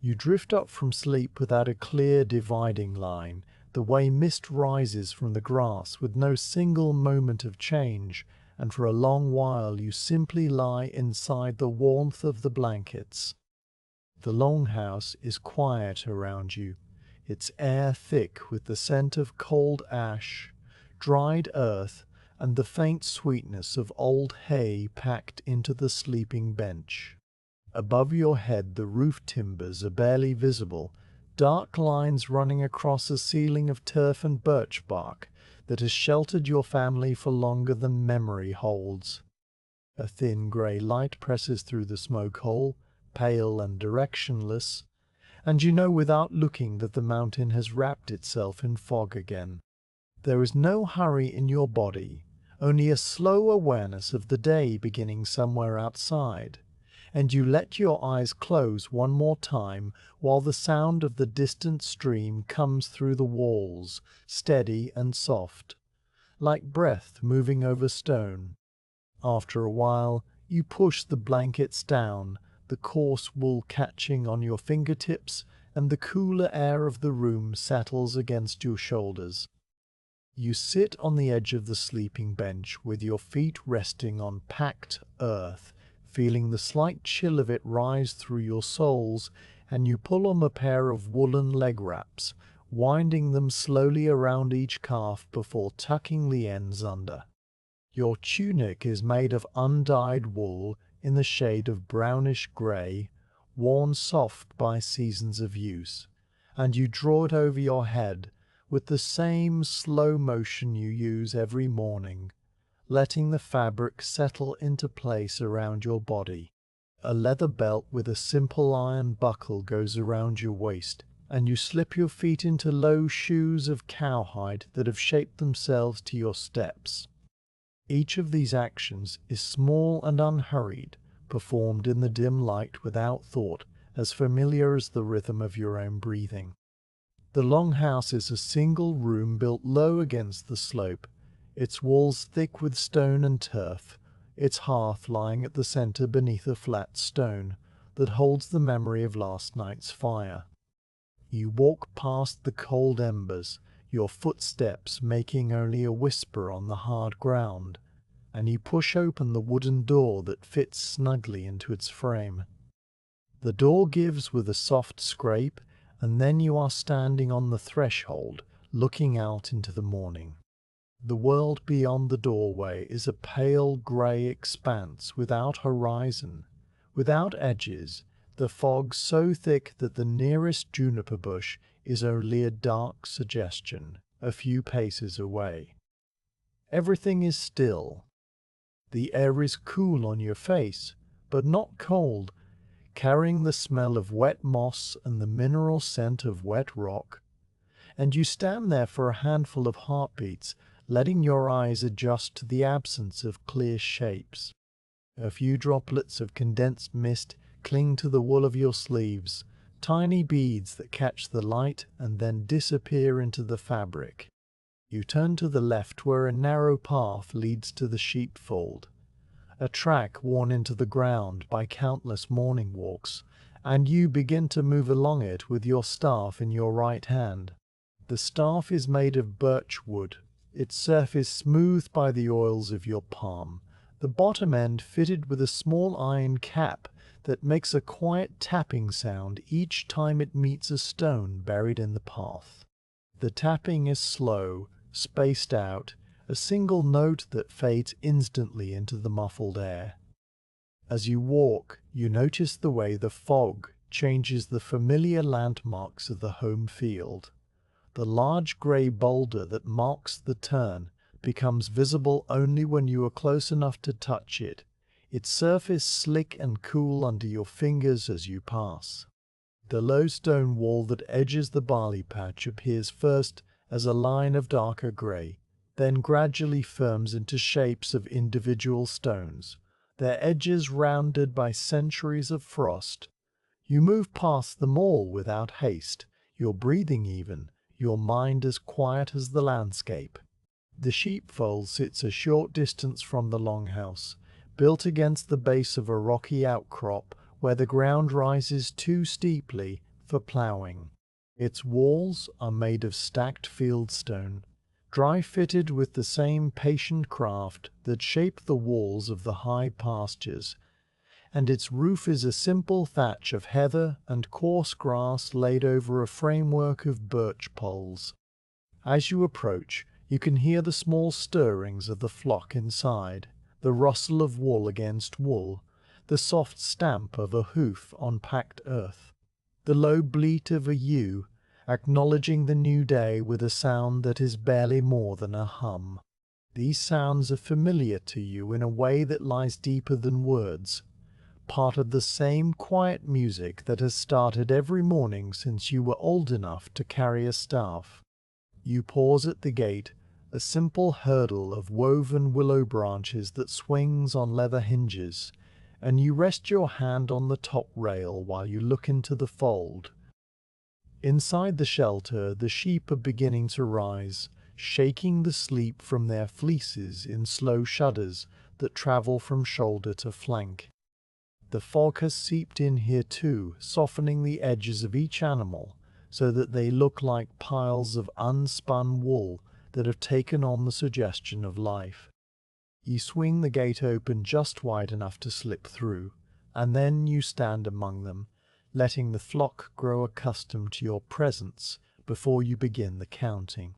You drift up from sleep without a clear dividing line, the way mist rises from the grass with no single moment of change, and for a long while you simply lie inside the warmth of the blankets. The longhouse is quiet around you, its air thick with the scent of cold ash, dried earth, and the faint sweetness of old hay packed into the sleeping bench. Above your head the roof timbers are barely visible, dark lines running across a ceiling of turf and birch bark that has sheltered your family for longer than memory holds. A thin grey light presses through the smoke hole, pale and directionless, and you know without looking that the mountain has wrapped itself in fog again. There is no hurry in your body, only a slow awareness of the day beginning somewhere outside, and you let your eyes close one more time while the sound of the distant stream comes through the walls, steady and soft, like breath moving over stone. After a while, you push the blankets down, the coarse wool catching on your fingertips, and the cooler air of the room settles against your shoulders. You sit on the edge of the sleeping bench with your feet resting on packed earth, feeling the slight chill of it rise through your soles, and you pull on a pair of woolen leg wraps, winding them slowly around each calf before tucking the ends under. Your tunic is made of undyed wool in the shade of brownish grey, worn soft by seasons of use, and you draw it over your head with the same slow motion you use every morning, letting the fabric settle into place around your body. A leather belt with a simple iron buckle goes around your waist, and you slip your feet into low shoes of cowhide that have shaped themselves to your steps. Each of these actions is small and unhurried, performed in the dim light without thought, as familiar as the rhythm of your own breathing. The longhouse is a single room built low against the slope, its walls thick with stone and turf, its hearth lying at the center beneath a flat stone that holds the memory of last night's fire. You walk past the cold embers, your footsteps making only a whisper on the hard ground, and you push open the wooden door that fits snugly into its frame. The door gives with a soft scrape, and then you are standing on the threshold, looking out into the morning. The world beyond the doorway is a pale grey expanse without horizon, without edges, the fog so thick that the nearest juniper bush is only a dark suggestion, a few paces away. Everything is still. The air is cool on your face, but not cold, carrying the smell of wet moss and the mineral scent of wet rock, and you stand there for a handful of heartbeats, letting your eyes adjust to the absence of clear shapes. A few droplets of condensed mist cling to the wool of your sleeves, tiny beads that catch the light and then disappear into the fabric. You turn to the left where a narrow path leads to the sheepfold, a track worn into the ground by countless morning walks, and you begin to move along it with your staff in your right hand. The staff is made of birch wood, its surface smoothed by the oils of your palm, the bottom end fitted with a small iron cap that makes a quiet tapping sound each time it meets a stone buried in the path. The tapping is slow, spaced out, a single note that fades instantly into the muffled air. As you walk, you notice the way the fog changes the familiar landmarks of the home field. The large grey boulder that marks the turn becomes visible only when you are close enough to touch it, its surface slick and cool under your fingers as you pass. The low stone wall that edges the barley patch appears first as a line of darker grey, then gradually firms into shapes of individual stones, their edges rounded by centuries of frost. You move past them all without haste, your breathing even, your mind as quiet as the landscape. The sheepfold sits a short distance from the longhouse, built against the base of a rocky outcrop where the ground rises too steeply for ploughing. Its walls are made of stacked fieldstone, dry-fitted with the same patient craft that shaped the walls of the high pastures, and its roof is a simple thatch of heather and coarse grass laid over a framework of birch poles. As you approach, you can hear the small stirrings of the flock inside, the rustle of wool against wool, the soft stamp of a hoof on packed earth, the low bleat of a ewe, acknowledging the new day with a sound that is barely more than a hum. These sounds are familiar to you in a way that lies deeper than words, part of the same quiet music that has started every morning since you were old enough to carry a staff. You pause at the gate, a simple hurdle of woven willow branches that swings on leather hinges, and you rest your hand on the top rail while you look into the fold. Inside the shelter, the sheep are beginning to rise, shaking the sleep from their fleeces in slow shudders that travel from shoulder to flank. The fog has seeped in here too, softening the edges of each animal so that they look like piles of unspun wool that have taken on the suggestion of life. You swing the gate open just wide enough to slip through, and then you stand among them, letting the flock grow accustomed to your presence before you begin the counting.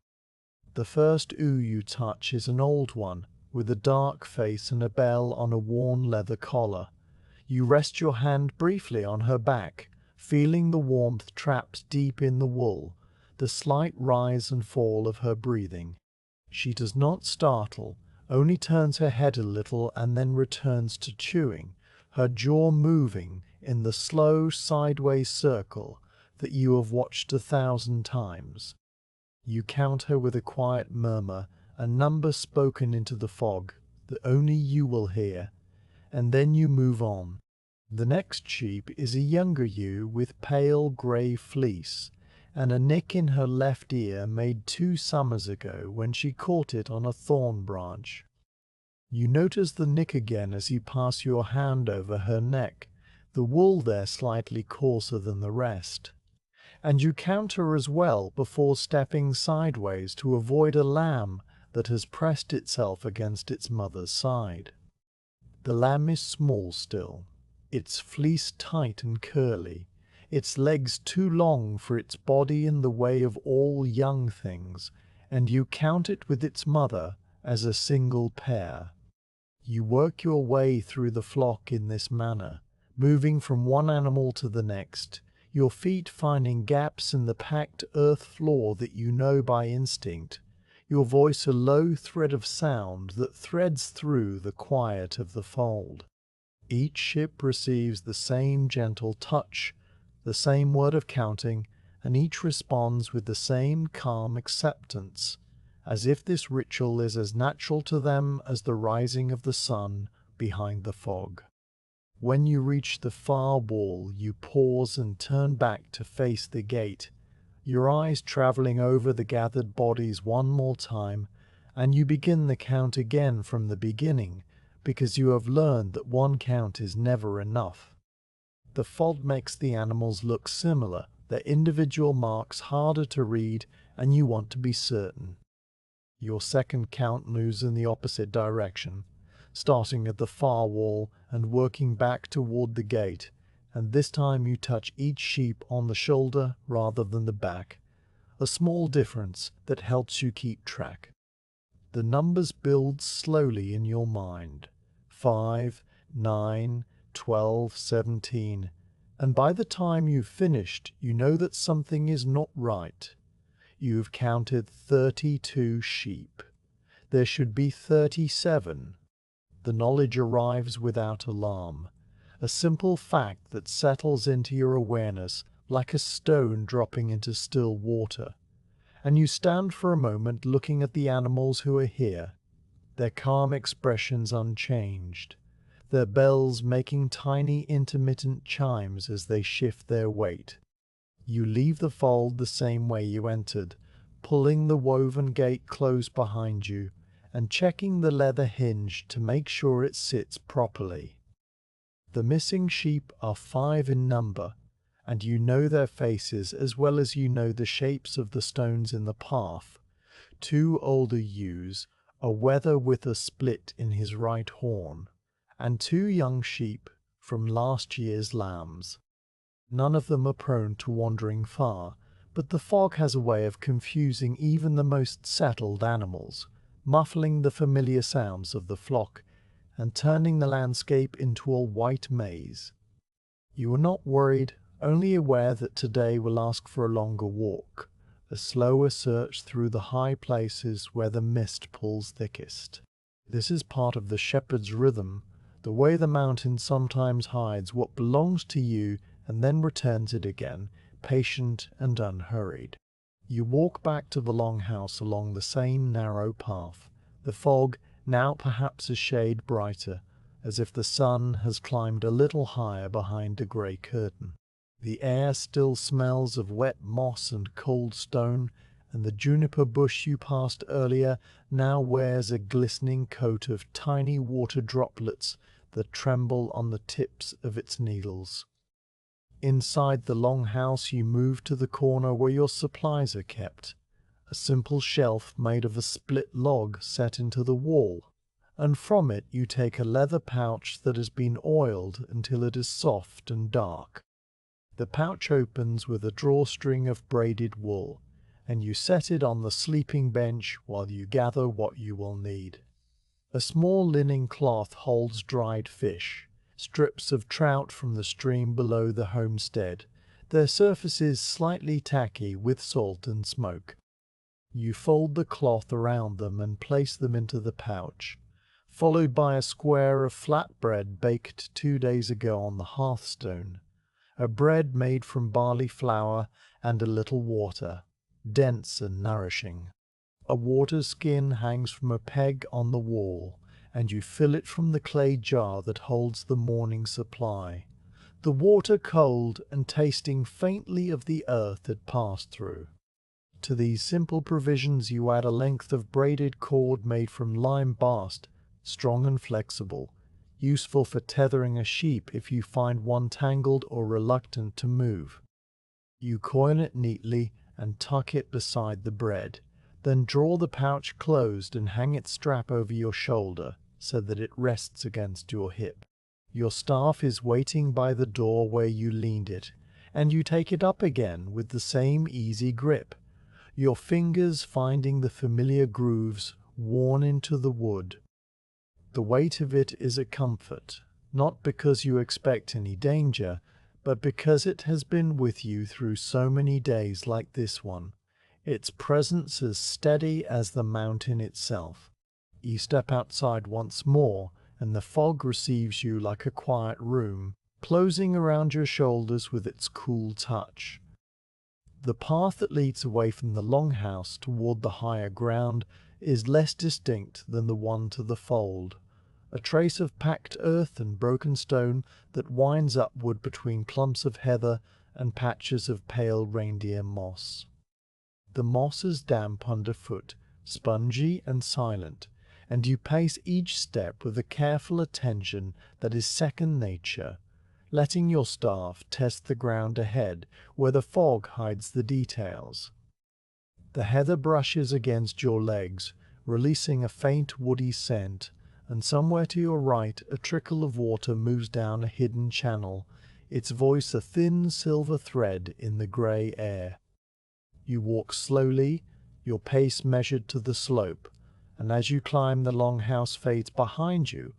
The first ewe you touch is an old one, with a dark face and a bell on a worn leather collar. You rest your hand briefly on her back, feeling the warmth trapped deep in the wool, the slight rise and fall of her breathing. She does not startle, only turns her head a little and then returns to chewing, her jaw moving in the slow sideways circle that you have watched 1,000 times. You count her with a quiet murmur, a number spoken into the fog that only you will hear, and then you move on. The next sheep is a younger ewe with pale grey fleece, and a nick in her left ear made 2 summers ago when she caught it on a thorn branch. You notice the nick again as you pass your hand over her neck, the wool there slightly coarser than the rest. And you count her as well before stepping sideways to avoid a lamb that has pressed itself against its mother's side. The lamb is small still, its fleece tight and curly, its legs too long for its body in the way of all young things, and you count it with its mother as a single pair. You work your way through the flock in this manner, moving from one animal to the next, your feet finding gaps in the packed earth floor that you know by instinct, your voice a low thread of sound that threads through the quiet of the fold. Each ship receives the same gentle touch, the same word of counting, and each responds with the same calm acceptance, as if this ritual is as natural to them as the rising of the sun behind the fog. When you reach the far wall, you pause and turn back to face the gate, your eyes traveling over the gathered bodies one more time, and you begin the count again from the beginning, because you have learned that one count is never enough. The fog makes the animals look similar, their individual marks harder to read, and you want to be certain. Your second count moves in the opposite direction, starting at the far wall and working back toward the gate, and this time you touch each sheep on the shoulder rather than the back, a small difference that helps you keep track. The numbers build slowly in your mind, 5, 9, 12, 17, and by the time you've finished, you know that something is not right. You've counted 32 sheep. There should be 37. The knowledge arrives without alarm, a simple fact that settles into your awareness like a stone dropping into still water. And you stand for a moment looking at the animals who are here, their calm expressions unchanged, their bells making tiny intermittent chimes as they shift their weight. You leave the fold the same way you entered, pulling the woven gate close behind you and checking the leather hinge to make sure it sits properly. The missing sheep are 5 in number, and you know their faces as well as you know the shapes of the stones in the path. 2 older ewes, a wether with a split in his right horn, and 2 young sheep from last year's lambs. None of them are prone to wandering far, but the fog has a way of confusing even the most settled animals, muffling the familiar sounds of the flock and turning the landscape into a white maze. You are not worried, only aware that today will ask for a longer walk, a slower search through the high places where the mist pulls thickest. This is part of the shepherd's rhythm, the way the mountain sometimes hides what belongs to you and then returns it again, patient and unhurried. You walk back to the longhouse along the same narrow path, the fog now perhaps a shade brighter, as if the sun has climbed a little higher behind a grey curtain. The air still smells of wet moss and cold stone, and the juniper bush you passed earlier now wears a glistening coat of tiny water droplets that tremble on the tips of its needles. Inside the longhouse you move to the corner where your supplies are kept, a simple shelf made of a split log set into the wall, and from it you take a leather pouch that has been oiled until it is soft and dark. The pouch opens with a drawstring of braided wool, and you set it on the sleeping bench while you gather what you will need. A small linen cloth holds dried fish, strips of trout from the stream below the homestead, their surfaces slightly tacky with salt and smoke. You fold the cloth around them and place them into the pouch, followed by a square of flat bread baked 2 days ago on the hearthstone, a bread made from barley flour and a little water, dense and nourishing. A water skin hangs from a peg on the wall, and you fill it from the clay jar that holds the morning supply, the water cold and tasting faintly of the earth it passed through. To these simple provisions you add a length of braided cord made from lime bast, strong and flexible, useful for tethering a sheep if you find one tangled or reluctant to move. You coil it neatly and tuck it beside the bread, then draw the pouch closed and hang its strap over your shoulder so that it rests against your hip. Your staff is waiting by the door where you leaned it, and you take it up again with the same easy grip, your fingers finding the familiar grooves worn into the wood. The weight of it is a comfort, not because you expect any danger, but because it has been with you through so many days like this one, its presence as steady as the mountain itself. You step outside once more, and the fog receives you like a quiet room, closing around your shoulders with its cool touch. The path that leads away from the longhouse toward the higher ground is less distinct than the one to the fold, a trace of packed earth and broken stone that winds upward between clumps of heather and patches of pale reindeer moss. The moss is damp underfoot, spongy and silent, and you pace each step with a careful attention that is second nature, letting your staff test the ground ahead where the fog hides the details. The heather brushes against your legs, releasing a faint woody scent, and somewhere to your right a trickle of water moves down a hidden channel, its voice a thin silver thread in the grey air. You walk slowly, your pace measured to the slope, and as you climb the longhouse fades behind you,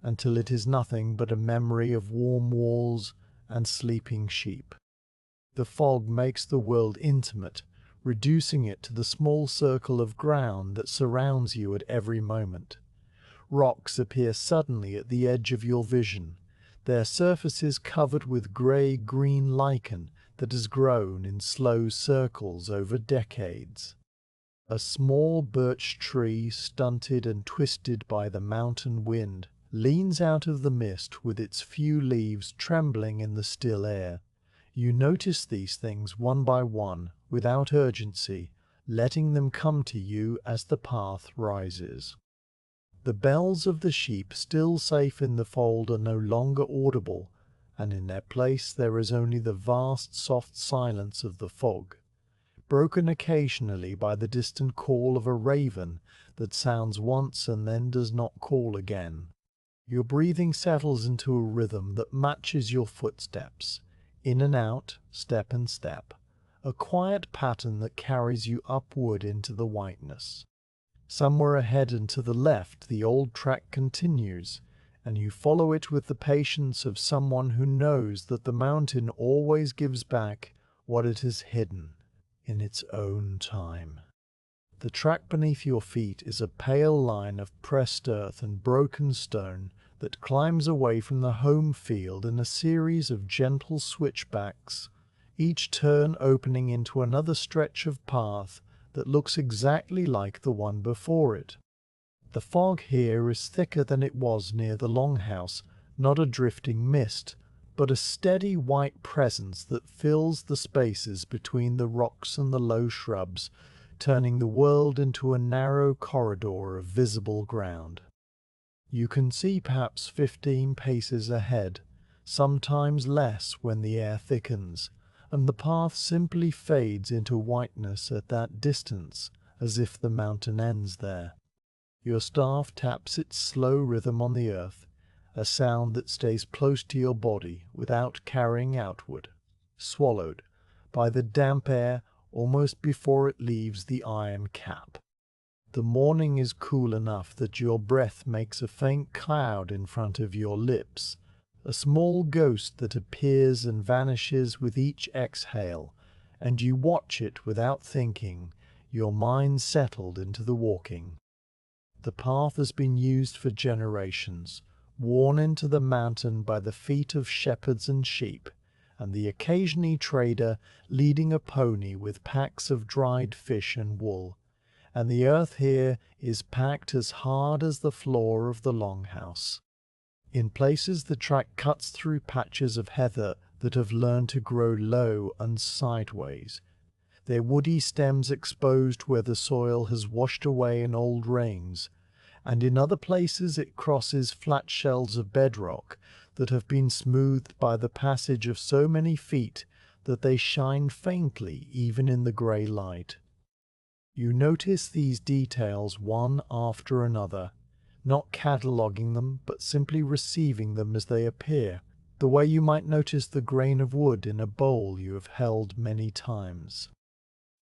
until it is nothing but a memory of warm walls and sleeping sheep. The fog makes the world intimate, reducing it to the small circle of ground that surrounds you at every moment. Rocks appear suddenly at the edge of your vision, their surfaces covered with grey-green lichen that has grown in slow circles over decades. A small birch tree, stunted and twisted by the mountain wind, leans out of the mist with its few leaves trembling in the still air. You notice these things one by one, without urgency, letting them come to you as the path rises. The bells of the sheep still safe in the fold are no longer audible, and in their place there is only the vast soft silence of the fog, broken occasionally by the distant call of a raven that sounds once and then does not call again. Your breathing settles into a rhythm that matches your footsteps, in and out, step and step, a quiet pattern that carries you upward into the whiteness. Somewhere ahead and to the left the old track continues, and you follow it with the patience of someone who knows that the mountain always gives back what it has hidden in its own time. The track beneath your feet is a pale line of pressed earth and broken stone that climbs away from the home field in a series of gentle switchbacks, each turn opening into another stretch of path that looks exactly like the one before it. The fog here is thicker than it was near the longhouse, not a drifting mist, but a steady white presence that fills the spaces between the rocks and the low shrubs, turning the world into a narrow corridor of visible ground. You can see perhaps 15 paces ahead, sometimes less when the air thickens, and the path simply fades into whiteness at that distance, as if the mountain ends there. Your staff taps its slow rhythm on the earth, a sound that stays close to your body without carrying outward, swallowed by the damp air almost before it leaves the iron cap. The morning is cool enough that your breath makes a faint cloud in front of your lips, a small ghost that appears and vanishes with each exhale, and you watch it without thinking, your mind settled into the walking. The path has been used for generations, worn into the mountain by the feet of shepherds and sheep, and the occasional trader leading a pony with packs of dried fish and wool, and the earth here is packed as hard as the floor of the longhouse. In places the track cuts through patches of heather that have learned to grow low and sideways, their woody stems exposed where the soil has washed away in old rains, and in other places it crosses flat shelves of bedrock that have been smoothed by the passage of so many feet that they shine faintly even in the grey light. You notice these details one after another, not cataloguing them but simply receiving them as they appear, the way you might notice the grain of wood in a bowl you have held many times.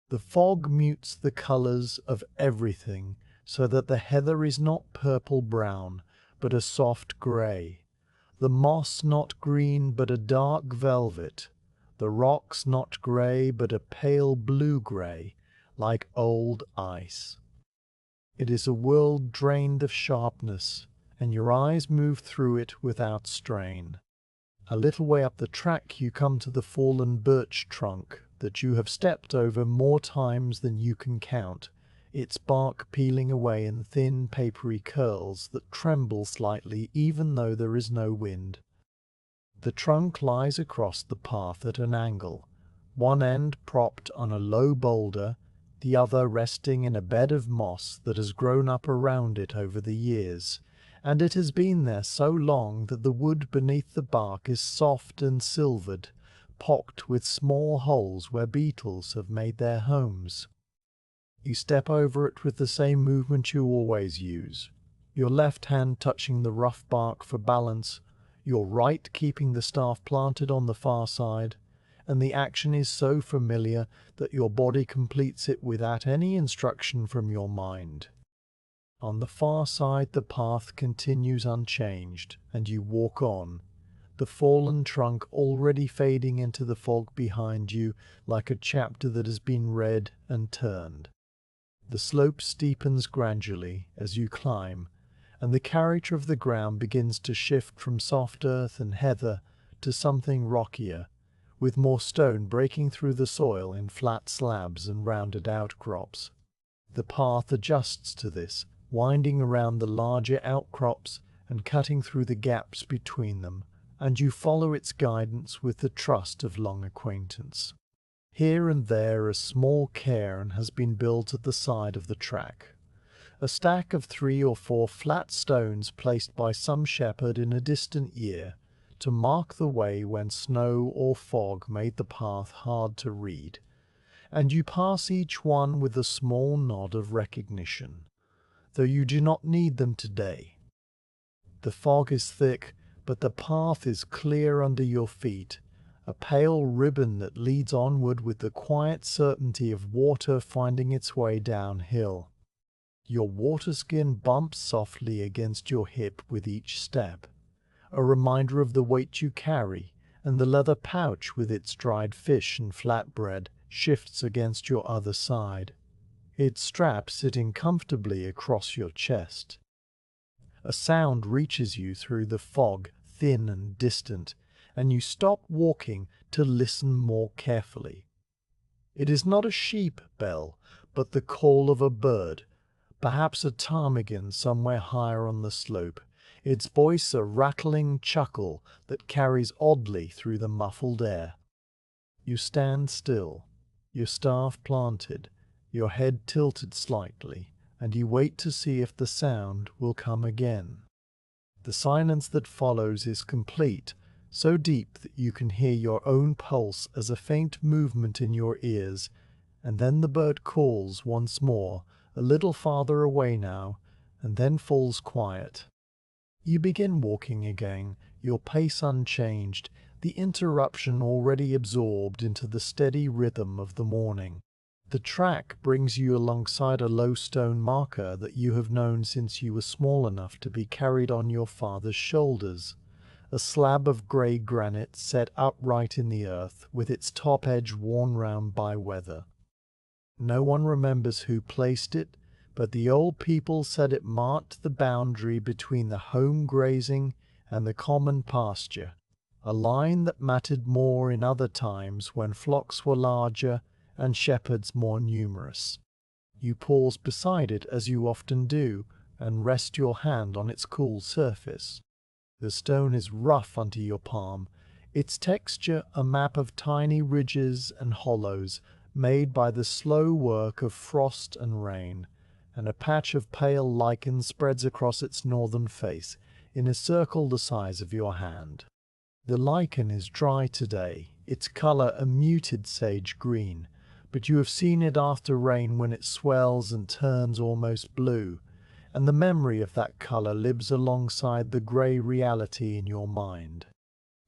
The fog mutes the colours of everything so that the heather is not purple-brown, but a soft grey, the moss not green but a dark velvet, the rocks not grey but a pale blue-grey, like old ice. It is a world drained of sharpness, and your eyes move through it without strain. A little way up the track you come to the fallen birch trunk that you have stepped over more times than you can count, its bark peeling away in thin papery curls that tremble slightly even though there is no wind. The trunk lies across the path at an angle, one end propped on a low boulder, the other resting in a bed of moss that has grown up around it over the years, and it has been there so long that the wood beneath the bark is soft and silvered, pocked with small holes where beetles have made their homes. You step over it with the same movement you always use, your left hand touching the rough bark for balance, your right keeping the staff planted on the far side, and the action is so familiar that your body completes it without any instruction from your mind. On the far side the path continues unchanged, and you walk on, the fallen trunk already fading into the fog behind you like a chapter that has been read and turned. The slope steepens gradually as you climb, and the character of the ground begins to shift from soft earth and heather to something rockier, with more stone breaking through the soil in flat slabs and rounded outcrops. The path adjusts to this, winding around the larger outcrops and cutting through the gaps between them, and you follow its guidance with the trust of long acquaintance. Here and there a small cairn has been built at the side of the track, a stack of 3 or 4 flat stones placed by some shepherd in a distant year to mark the way when snow or fog made the path hard to read, and you pass each one with a small nod of recognition, though you do not need them today. The fog is thick, but the path is clear under your feet, a pale ribbon that leads onward with the quiet certainty of water finding its way downhill. Your water skin bumps softly against your hip with each step, a reminder of the weight you carry, and the leather pouch with its dried fish and flatbread shifts against your other side, its strap sitting comfortably across your chest. A sound reaches you through the fog, thin and distant, and you stop walking to listen more carefully. It is not a sheep bell, but the call of a bird, perhaps a ptarmigan somewhere higher on the slope, its voice a rattling chuckle that carries oddly through the muffled air. You stand still, your staff planted, your head tilted slightly, and you wait to see if the sound will come again. The silence that follows is complete, so deep that you can hear your own pulse as a faint movement in your ears, and then the bird calls once more, a little farther away now, and then falls quiet. You begin walking again, your pace unchanged, the interruption already absorbed into the steady rhythm of the morning. The track brings you alongside a low stone marker that you have known since you were small enough to be carried on your father's shoulders, a slab of grey granite set upright in the earth, with its top edge worn round by weather. No one remembers who placed it, but the old people said it marked the boundary between the home grazing and the common pasture, a line that mattered more in other times when flocks were larger and shepherds more numerous. You pause beside it as you often do, and rest your hand on its cool surface. The stone is rough under your palm, its texture a map of tiny ridges and hollows made by the slow work of frost and rain, and a patch of pale lichen spreads across its northern face in a circle the size of your hand. The lichen is dry today, its color a muted sage green, but you have seen it after rain when it swells and turns almost blue, and the memory of that color lives alongside the grey reality in your mind.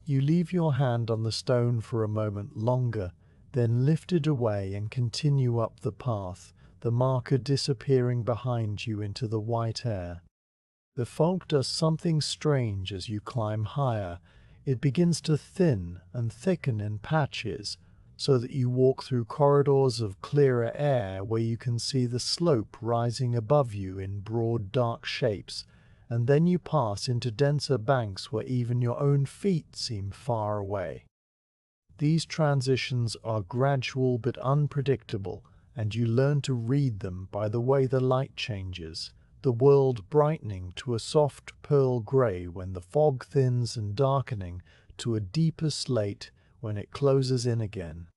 You leave your hand on the stone for a moment longer, then lift it away and continue up the path, the marker disappearing behind you into the white air. The fog does something strange as you climb higher. It begins to thin and thicken in patches, so that you walk through corridors of clearer air where you can see the slope rising above you in broad dark shapes, and then you pass into denser banks where even your own feet seem far away. These transitions are gradual but unpredictable, and you learn to read them by the way the light changes, the world brightening to a soft pearl grey when the fog thins and darkening to a deeper slate when it closes in again.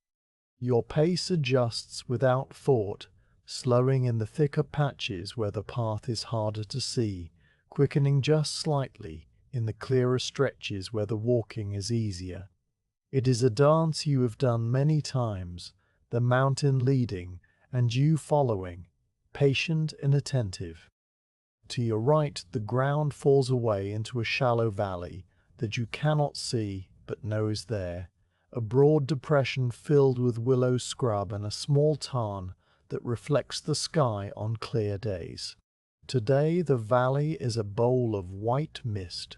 Your pace adjusts without thought, slowing in the thicker patches where the path is harder to see, quickening just slightly in the clearer stretches where the walking is easier. It is a dance you have done many times, the mountain leading and you following, patient and attentive. To your right, the ground falls away into a shallow valley that you cannot see but know is there, a broad depression filled with willow scrub and a small tarn that reflects the sky on clear days. Today the valley is a bowl of white mist,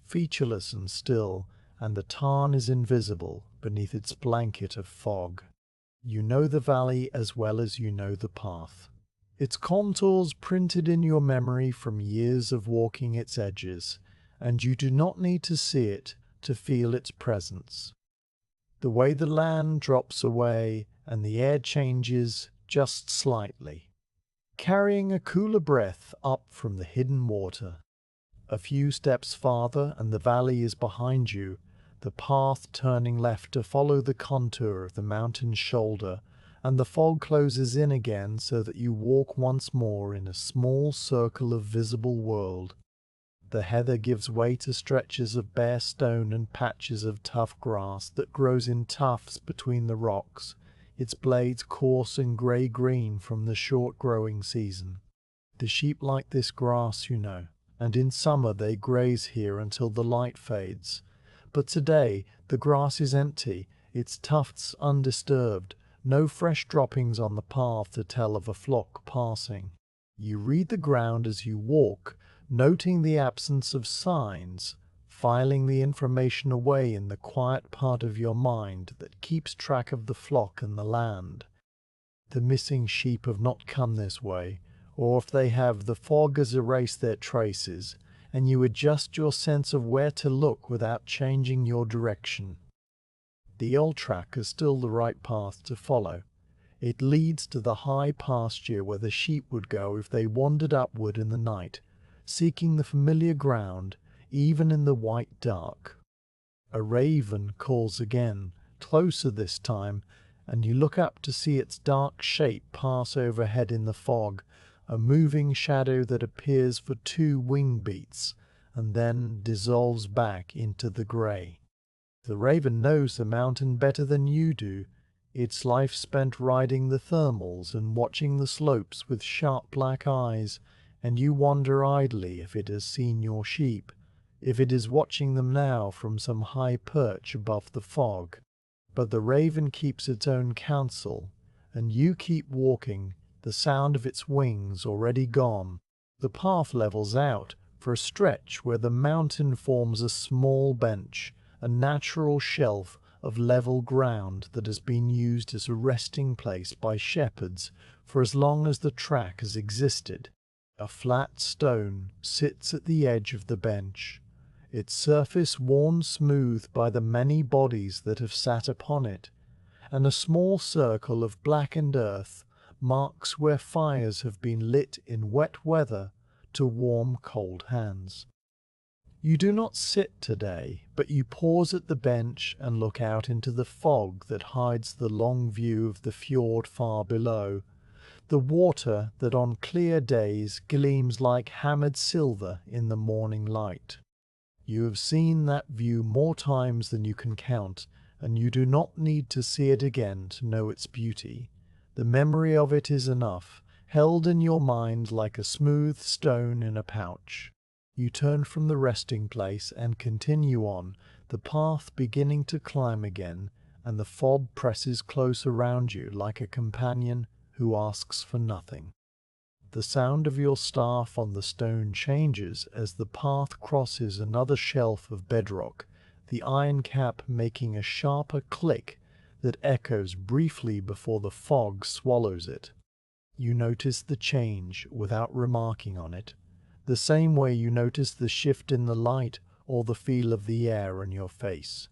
featureless and still, and the tarn is invisible beneath its blanket of fog. You know the valley as well as you know the path, its contours printed in your memory from years of walking its edges, and you do not need to see it to feel its presence. The way the land drops away and the air changes just slightly, carrying a cooler breath up from the hidden water. A few steps farther and the valley is behind you, the path turning left to follow the contour of the mountain's shoulder, and the fog closes in again so that you walk once more in a small circle of visible world. The heather gives way to stretches of bare stone and patches of tough grass that grows in tufts between the rocks, its blades coarse and grey-green from the short growing season. The sheep like this grass, you know, and in summer they graze here until the light fades. But today the grass is empty, its tufts undisturbed, no fresh droppings on the path to tell of a flock passing. You read the ground as you walk, noting the absence of signs, filing the information away in the quiet part of your mind that keeps track of the flock and the land. The missing sheep have not come this way, or if they have, the fog has erased their traces, and you adjust your sense of where to look without changing your direction. The old track is still the right path to follow. It leads to the high pasture where the sheep would go if they wandered upward in the night, seeking the familiar ground, even in the white dark. A raven calls again, closer this time, and you look up to see its dark shape pass overhead in the fog, a moving shadow that appears for 2 wing beats, and then dissolves back into the grey. The raven knows the mountain better than you do, its life spent riding the thermals and watching the slopes with sharp black eyes, and you wonder idly if it has seen your sheep, if it is watching them now from some high perch above the fog. But the raven keeps its own counsel, and you keep walking, the sound of its wings already gone. The path levels out for a stretch where the mountain forms a small bench, a natural shelf of level ground that has been used as a resting place by shepherds for as long as the track has existed. A flat stone sits at the edge of the bench, its surface worn smooth by the many bodies that have sat upon it, and a small circle of blackened earth marks where fires have been lit in wet weather to warm cold hands. You do not sit today, but you pause at the bench and look out into the fog that hides the long view of the fjord far below, the water that on clear days gleams like hammered silver in the morning light. You have seen that view more times than you can count, and you do not need to see it again to know its beauty. The memory of it is enough, held in your mind like a smooth stone in a pouch. You turn from the resting place and continue on, the path beginning to climb again, and the fog presses close around you like a companion who asks for nothing. The sound of your staff on the stone changes as the path crosses another shelf of bedrock, the iron cap making a sharper click that echoes briefly before the fog swallows it. You notice the change without remarking on it, the same way you notice the shift in the light or the feel of the air on your face.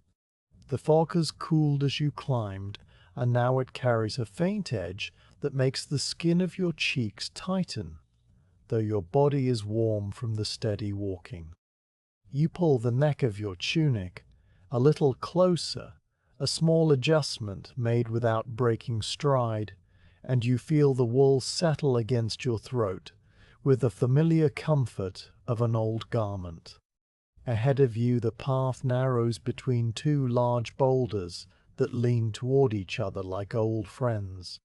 The fog has cooled as you climbed, and now it carries a faint edge that makes the skin of your cheeks tighten, though your body is warm from the steady walking. You pull the neck of your tunic a little closer, a small adjustment made without breaking stride, and you feel the wool settle against your throat with the familiar comfort of an old garment. Ahead of you the path narrows between 2 large boulders that lean toward each other like old friends.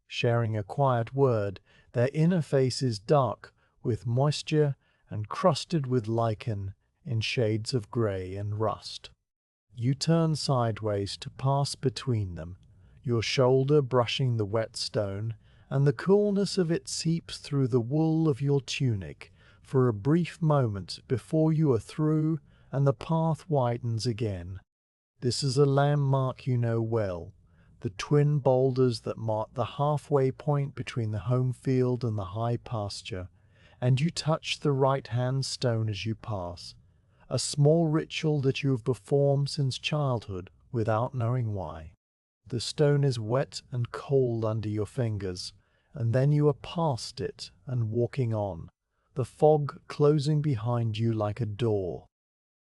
Sharing a quiet word, their inner face is dark with moisture and crusted with lichen in shades of grey and rust. You turn sideways to pass between them, your shoulder brushing the wet stone, and the coolness of it seeps through the wool of your tunic for a brief moment before you are through and the path widens again. This is a landmark you know well, the twin boulders that mark the halfway point between the home field and the high pasture, and you touch the right-hand stone as you pass, a small ritual that you have performed since childhood without knowing why. The stone is wet and cold under your fingers, and then you are past it and walking on, the fog closing behind you like a door.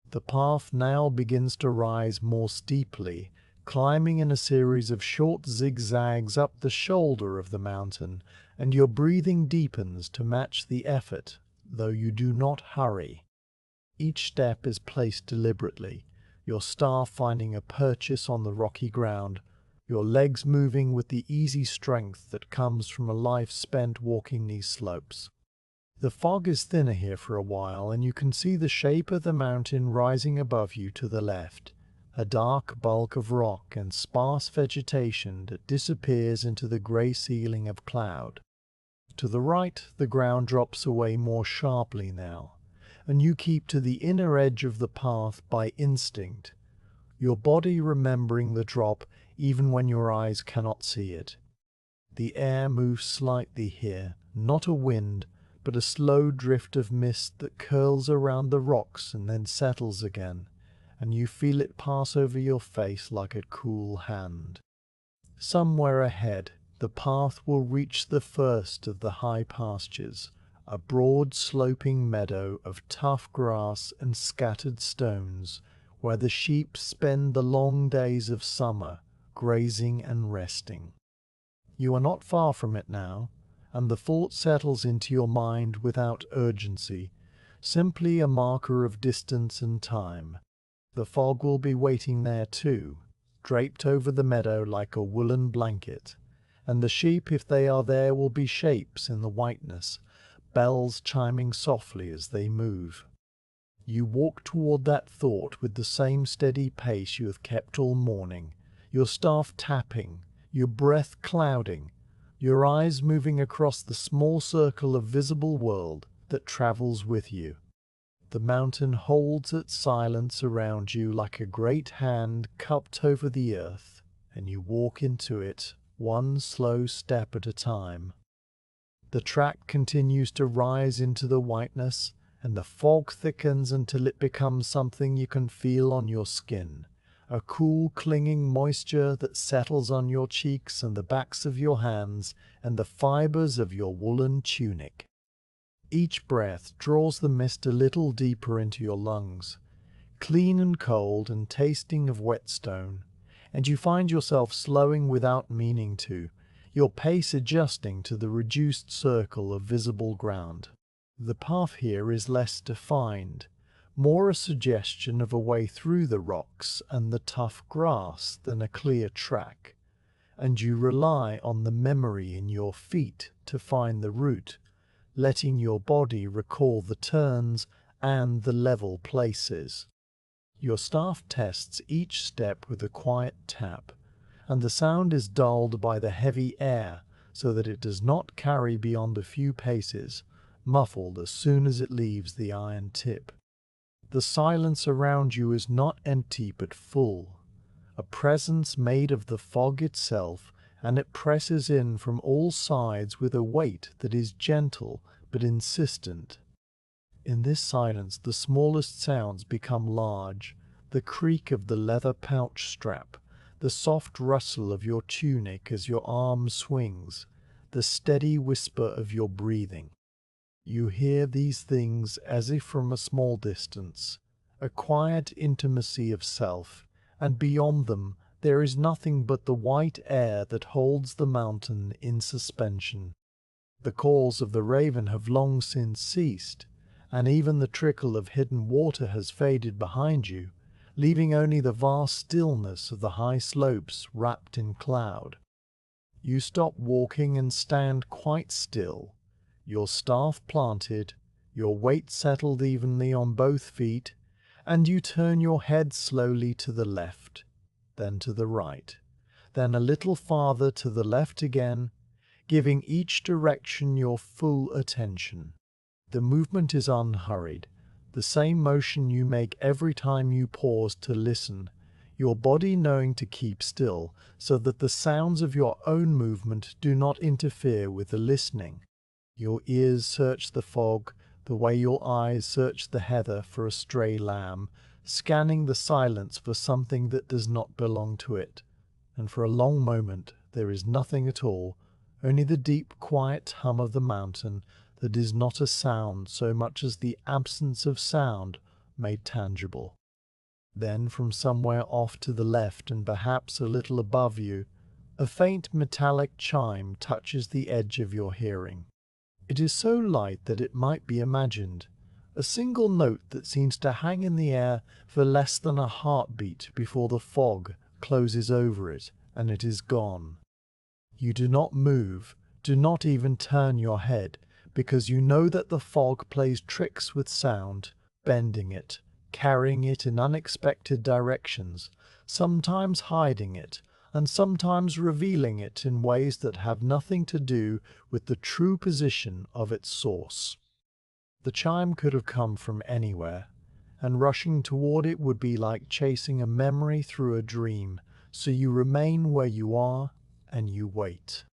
The path now begins to rise more steeply, climbing in a series of short zigzags up the shoulder of the mountain, and your breathing deepens to match the effort, though you do not hurry. Each step is placed deliberately, your staff finding a purchase on the rocky ground, your legs moving with the easy strength that comes from a life spent walking these slopes. The fog is thinner here for a while, and you can see the shape of the mountain rising above you to the left, a dark bulk of rock and sparse vegetation that disappears into the grey ceiling of cloud. To the right, the ground drops away more sharply now, and you keep to the inner edge of the path by instinct, your body remembering the drop even when your eyes cannot see it. The air moves slightly here, not a wind, but a slow drift of mist that curls around the rocks and then settles again, and you feel it pass over your face like a cool hand. Somewhere ahead, the path will reach the first of the high pastures, a broad sloping meadow of tough grass and scattered stones, where the sheep spend the long days of summer, grazing and resting. You are not far from it now, and the thought settles into your mind without urgency, simply a marker of distance and time. The fog will be waiting there too, draped over the meadow like a woolen blanket, and the sheep, if they are there, will be shapes in the whiteness, bells chiming softly as they move. You walk toward that thought with the same steady pace you have kept all morning, your staff tapping, your breath clouding, your eyes moving across the small circle of visible world that travels with you. The mountain holds its silence around you like a great hand cupped over the earth, and you walk into it one slow step at a time. The track continues to rise into the whiteness, and the fog thickens until it becomes something you can feel on your skin, a cool clinging moisture that settles on your cheeks and the backs of your hands and the fibers of your woolen tunic. Each breath draws the mist a little deeper into your lungs, clean and cold and tasting of whetstone, and you find yourself slowing without meaning to, your pace adjusting to the reduced circle of visible ground. The path here is less defined, more a suggestion of a way through the rocks and the tough grass than a clear track, and you rely on the memory in your feet to find the route, letting your body recall the turns and the level places. Your staff tests each step with a quiet tap, and the sound is dulled by the heavy air so that it does not carry beyond a few paces, muffled as soon as it leaves the iron tip. The silence around you is not empty but full, a presence made of the fog itself, and it presses in from all sides with a weight that is gentle but insistent. In this silence the smallest sounds become large, the creak of the leather pouch strap, the soft rustle of your tunic as your arm swings, the steady whisper of your breathing. You hear these things as if from a small distance, a quiet intimacy of self, and beyond them there is nothing but the white air that holds the mountain in suspension. The calls of the raven have long since ceased, and even the trickle of hidden water has faded behind you, leaving only the vast stillness of the high slopes wrapped in cloud. You stop walking and stand quite still, your staff planted, your weight settled evenly on both feet, and you turn your head slowly to the left, then to the right, then a little farther to the left again, giving each direction your full attention. The movement is unhurried, the same motion you make every time you pause to listen, your body knowing to keep still so that the sounds of your own movement do not interfere with the listening. Your ears search the fog the way your eyes search the heather for a stray lamb, scanning the silence for something that does not belong to it. And for a long moment there is nothing at all, only the deep quiet hum of the mountain that is not a sound so much as the absence of sound made tangible. Then from somewhere off to the left and perhaps a little above you, a faint metallic chime touches the edge of your hearing. It is so light that it might be imagined, a single note that seems to hang in the air for less than a heartbeat before the fog closes over it and it is gone. You do not move, do not even turn your head, because you know that the fog plays tricks with sound, bending it, carrying it in unexpected directions, sometimes hiding it, and sometimes revealing it in ways that have nothing to do with the true position of its source. The chime could have come from anywhere, and rushing toward it would be like chasing a memory through a dream, so you remain where you are and you wait.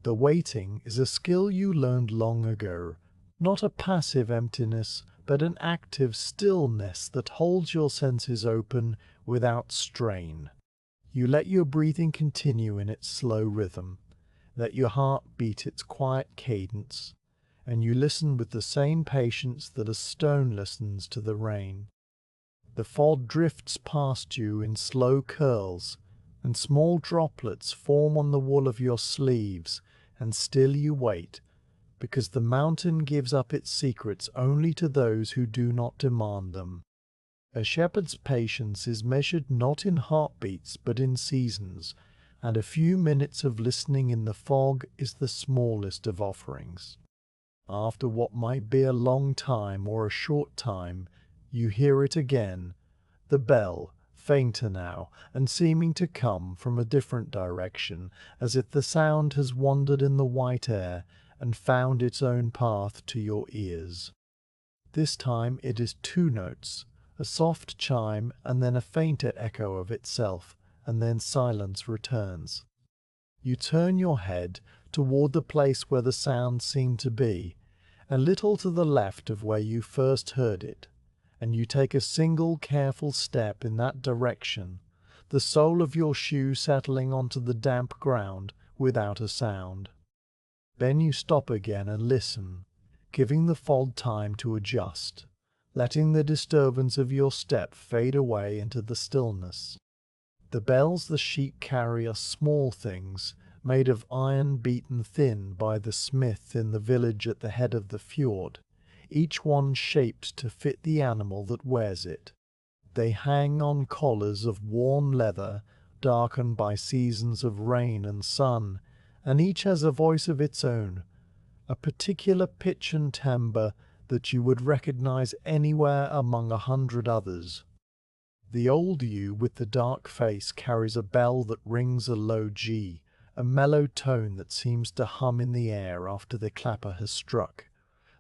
The waiting is a skill you learned long ago, not a passive emptiness, but an active stillness that holds your senses open without strain. You let your breathing continue in its slow rhythm, let your heart beat its quiet cadence, and you listen with the same patience that a stone listens to the rain. The fog drifts past you in slow curls, and small droplets form on the wool of your sleeves, and still you wait, because the mountain gives up its secrets only to those who do not demand them. A shepherd's patience is measured not in heartbeats but in seasons, and a few minutes of listening in the fog is the smallest of offerings. After what might be a long time or a short time, you hear it again, the bell, fainter now, and seeming to come from a different direction, as if the sound has wandered in the white air and found its own path to your ears. This time it is two notes, a soft chime and then a fainter echo of itself, and then silence returns. You turn your head toward the place where the sound seemed to be, a little to the left of where you first heard it, and you take a single careful step in that direction, the sole of your shoe settling onto the damp ground without a sound. Then you stop again and listen, giving the fog time to adjust, letting the disturbance of your step fade away into the stillness. The bells the sheep carry are small things, made of iron beaten thin by the smith in the village at the head of the fjord, each one shaped to fit the animal that wears it. They hang on collars of worn leather, darkened by seasons of rain and sun, and each has a voice of its own, a particular pitch and timbre that you would recognize anywhere among 100 others. The old ewe with the dark face carries a bell that rings a low G, a mellow tone that seems to hum in the air after the clapper has struck.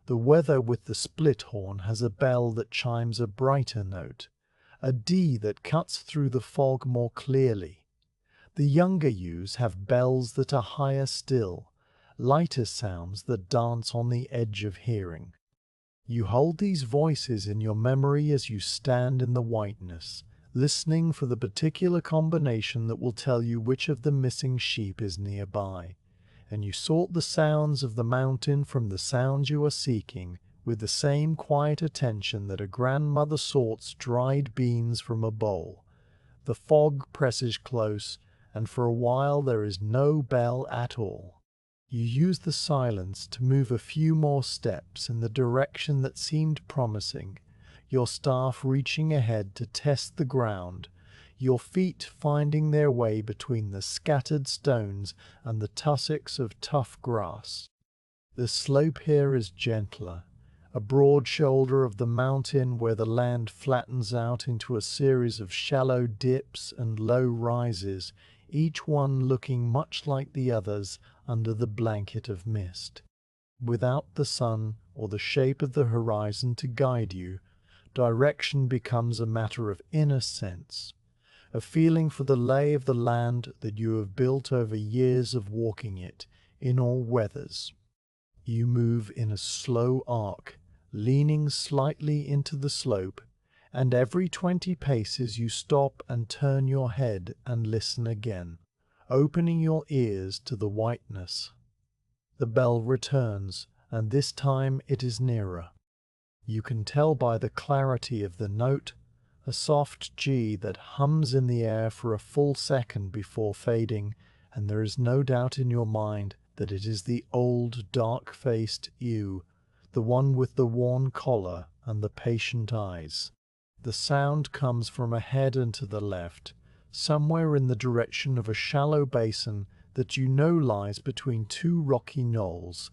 The wether with the split horn has a bell that chimes a brighter note, a D that cuts through the fog more clearly. The younger ewes have bells that are higher still, lighter sounds that dance on the edge of hearing. You hold these voices in your memory as you stand in the whiteness, listening for the particular combination that will tell you which of the missing sheep is nearby, and you sort the sounds of the mountain from the sounds you are seeking with the same quiet attention that a grandmother sorts dried beans from a bowl. The fog presses close, and for a while there is no bell at all. You use the silence to move a few more steps in the direction that seemed promising, your staff reaching ahead to test the ground, your feet finding their way between the scattered stones and the tussocks of tough grass. The slope here is gentler, a broad shoulder of the mountain where the land flattens out into a series of shallow dips and low rises, each one looking much like the others under the blanket of mist. Without the sun or the shape of the horizon to guide you, direction becomes a matter of inner sense, a feeling for the lay of the land that you have built over years of walking it in all weathers. You move in a slow arc, leaning slightly into the slope, and every 20 paces you stop and turn your head and listen again, opening your ears to the whiteness. The bell returns, and this time it is nearer. You can tell by the clarity of the note, a soft G that hums in the air for a full second before fading, and there is no doubt in your mind that it is the old dark-faced ewe, the one with the worn collar and the patient eyes. The sound comes from ahead and to the left, somewhere in the direction of a shallow basin that you know lies between two rocky knolls,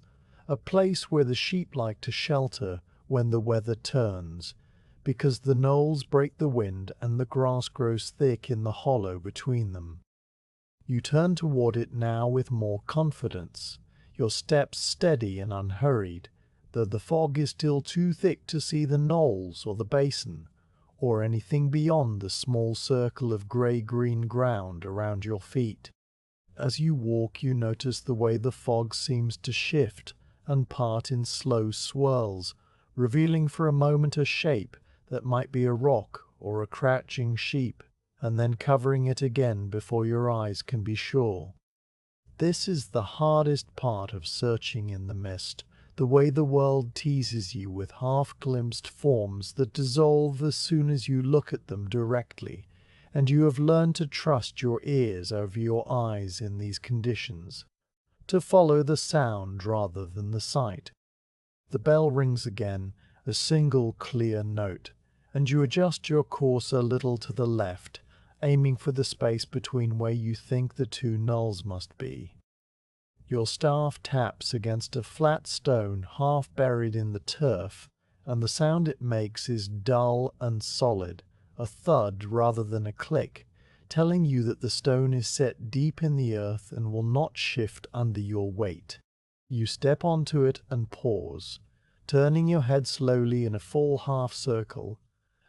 a place where the sheep like to shelter when the weather turns, because the knolls break the wind and the grass grows thick in the hollow between them. You turn toward it now with more confidence, your steps steady and unhurried, though the fog is still too thick to see the knolls or the basin, or anything beyond the small circle of grey-green ground around your feet. As you walk, you notice the way the fog seems to shift and part in slow swirls, revealing for a moment a shape that might be a rock or a crouching sheep, and then covering it again before your eyes can be sure. This is the hardest part of searching in the mist, the way the world teases you with half-glimpsed forms that dissolve as soon as you look at them directly, and you have learned to trust your ears over your eyes in these conditions, to follow the sound rather than the sight. The bell rings again, a single clear note, and you adjust your course a little to the left, aiming for the space between where you think the two knolls must be. Your staff taps against a flat stone half buried in the turf, and the sound it makes is dull and solid, a thud rather than a click, telling you that the stone is set deep in the earth and will not shift under your weight. You step onto it and pause, turning your head slowly in a full half circle,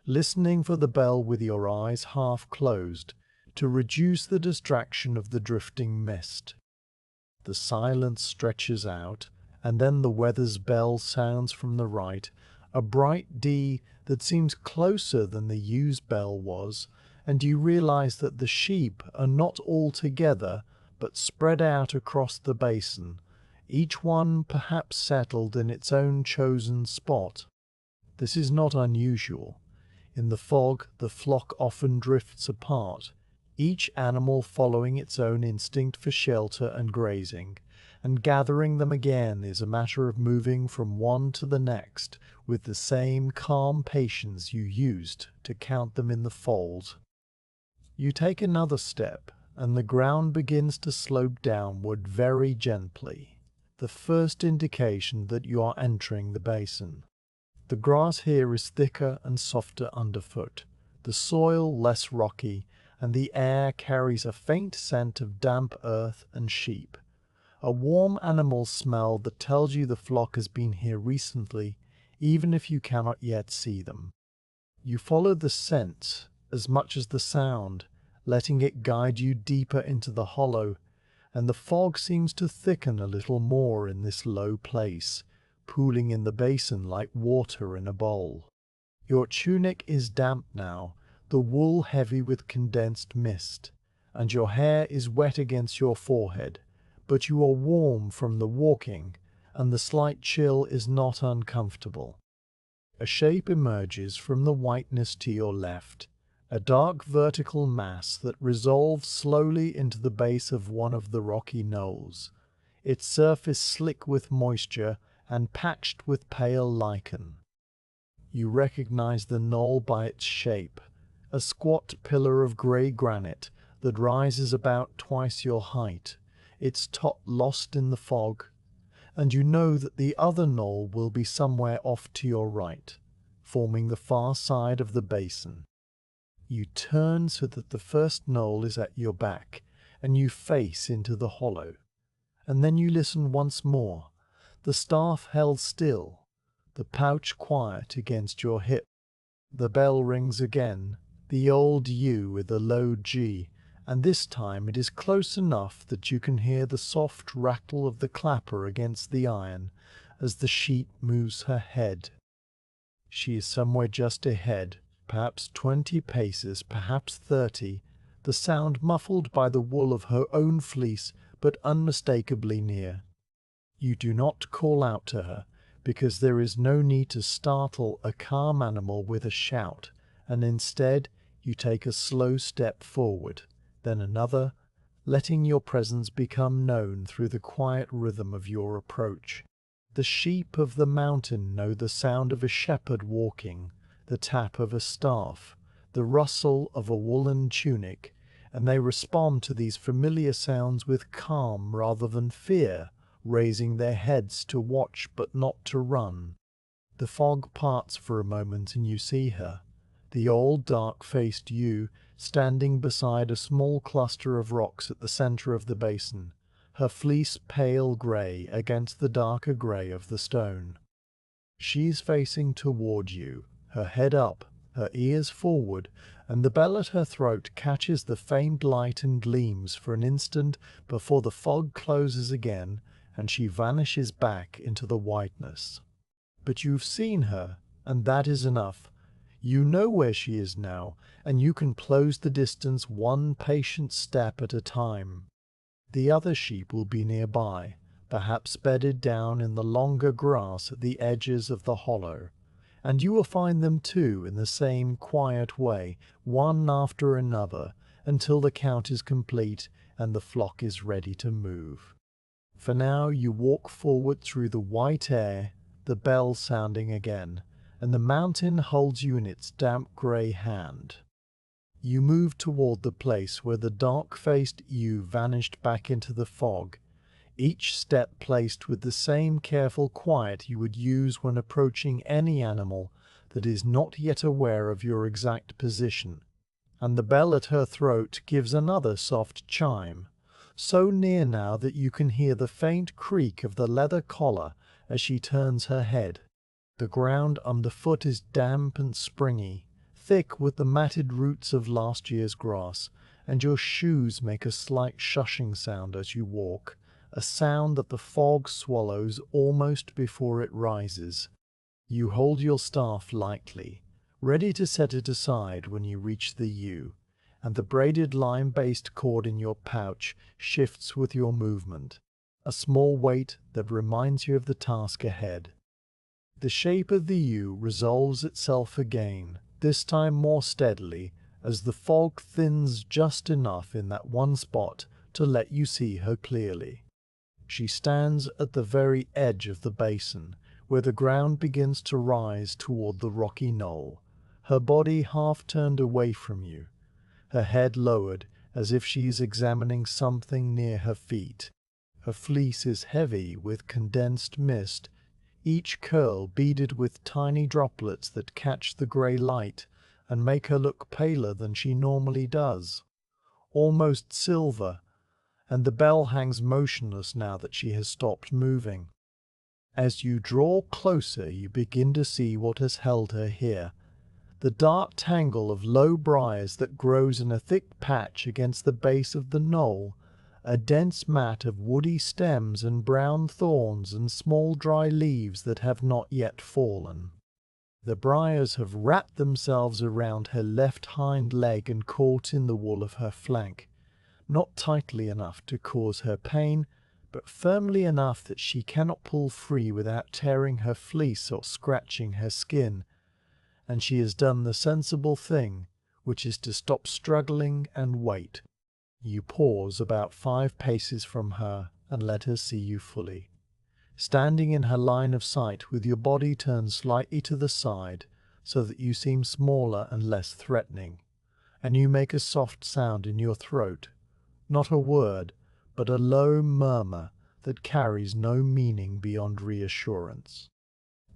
listening for the bell with your eyes half closed, to reduce the distraction of the drifting mist. The silence stretches out, and then the weather's bell sounds from the right, a bright D that seems closer than the U's bell was, and you realize that the sheep are not all together, but spread out across the basin, each one perhaps settled in its own chosen spot. This is not unusual. In the fog, the flock often drifts apart, each animal following its own instinct for shelter and grazing, and gathering them again is a matter of moving from one to the next with the same calm patience you used to count them in the fold. You take another step, and the ground begins to slope downward very gently, the first indication that you are entering the basin. The grass here is thicker and softer underfoot, the soil less rocky, and the air carries a faint scent of damp earth and sheep, a warm animal smell that tells you the flock has been here recently, even if you cannot yet see them. You follow the scent as much as the sound, letting it guide you deeper into the hollow, and the fog seems to thicken a little more in this low place, pooling in the basin like water in a bowl. Your tunic is damp now, the wool heavy with condensed mist, and your hair is wet against your forehead, but you are warm from the walking, and the slight chill is not uncomfortable. A shape emerges from the whiteness to your left, a dark vertical mass that resolves slowly into the base of one of the rocky knolls, its surface slick with moisture and patched with pale lichen. You recognize the knoll by its shape, a squat pillar of grey granite that rises about twice your height, its top lost in the fog, and you know that the other knoll will be somewhere off to your right, forming the far side of the basin. You turn so that the first knoll is at your back, and you face into the hollow, and then you listen once more, the staff held still, the pouch quiet against your hip. The bell rings again, the old U with a low G, and this time it is close enough that you can hear the soft rattle of the clapper against the iron as the sheep moves her head. She is somewhere just ahead, perhaps 20 paces, perhaps 30, the sound muffled by the wool of her own fleece, but unmistakably near. You do not call out to her, because there is no need to startle a calm animal with a shout, and instead you take a slow step forward, then another, letting your presence become known through the quiet rhythm of your approach. The sheep of the mountain know the sound of a shepherd walking, the tap of a staff, the rustle of a woolen tunic, and they respond to these familiar sounds with calm rather than fear, raising their heads to watch but not to run. The fog parts for a moment and you see her, the old dark-faced ewe, standing beside a small cluster of rocks at the center of the basin, her fleece pale grey against the darker grey of the stone. She's facing toward you, her head up, her ears forward, and the bell at her throat catches the faint light and gleams for an instant before the fog closes again and she vanishes back into the whiteness. But you've seen her, and that is enough. You know where she is now, and you can close the distance one patient step at a time. The other sheep will be nearby, perhaps bedded down in the longer grass at the edges of the hollow, and you will find them too in the same quiet way, one after another, until the count is complete and the flock is ready to move. For now you walk forward through the white air, the bell sounding again, and the mountain holds you in its damp grey hand. You move toward the place where the dark-faced ewe vanished back into the fog, each step placed with the same careful quiet you would use when approaching any animal that is not yet aware of your exact position, and the bell at her throat gives another soft chime, so near now that you can hear the faint creak of the leather collar as she turns her head. The ground underfoot is damp and springy, thick with the matted roots of last year's grass, and your shoes make a slight shushing sound as you walk, a sound that the fog swallows almost before it rises. You hold your staff lightly, ready to set it aside when you reach the ewe, and the braided lime-based cord in your pouch shifts with your movement, a small weight that reminds you of the task ahead. The shape of the ewe resolves itself again, this time more steadily, as the fog thins just enough in that one spot to let you see her clearly. She stands at the very edge of the basin, where the ground begins to rise toward the rocky knoll, her body half turned away from you, her head lowered as if she is examining something near her feet. Her fleece is heavy with condensed mist, each curl beaded with tiny droplets that catch the grey light and make her look paler than she normally does, almost silver, and the bell hangs motionless now that she has stopped moving. As you draw closer, you begin to see what has held her here, the dark tangle of low briars that grows in a thick patch against the base of the knoll, a dense mat of woody stems and brown thorns and small dry leaves that have not yet fallen. The briars have wrapped themselves around her left hind leg and caught in the wool of her flank, not tightly enough to cause her pain, but firmly enough that she cannot pull free without tearing her fleece or scratching her skin, and she has done the sensible thing, which is to stop struggling and wait. You pause about 5 paces from her and let her see you fully, standing in her line of sight with your body turned slightly to the side so that you seem smaller and less threatening, and you make a soft sound in your throat, not a word, but a low murmur that carries no meaning beyond reassurance.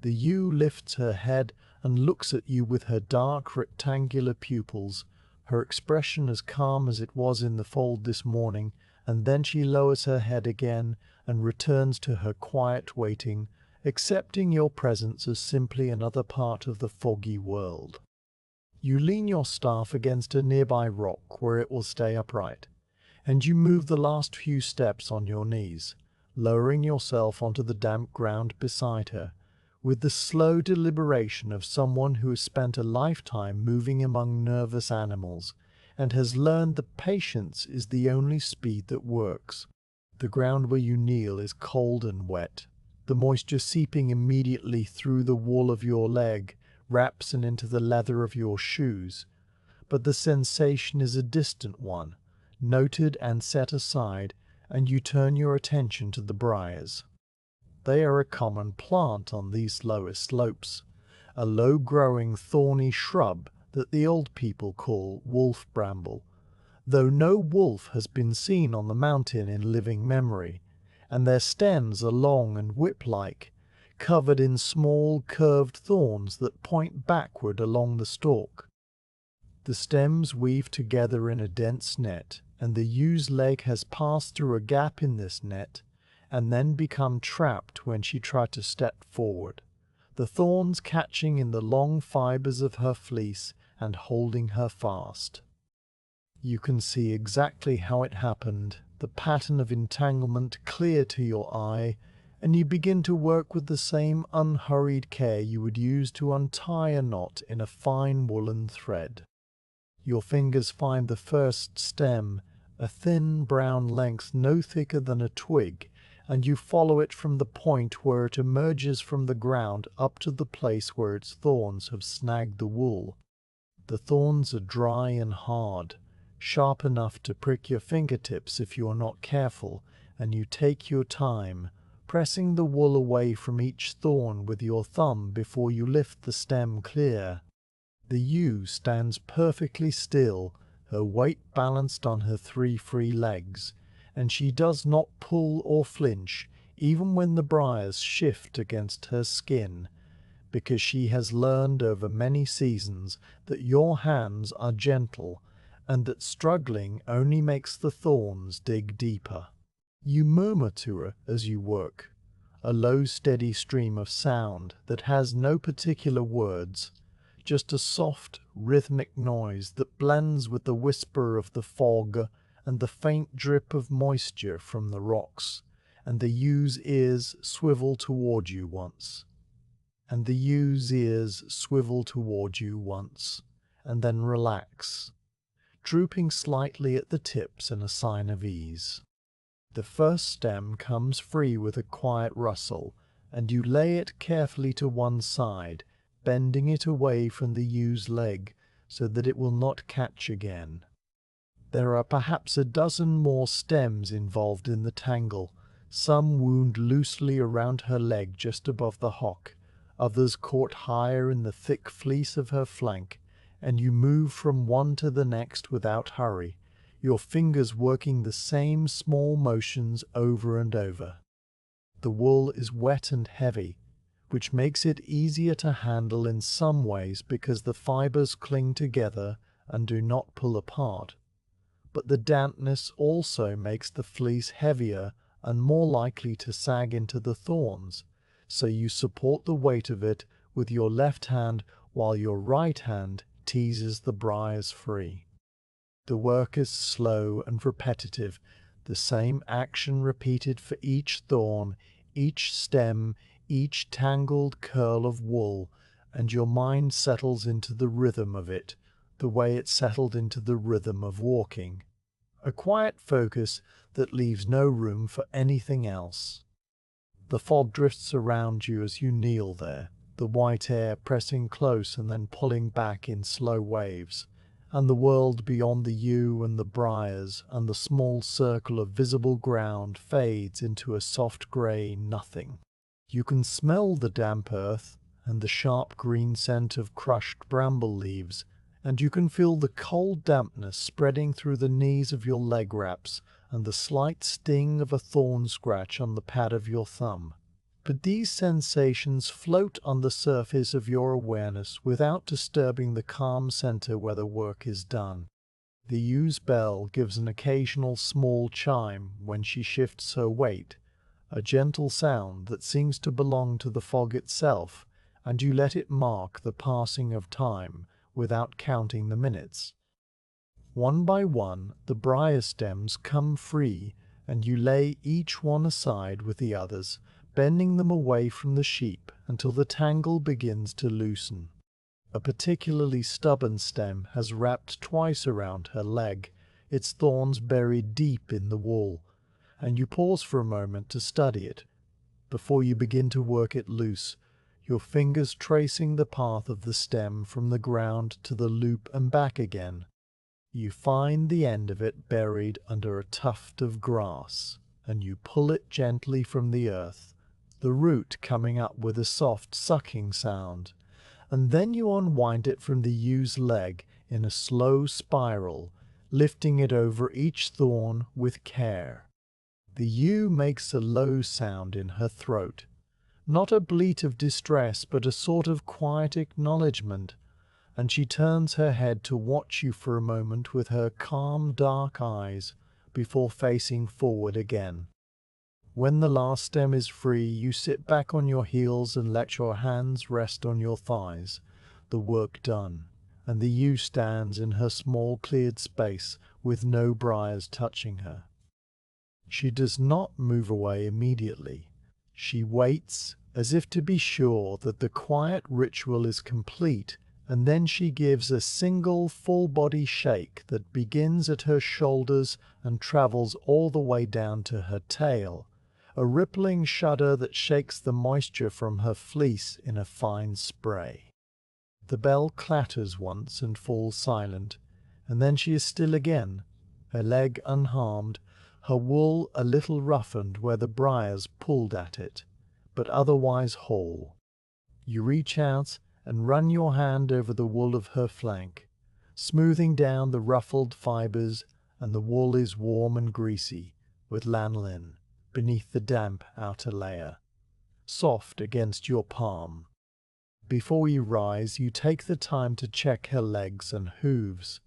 The ewe lifts her head and looks at you with her dark rectangular pupils, her expression as calm as it was in the fold this morning, and then she lowers her head again and returns to her quiet waiting, accepting your presence as simply another part of the foggy world. You lean your staff against a nearby rock where it will stay upright, and you move the last few steps on your knees, lowering yourself onto the damp ground beside her, with the slow deliberation of someone who has spent a lifetime moving among nervous animals and has learned that patience is the only speed that works. The ground where you kneel is cold and wet, the moisture seeping immediately through the wool of your leg, wraps and into the leather of your shoes, but the sensation is a distant one, noted and set aside, and you turn your attention to the briars. They are a common plant on these lower slopes, a low-growing thorny shrub that the old people call wolf bramble, though no wolf has been seen on the mountain in living memory, and their stems are long and whip-like, covered in small curved thorns that point backward along the stalk. The stems weave together in a dense net, and the ew's leg has passed through a gap in this net, and then become trapped when she tried to step forward, the thorns catching in the long fibers of her fleece and holding her fast. You can see exactly how it happened, the pattern of entanglement clear to your eye, and you begin to work with the same unhurried care you would use to untie a knot in a fine woolen thread. Your fingers find the first stem, a thin brown length no thicker than a twig, and you follow it from the point where it emerges from the ground up to the place where its thorns have snagged the wool. The thorns are dry and hard, sharp enough to prick your fingertips if you are not careful, and you take your time, pressing the wool away from each thorn with your thumb before you lift the stem clear. The ewe stands perfectly still, her weight balanced on her 3 free legs, and she does not pull or flinch even when the briars shift against her skin, because she has learned over many seasons that your hands are gentle, and that struggling only makes the thorns dig deeper. You murmur to her as you work, a low steady stream of sound that has no particular words, just a soft rhythmic noise that blends with the whisper of the fog and the faint drip of moisture from the rocks, and the ew's ears swivel toward you once. And the ew's ears swivel toward you once, and then relax, drooping slightly at the tips in a sign of ease. The first stem comes free with a quiet rustle, and you lay it carefully to one side, bending it away from the ew's leg so that it will not catch again. There are perhaps a dozen more stems involved in the tangle, some wound loosely around her leg just above the hock, others caught higher in the thick fleece of her flank, and you move from one to the next without hurry, your fingers working the same small motions over and over. The wool is wet and heavy, which makes it easier to handle in some ways because the fibers cling together and do not pull apart. But the dampness also makes the fleece heavier and more likely to sag into the thorns, so you support the weight of it with your left hand while your right hand teases the briars free. The work is slow and repetitive, the same action repeated for each thorn, each stem, each tangled curl of wool, and your mind settles into the rhythm of it, the way it settled into the rhythm of walking. A quiet focus that leaves no room for anything else. The fog drifts around you as you kneel there, the white air pressing close and then pulling back in slow waves, and the world beyond the yew and the briars and the small circle of visible ground fades into a soft grey nothing. You can smell the damp earth and the sharp green scent of crushed bramble leaves, and you can feel the cold dampness spreading through the knees of your leg wraps and the slight sting of a thorn scratch on the pad of your thumb. But these sensations float on the surface of your awareness without disturbing the calm center where the work is done. The ew's bell gives an occasional small chime when she shifts her weight, a gentle sound that seems to belong to the fog itself, and you let it mark the passing of time without counting the minutes. One by one, the briar stems come free, and you lay each one aside with the others, bending them away from the sheep until the tangle begins to loosen. A particularly stubborn stem has wrapped twice around her leg, its thorns buried deep in the wool, and you pause for a moment to study it, before you begin to work it loose, your fingers tracing the path of the stem from the ground to the loop and back again. You find the end of it buried under a tuft of grass, and you pull it gently from the earth. the root coming up with a soft sucking sound, and then you unwind it from the ew's leg in a slow spiral, lifting it over each thorn with care. The ewe makes a low sound in her throat, not a bleat of distress but a sort of quiet acknowledgment, and she turns her head to watch you for a moment with her calm dark eyes before facing forward again. When the last stem is free, you sit back on your heels and let your hands rest on your thighs, the work done, and the ewe stands in her small cleared space with no briars touching her. She does not move away immediately. She waits, as if to be sure that the quiet ritual is complete, and then she gives a single full-body shake that begins at her shoulders and travels all the way down to her tail, a rippling shudder that shakes the moisture from her fleece in a fine spray. The bell clatters once and falls silent, and then she is still again, her leg unharmed, her wool a little roughened where the briars pulled at it, but otherwise whole. You reach out and run your hand over the wool of her flank, smoothing down the ruffled fibers, and the wool is warm and greasy, with lanolin beneath the damp outer layer, soft against your palm. Before you rise, you take the time to check her legs and hooves,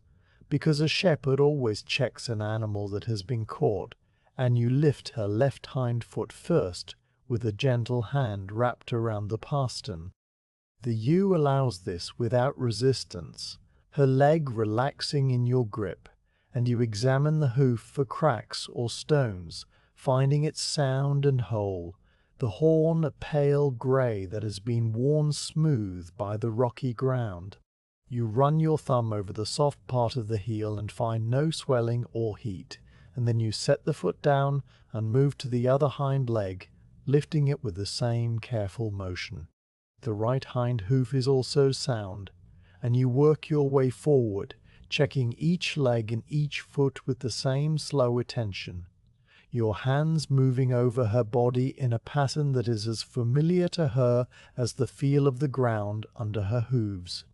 because a shepherd always checks an animal that has been caught, and you lift her left hind foot first with a gentle hand wrapped around the pastern. The ewe allows this without resistance, her leg relaxing in your grip, and you examine the hoof for cracks or stones, finding it sound and whole, the horn a pale grey that has been worn smooth by the rocky ground. You run your thumb over the soft part of the heel and find no swelling or heat, and then you set the foot down and move to the other hind leg, lifting it with the same careful motion. The right hind hoof is also sound, and you work your way forward, checking each leg and each foot with the same slow attention, your hands moving over her body in a pattern that is as familiar to her as the feel of the ground under her hooves.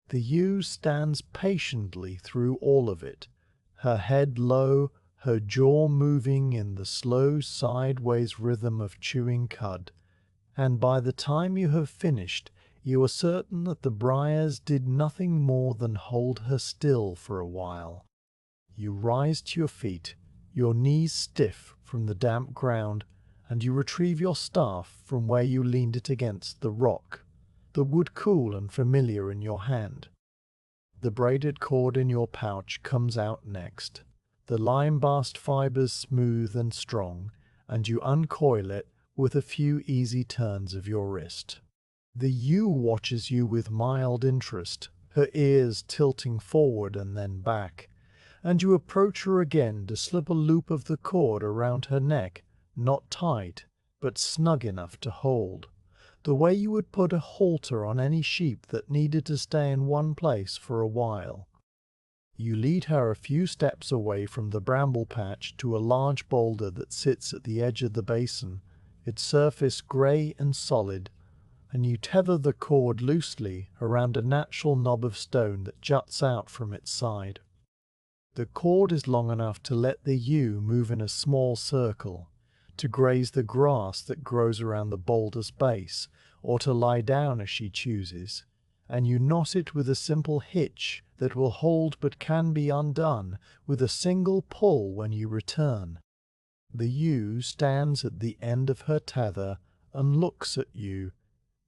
The ewe stands patiently through all of it, her head low, her jaw moving in the slow sideways rhythm of chewing cud, and by the time you have finished, you are certain that the briars did nothing more than hold her still for a while. You rise to your feet, your knees stiff from the damp ground, and you retrieve your staff from where you leaned it against the rock, the wood cool and familiar in your hand. The braided cord in your pouch comes out next, the lime-bast fibers smooth and strong, and you uncoil it with a few easy turns of your wrist. The ewe watches you with mild interest, her ears tilting forward and then back, and you approach her again to slip a loop of the cord around her neck, not tight, but snug enough to hold, the way you would put a halter on any sheep that needed to stay in one place for a while. You lead her a few steps away from the bramble patch to a large boulder that sits at the edge of the basin, its surface grey and solid, and you tether the cord loosely around a natural knob of stone that juts out from its side. The cord is long enough to let the ewe move in a small circle, to graze the grass that grows around the boulder's base, or to lie down as she chooses, and you knot it with a simple hitch that will hold but can be undone with a single pull when you return. The ewe stands at the end of her tether and looks at you,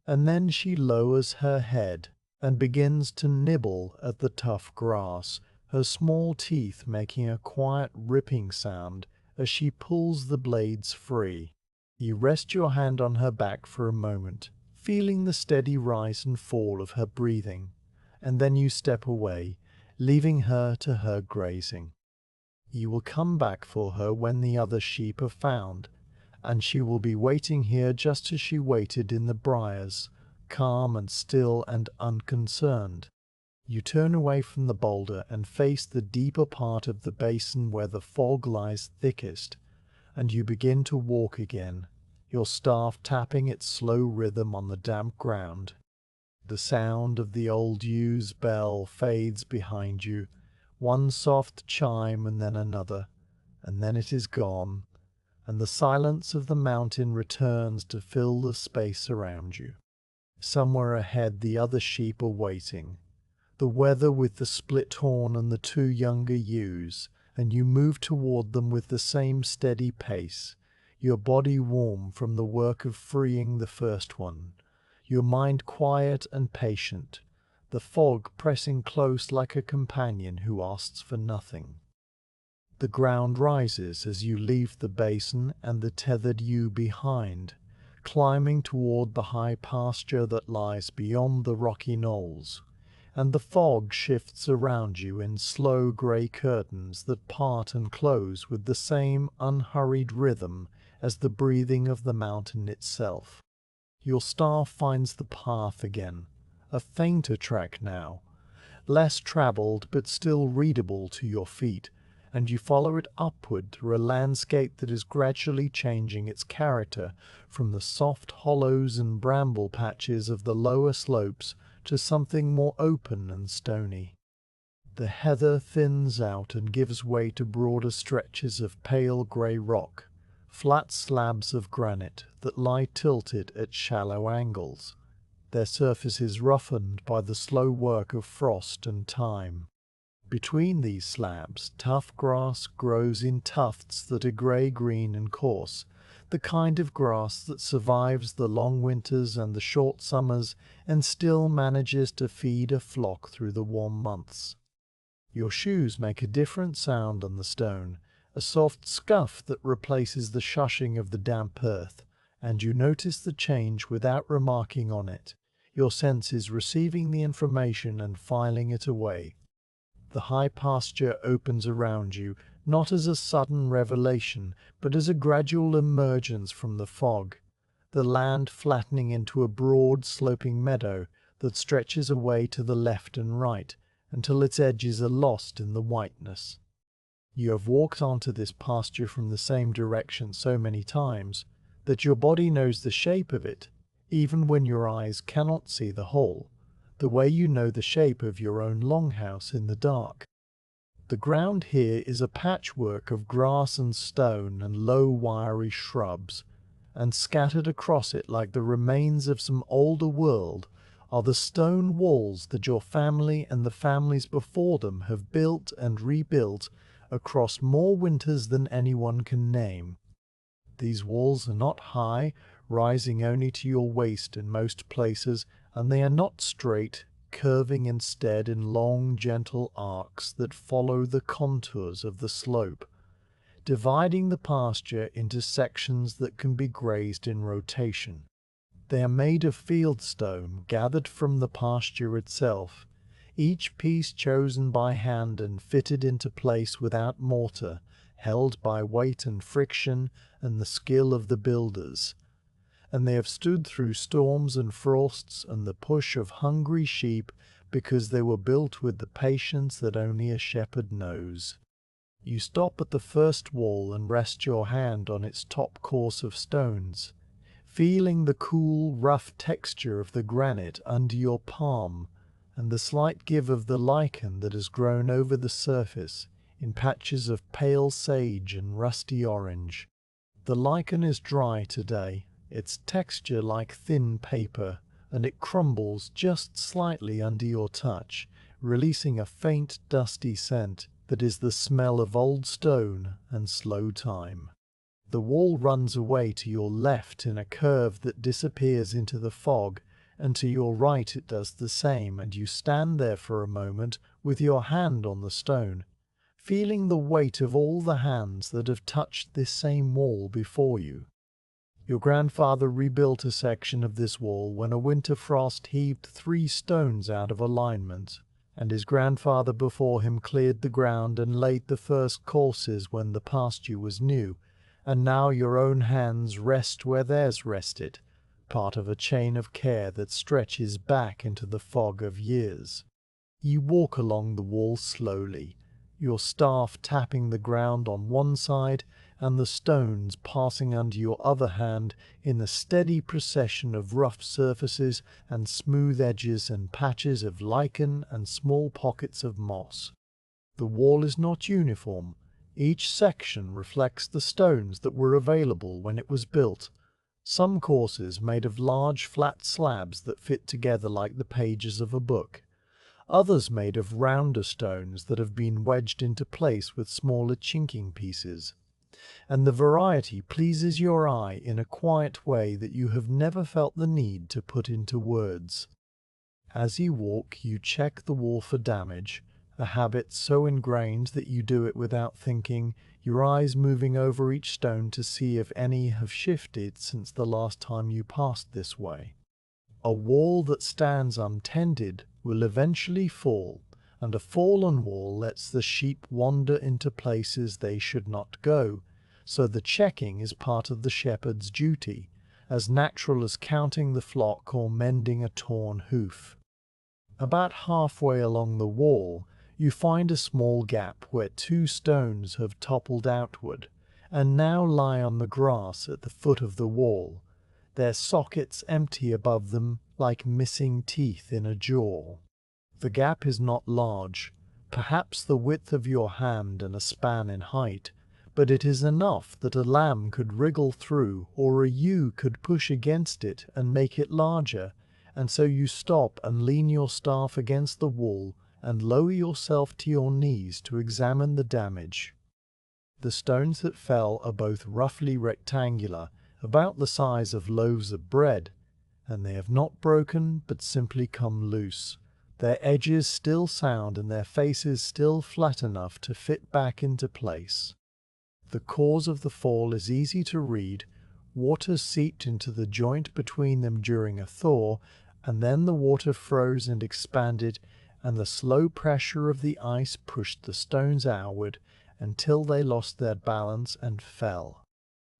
and then she lowers her head and begins to nibble at the tough grass, her small teeth making a quiet ripping sound as she pulls the blades free. You rest your hand on her back for a moment, feeling the steady rise and fall of her breathing, and then you step away, leaving her to her grazing. You will come back for her when the other sheep are found, and she will be waiting here just as she waited in the briars, calm and still and unconcerned. You turn away from the boulder and face the deeper part of the basin where the fog lies thickest, and you begin to walk again, your staff tapping its slow rhythm on the damp ground. The sound of the old ewes' bell fades behind you, one soft chime and then it is gone, and the silence of the mountain returns to fill the space around you. Somewhere ahead the other sheep are waiting, the wether with the split horn and the two younger ewes, and you move toward them with the same steady pace, your body warm from the work of freeing the first one, your mind quiet and patient, the fog pressing close like a companion who asks for nothing. The ground rises as you leave the basin and the tethered ewe behind, climbing toward the high pasture that lies beyond the rocky knolls, and the fog shifts around you in slow grey curtains that part and close with the same unhurried rhythm as the breathing of the mountain itself. Your staff finds the path again, a fainter track now, less travelled but still readable to your feet, and you follow it upward through a landscape that is gradually changing its character from the soft hollows and bramble patches of the lower slopes to something more open and stony. The heather thins out and gives way to broader stretches of pale grey rock, flat slabs of granite that lie tilted at shallow angles, their surfaces roughened by the slow work of frost and time. Between these slabs, tough grass grows in tufts that are grey-green and coarse, the kind of grass that survives the long winters and the short summers and still manages to feed a flock through the warm months. Your shoes make a different sound on the stone, a soft scuff that replaces the shushing of the damp earth, and you notice the change without remarking on it, your senses receiving the information and filing it away. The high pasture opens around you, not as a sudden revelation, but as a gradual emergence from the fog, the land flattening into a broad sloping meadow that stretches away to the left and right, until its edges are lost in the whiteness. You have walked onto this pasture from the same direction so many times, that your body knows the shape of it, even when your eyes cannot see the whole, the way you know the shape of your own longhouse in the dark. The ground here is a patchwork of grass and stone and low wiry shrubs, and scattered across it like the remains of some older world are the stone walls that your family and the families before them have built and rebuilt across more winters than anyone can name. These walls are not high, rising only to your waist in most places, and they are not straight, curving instead in long, gentle arcs that follow the contours of the slope, dividing the pasture into sections that can be grazed in rotation. They are made of fieldstone gathered from the pasture itself, each piece chosen by hand and fitted into place without mortar, held by weight and friction and the skill of the builders. And they have stood through storms and frosts and the push of hungry sheep because they were built with the patience that only a shepherd knows. You stop at the first wall and rest your hand on its top course of stones, feeling the cool, rough texture of the granite under your palm and the slight give of the lichen that has grown over the surface in patches of pale sage and rusty orange. The lichen is dry today, its texture like thin paper, and it crumbles just slightly under your touch, releasing a faint dusty scent that is the smell of old stone and slow time. The wall runs away to your left in a curve that disappears into the fog, and to your right it does the same, and you stand there for a moment with your hand on the stone, feeling the weight of all the hands that have touched this same wall before you. Your grandfather rebuilt a section of this wall when a winter frost heaved 3 stones out of alignment, and his grandfather before him cleared the ground and laid the first courses when the pasture was new, and now your own hands rest where theirs rested, part of a chain of care that stretches back into the fog of years. You walk along the wall slowly, your staff tapping the ground on one side and the stones passing under your other hand in a steady procession of rough surfaces and smooth edges and patches of lichen and small pockets of moss. The wall is not uniform. Each section reflects the stones that were available when it was built. Some courses made of large flat slabs that fit together like the pages of a book. Others made of rounder stones that have been wedged into place with smaller chinking pieces. And the variety pleases your eye in a quiet way that you have never felt the need to put into words. As you walk, you check the wall for damage, a habit so ingrained that you do it without thinking, your eyes moving over each stone to see if any have shifted since the last time you passed this way. A wall that stands untended will eventually fall, and a fallen wall lets the sheep wander into places they should not go, so the checking is part of the shepherd's duty, as natural as counting the flock or mending a torn hoof. About halfway along the wall, you find a small gap where two stones have toppled outward, and now lie on the grass at the foot of the wall, their sockets empty above them like missing teeth in a jaw. The gap is not large, perhaps the width of your hand and a span in height, but it is enough that a lamb could wriggle through or a ewe could push against it and make it larger, and so you stop and lean your staff against the wall and lower yourself to your knees to examine the damage. The stones that fell are both roughly rectangular, about the size of loaves of bread, and they have not broken but simply come loose, their edges still sound and their faces still flat enough to fit back into place. The cause of the fall is easy to read. Water seeped into the joint between them during a thaw, and then the water froze and expanded, and the slow pressure of the ice pushed the stones outward until they lost their balance and fell.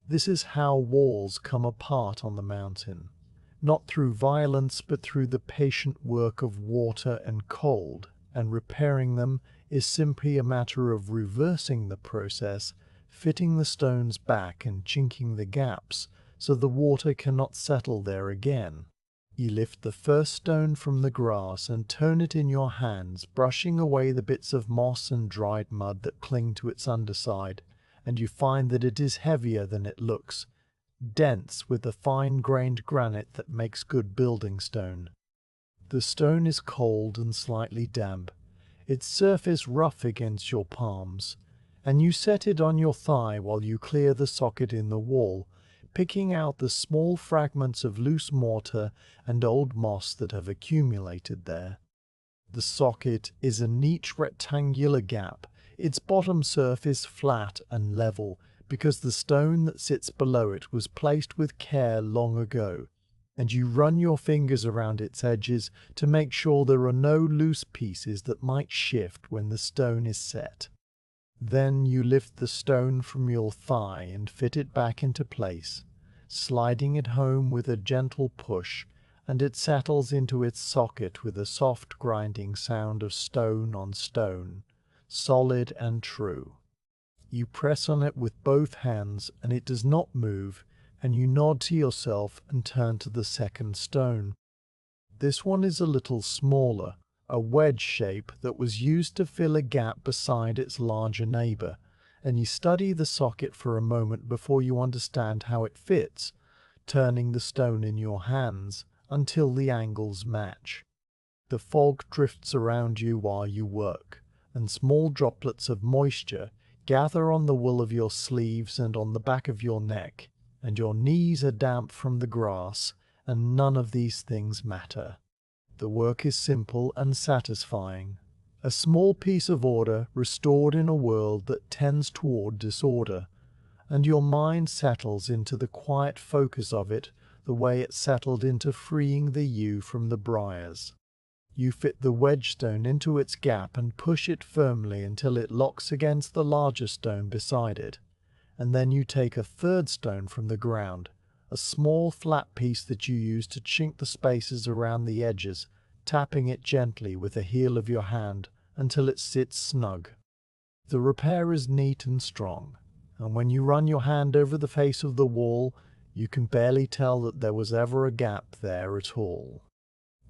This is how walls come apart on the mountain, not through violence but through the patient work of water and cold, and repairing them is simply a matter of reversing the process, fitting the stones back and chinking the gaps so the water cannot settle there again. You lift the first stone from the grass and turn it in your hands, brushing away the bits of moss and dried mud that cling to its underside, and you find that it is heavier than it looks, dense with the fine-grained granite that makes good building stone. The stone is cold and slightly damp, its surface rough against your palms, and you set it on your thigh while you clear the socket in the wall, picking out the small fragments of loose mortar and old moss that have accumulated there. The socket is a neat rectangular gap, its bottom surface flat and level, because the stone that sits below it was placed with care long ago, and you run your fingers around its edges to make sure there are no loose pieces that might shift when the stone is set. Then you lift the stone from your thigh and fit it back into place, sliding it home with a gentle push, and it settles into its socket with a soft grinding sound of stone on stone, solid and true. You press on it with both hands, and it does not move, and you nod to yourself and turn to the second stone. This one is a little smaller, a wedge shape that was used to fill a gap beside its larger neighbor, and you study the socket for a moment before you understand how it fits, turning the stone in your hands until the angles match. The fog drifts around you while you work, and small droplets of moisture gather on the wool of your sleeves and on the back of your neck, and your knees are damp from the grass, and none of these things matter. The work is simple and satisfying, a small piece of order restored in a world that tends toward disorder, and your mind settles into the quiet focus of it the way it settled into freeing the ewe from the briars. You fit the wedge stone into its gap and push it firmly until it locks against the larger stone beside it, and then you take a third stone from the ground, a small flat piece that you use to chink the spaces around the edges, tapping it gently with the heel of your hand until it sits snug. The repair is neat and strong, and when you run your hand over the face of the wall, you can barely tell that there was ever a gap there at all.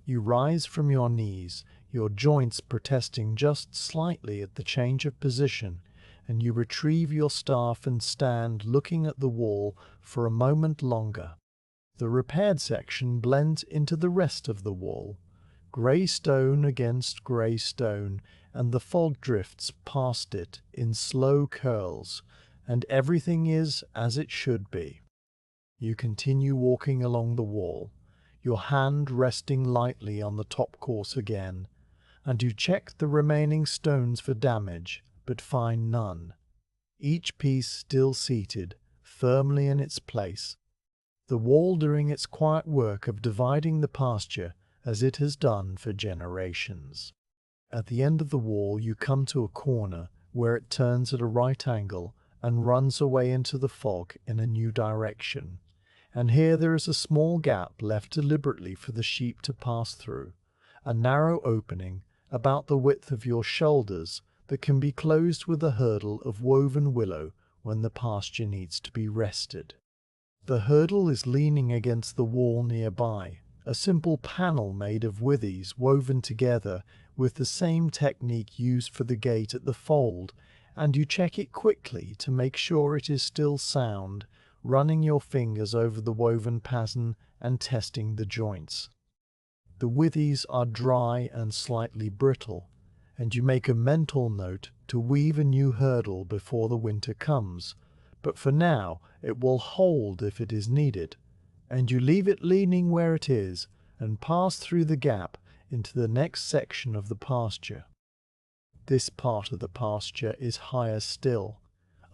You rise from your knees, your joints protesting just slightly at the change of position, and you retrieve your staff and stand looking at the wall for a moment longer. The repaired section blends into the rest of the wall, grey stone against grey stone, and the fog drifts past it in slow curls, and everything is as it should be. You continue walking along the wall, your hand resting lightly on the top course again, and you check the remaining stones for damage, but find none. Each piece still seated, firmly in its place, the wall doing its quiet work of dividing the pasture as it has done for generations. At the end of the wall you come to a corner where it turns at a right angle and runs away into the fog in a new direction, and here there is a small gap left deliberately for the sheep to pass through, a narrow opening about the width of your shoulders that can be closed with a hurdle of woven willow when the pasture needs to be rested. The hurdle is leaning against the wall nearby, a simple panel made of withies woven together with the same technique used for the gate at the fold, and you check it quickly to make sure it is still sound, running your fingers over the woven pattern and testing the joints. The withies are dry and slightly brittle, and you make a mental note to weave a new hurdle before the winter comes, but for now it will hold if it is needed, and you leave it leaning where it is and pass through the gap into the next section of the pasture. This part of the pasture is higher still,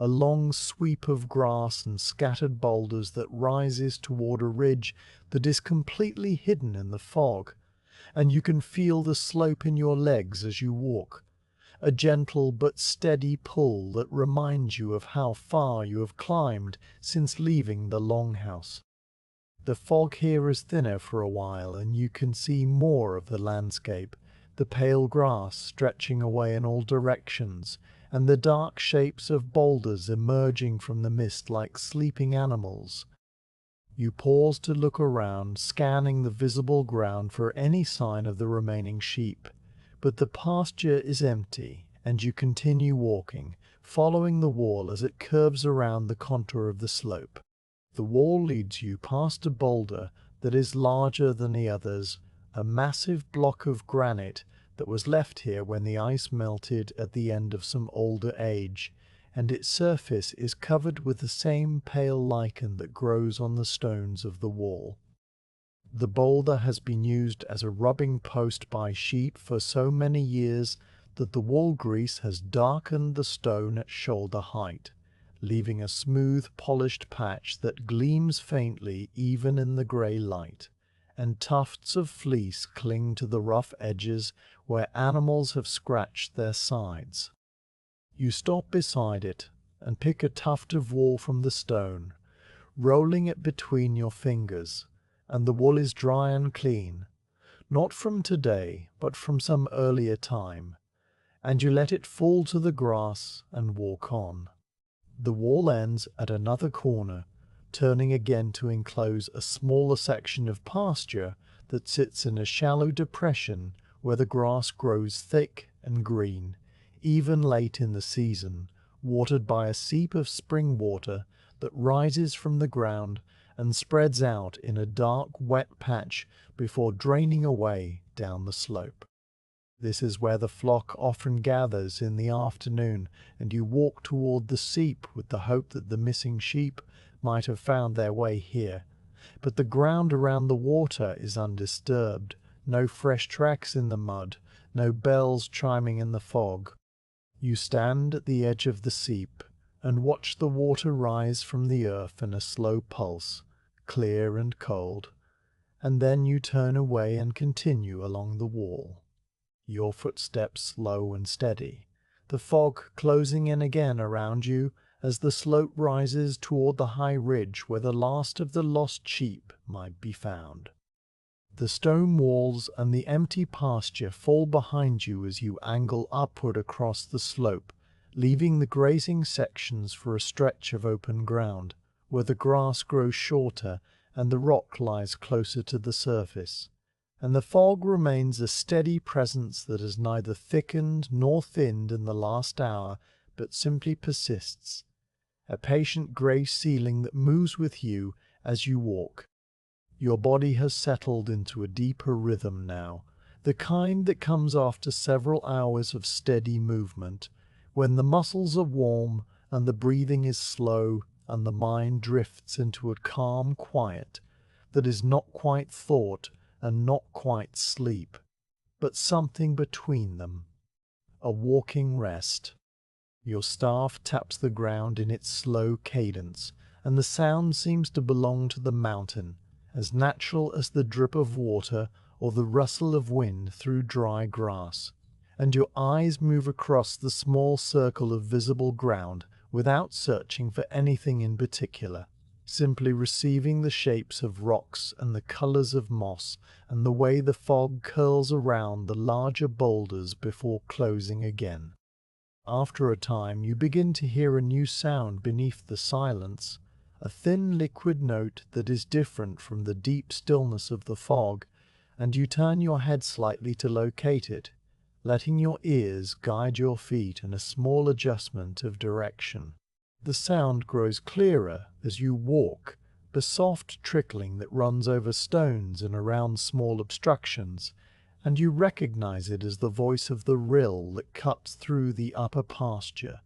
a long sweep of grass and scattered boulders that rises toward a ridge that is completely hidden in the fog, and you can feel the slope in your legs as you walk, a gentle but steady pull that reminds you of how far you have climbed since leaving the longhouse. The fog here is thinner for a while, and you can see more of the landscape, the pale grass stretching away in all directions, and the dark shapes of boulders emerging from the mist like sleeping animals. You pause to look around, scanning the visible ground for any sign of the remaining sheep, but the pasture is empty, and you continue walking, following the wall as it curves around the contour of the slope. The wall leads you past a boulder that is larger than the others, a massive block of granite that was left here when the ice melted at the end of some older age, and its surface is covered with the same pale lichen that grows on the stones of the wall. The boulder has been used as a rubbing post by sheep for so many years that the wall grease has darkened the stone at shoulder height, leaving a smooth, polished patch that gleams faintly even in the grey light, and tufts of fleece cling to the rough edges where animals have scratched their sides. You stop beside it and pick a tuft of wool from the stone, rolling it between your fingers, and the wool is dry and clean, not from today, but from some earlier time, and you let it fall to the grass and walk on. The wall ends at another corner, turning again to enclose a smaller section of pasture that sits in a shallow depression where the grass grows thick and green, even late in the season, watered by a seep of spring water that rises from the ground and spreads out in a dark, wet patch before draining away down the slope. This is where the flock often gathers in the afternoon, and you walk toward the seep with the hope that the missing sheep might have found their way here. But the ground around the water is undisturbed, no fresh tracks in the mud, no bells chiming in the fog. You stand at the edge of the seep and watch the water rise from the earth in a slow pulse, clear and cold, and then you turn away and continue along the wall, your footsteps slow and steady, the fog closing in again around you as the slope rises toward the high ridge where the last of the lost sheep might be found. The stone walls and the empty pasture fall behind you as you angle upward across the slope, leaving the grazing sections for a stretch of open ground, where the grass grows shorter and the rock lies closer to the surface, and the fog remains a steady presence that has neither thickened nor thinned in the last hour, but simply persists, a patient grey ceiling that moves with you as you walk. Your body has settled into a deeper rhythm now, the kind that comes after several hours of steady movement, when the muscles are warm and the breathing is slow and the mind drifts into a calm quiet that is not quite thought and not quite sleep, but something between them, a walking rest. Your staff taps the ground in its slow cadence, and the sound seems to belong to the mountain, as natural as the drip of water or the rustle of wind through dry grass, and your eyes move across the small circle of visible ground without searching for anything in particular, simply receiving the shapes of rocks and the colors of moss and the way the fog curls around the larger boulders before closing again. After a time you begin to hear a new sound beneath the silence, a thin liquid note that is different from the deep stillness of the fog, and you turn your head slightly to locate it, letting your ears guide your feet in a small adjustment of direction. The sound grows clearer as you walk, the soft trickling that runs over stones and around small obstructions, and you recognize it as the voice of the rill that cuts through the upper pasture,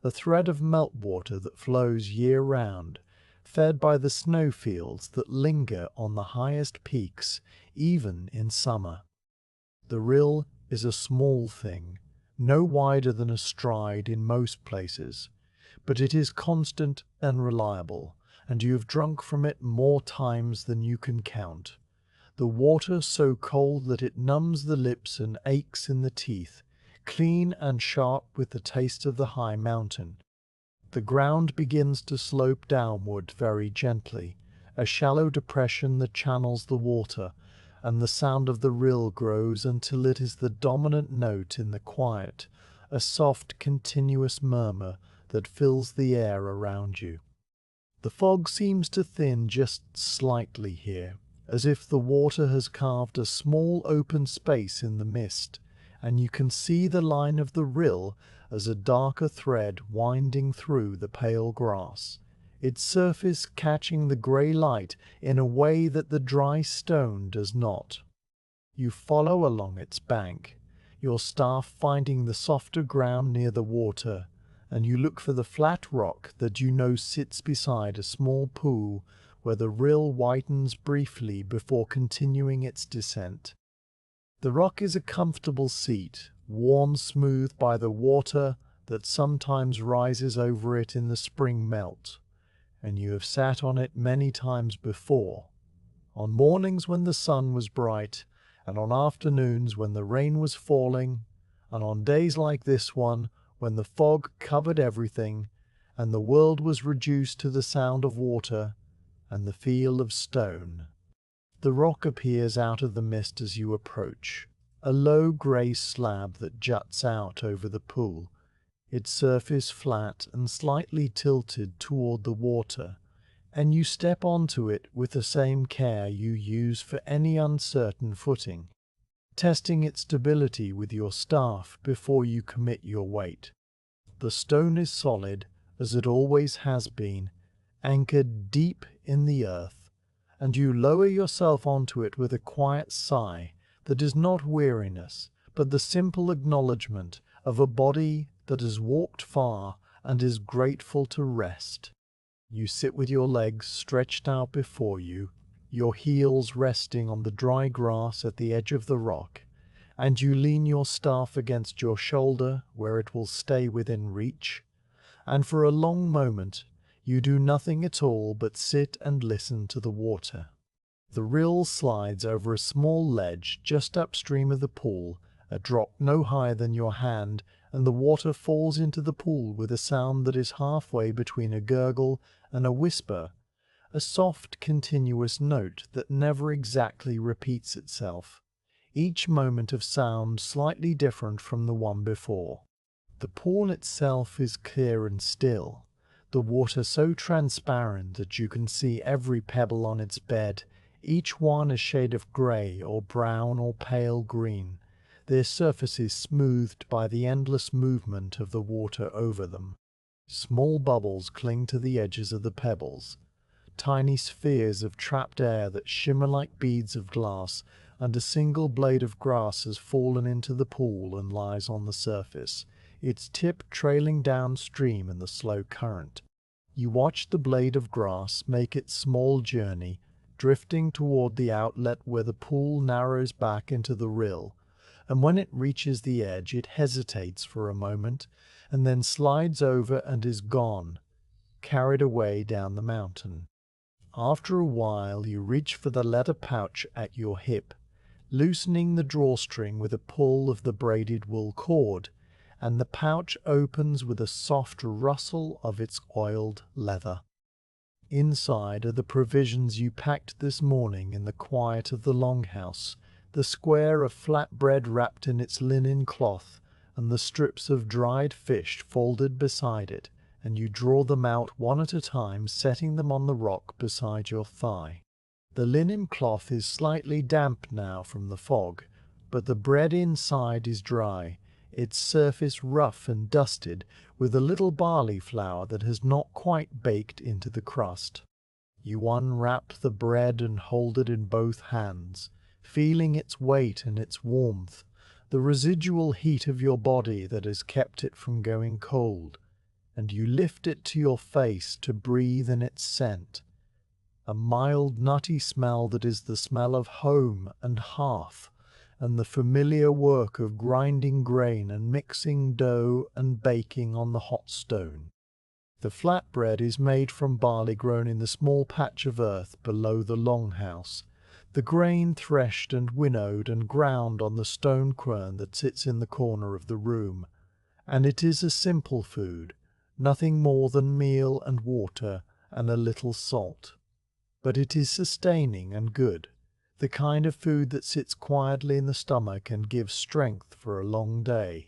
the thread of meltwater that flows year-round, fed by the snowfields that linger on the highest peaks, even in summer. The rill is a small thing, no wider than a stride in most places, but it is constant and reliable, and you have drunk from it more times than you can count. The water so cold that it numbs the lips and aches in the teeth, clean and sharp with the taste of the high mountain. The ground begins to slope downward very gently, a shallow depression that channels the water, and the sound of the rill grows until it is the dominant note in the quiet, a soft, continuous murmur that fills the air around you. The fog seems to thin just slightly here, as if the water has carved a small open space in the mist, and you can see the line of the rill as a darker thread winding through the pale grass, its surface catching the grey light in a way that the dry stone does not. You follow along its bank, your staff finding the softer ground near the water, and you look for the flat rock that you know sits beside a small pool where the rill whitens briefly before continuing its descent. The rock is a comfortable seat, worn smooth by the water that sometimes rises over it in the spring melt, and you have sat on it many times before, on mornings when the sun was bright, and on afternoons when the rain was falling, and on days like this one when the fog covered everything, and the world was reduced to the sound of water and the feel of stone. The rock appears out of the mist as you approach, a low grey slab that juts out over the pool, its surface flat and slightly tilted toward the water, and you step onto it with the same care you use for any uncertain footing, testing its stability with your staff before you commit your weight. The stone is solid, as it always has been, anchored deep in the earth, and you lower yourself onto it with a quiet sigh that is not weariness, but the simple acknowledgement of a body that has walked far and is grateful to rest. You sit with your legs stretched out before you, your heels resting on the dry grass at the edge of the rock, and you lean your staff against your shoulder where it will stay within reach, and for a long moment you do nothing at all but sit and listen to the water. The rill slides over a small ledge just upstream of the pool, a drop no higher than your hand, and the water falls into the pool with a sound that is halfway between a gurgle and a whisper, a soft, continuous note that never exactly repeats itself, each moment of sound slightly different from the one before. The pool itself is clear and still, the water so transparent that you can see every pebble on its bed, each one a shade of grey or brown or pale green, their surfaces smoothed by the endless movement of the water over them. Small bubbles cling to the edges of the pebbles, tiny spheres of trapped air that shimmer like beads of glass, and a single blade of grass has fallen into the pool and lies on the surface, its tip trailing downstream in the slow current. You watch the blade of grass make its small journey, drifting toward the outlet where the pool narrows back into the rill, and when it reaches the edge it hesitates for a moment, and then slides over and is gone, carried away down the mountain. After a while you reach for the leather pouch at your hip, loosening the drawstring with a pull of the braided wool cord, and the pouch opens with a soft rustle of its oiled leather. Inside are the provisions you packed this morning in the quiet of the longhouse, the square of flat bread wrapped in its linen cloth, and the strips of dried fish folded beside it, and you draw them out one at a time, setting them on the rock beside your thigh. The linen cloth is slightly damp now from the fog, but the bread inside is dry, its surface rough and dusted with a little barley flour that has not quite baked into the crust. You unwrap the bread and hold it in both hands, feeling its weight and its warmth, the residual heat of your body that has kept it from going cold, and you lift it to your face to breathe in its scent, a mild nutty smell that is the smell of home and hearth, and the familiar work of grinding grain and mixing dough and baking on the hot stone. The flatbread is made from barley grown in the small patch of earth below the longhouse, the grain threshed and winnowed and ground on the stone quern that sits in the corner of the room, and it is a simple food, nothing more than meal and water and a little salt. But it is sustaining and good, the kind of food that sits quietly in the stomach and gives strength for a long day.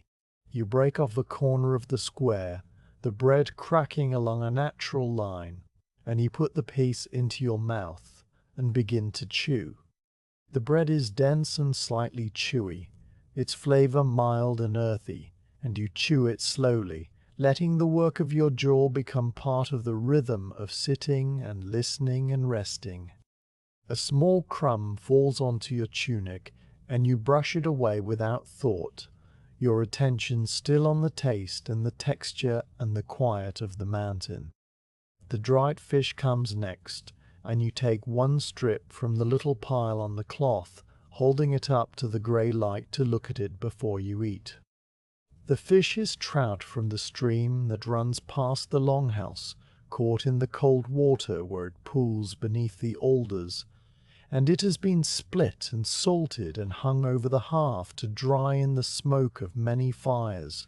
You break off the corner of the square, the bread cracking along a natural line, and you put the piece into your mouth and begin to chew. The bread is dense and slightly chewy, its flavor mild and earthy, and you chew it slowly, letting the work of your jaw become part of the rhythm of sitting and listening and resting. A small crumb falls onto your tunic, and you brush it away without thought, your attention still on the taste and the texture and the quiet of the mountain. The dried fish comes next, and you take one strip from the little pile on the cloth, holding it up to the grey light to look at it before you eat. The fish is trout from the stream that runs past the longhouse, caught in the cold water where it pools beneath the alders, and it has been split and salted and hung over the hearth to dry in the smoke of many fires,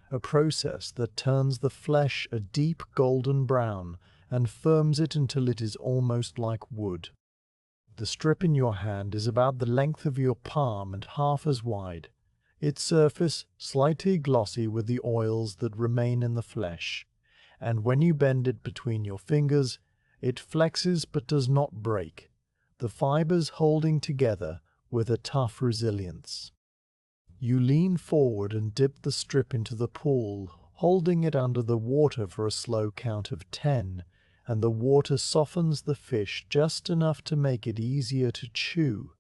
a process that turns the flesh a deep golden brown and firms it until it is almost like wood. The strip in your hand is about the length of your palm and half as wide, its surface slightly glossy with the oils that remain in the flesh, and when you bend it between your fingers, it flexes but does not break, the fibers holding together with a tough resilience. You lean forward and dip the strip into the pool, holding it under the water for a slow count of 10, and the water softens the fish just enough to make it easier to chew,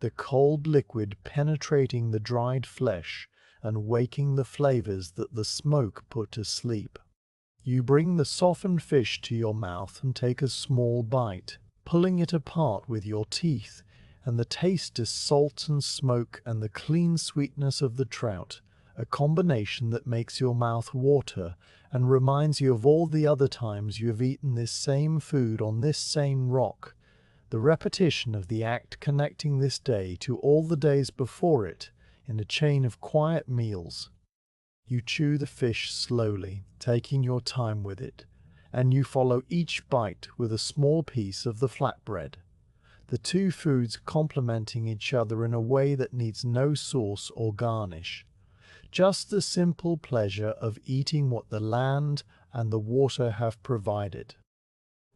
the cold liquid penetrating the dried flesh and waking the flavors that the smoke put to sleep. You bring the softened fish to your mouth and take a small bite, pulling it apart with your teeth, and the taste is salt and smoke and the clean sweetness of the trout, a combination that makes your mouth water and reminds you of all the other times you have eaten this same food on this same rock, the repetition of the act connecting this day to all the days before it in a chain of quiet meals. You chew the fish slowly, taking your time with it, and you follow each bite with a small piece of the flatbread, the two foods complementing each other in a way that needs no sauce or garnish. just the simple pleasure of eating what the land and the water have provided.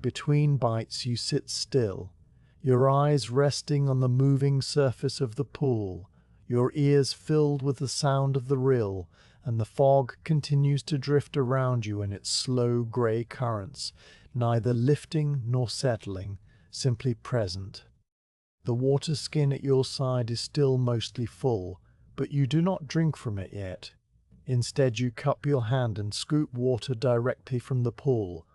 Between bites you sit still, your eyes resting on the moving surface of the pool, your ears filled with the sound of the rill, and the fog continues to drift around you in its slow grey currents, neither lifting nor settling, simply present. The water skin at your side is still mostly full, but you do not drink from it yet. Instead you cup your hand and scoop water directly from the pool,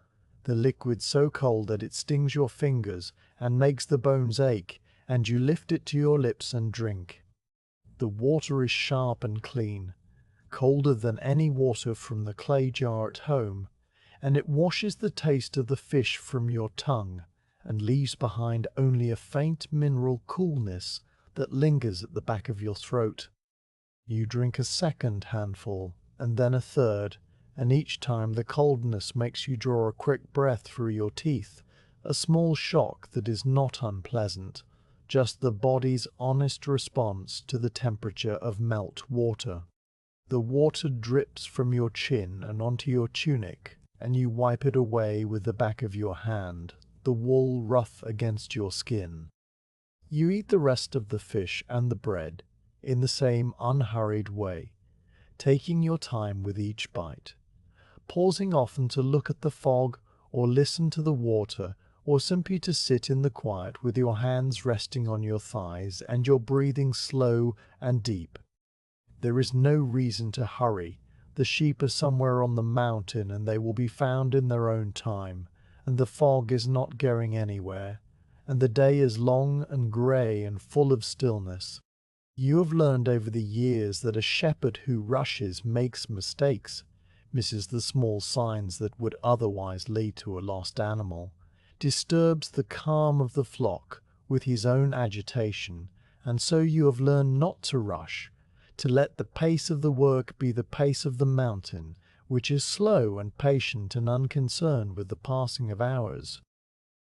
the liquid so cold that it stings your fingers and makes the bones ache, and you lift it to your lips and drink. The water is sharp and clean, colder than any water from the clay jar at home, and it washes the taste of the fish from your tongue and leaves behind only a faint mineral coolness that lingers at the back of your throat. You drink a second handful, and then a third, and each time the coldness makes you draw a quick breath through your teeth, a small shock that is not unpleasant, just the body's honest response to the temperature of melt water. The water drips from your chin and onto your tunic, and you wipe it away with the back of your hand, the wool rough against your skin. You eat the rest of the fish and the bread in the same unhurried way, taking your time with each bite, pausing often to look at the fog or listen to the water, or simply to sit in the quiet with your hands resting on your thighs and your breathing slow and deep. There is no reason to hurry. The sheep are somewhere on the mountain, and they will be found in their own time, and the fog is not going anywhere, and the day is long and grey and full of stillness. You have learned over the years that a shepherd who rushes makes mistakes, misses the small signs that would otherwise lead to a lost animal, disturbs the calm of the flock with his own agitation, and so you have learned not to rush, to let the pace of the work be the pace of the mountain, which is slow and patient and unconcerned with the passing of hours.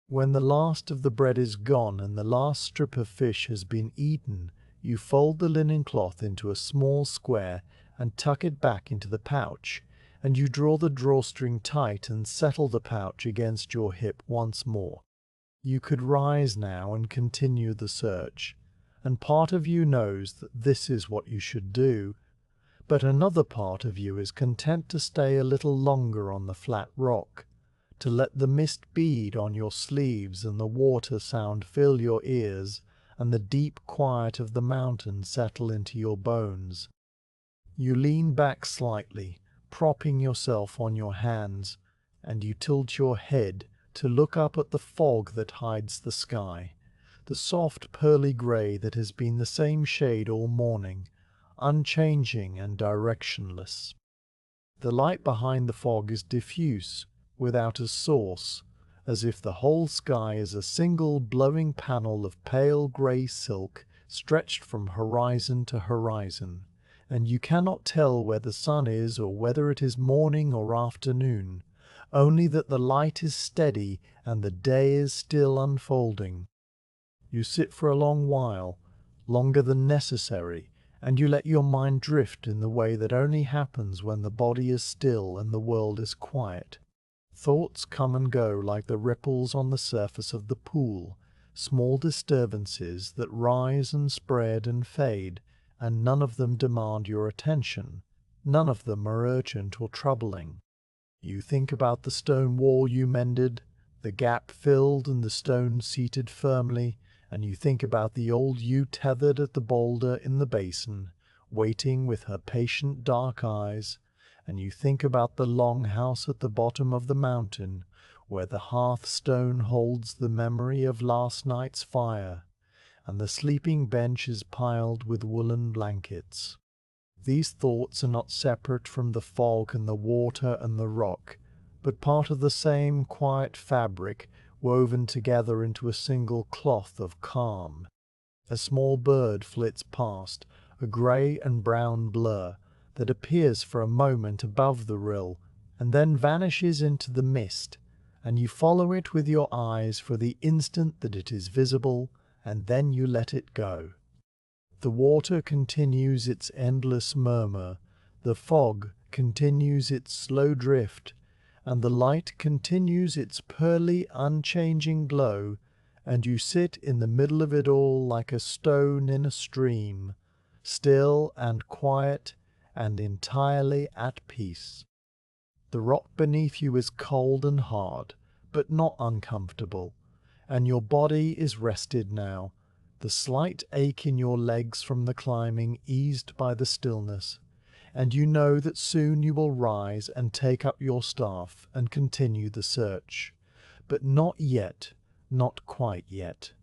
When the last of the bread is gone and the last strip of fish has been eaten, you fold the linen cloth into a small square and tuck it back into the pouch, and you draw the drawstring tight and settle the pouch against your hip once more. You could rise now and continue the search, and part of you knows that this is what you should do, but another part of you is content to stay a little longer on the flat rock, to let the mist bead on your sleeves and the water sound fill your ears, and the deep quiet of the mountain settle into your bones. You lean back slightly, propping yourself on your hands, and you tilt your head to look up at the fog that hides the sky, the soft pearly grey that has been the same shade all morning, unchanging and directionless. The light behind the fog is diffuse, without a source, as if the whole sky is a single blowing panel of pale grey silk stretched from horizon to horizon, and you cannot tell where the sun is or whether it is morning or afternoon, only that the light is steady and the day is still unfolding. You sit for a long while, longer than necessary, and you let your mind drift in the way that only happens when the body is still and the world is quiet. Thoughts come and go like the ripples on the surface of the pool, small disturbances that rise and spread and fade, and none of them demand your attention. None of them are urgent or troubling. You think about the stone wall you mended, the gap filled and the stone seated firmly, and you think about the old ewe tethered at the boulder in the basin, waiting with her patient dark eyes, and you think about the long house at the bottom of the mountain, where the hearthstone holds the memory of last night's fire, and the sleeping bench is piled with woolen blankets. These thoughts are not separate from the fog and the water and the rock, but part of the same quiet fabric woven together into a single cloth of calm. A small bird flits past, a grey and brown blur, that appears for a moment above the rill, and then vanishes into the mist, and you follow it with your eyes for the instant that it is visible, and then you let it go. The water continues its endless murmur, The fog continues its slow drift, and the light continues its pearly, unchanging glow, and you sit in the middle of it all like a stone in a stream, still and quiet and entirely at peace. The rock beneath you is cold and hard, but not uncomfortable, and your body is rested now, the slight ache in your legs from the climbing eased by the stillness, and you know that soon you will rise and take up your staff and continue the search. But not yet, not quite yet.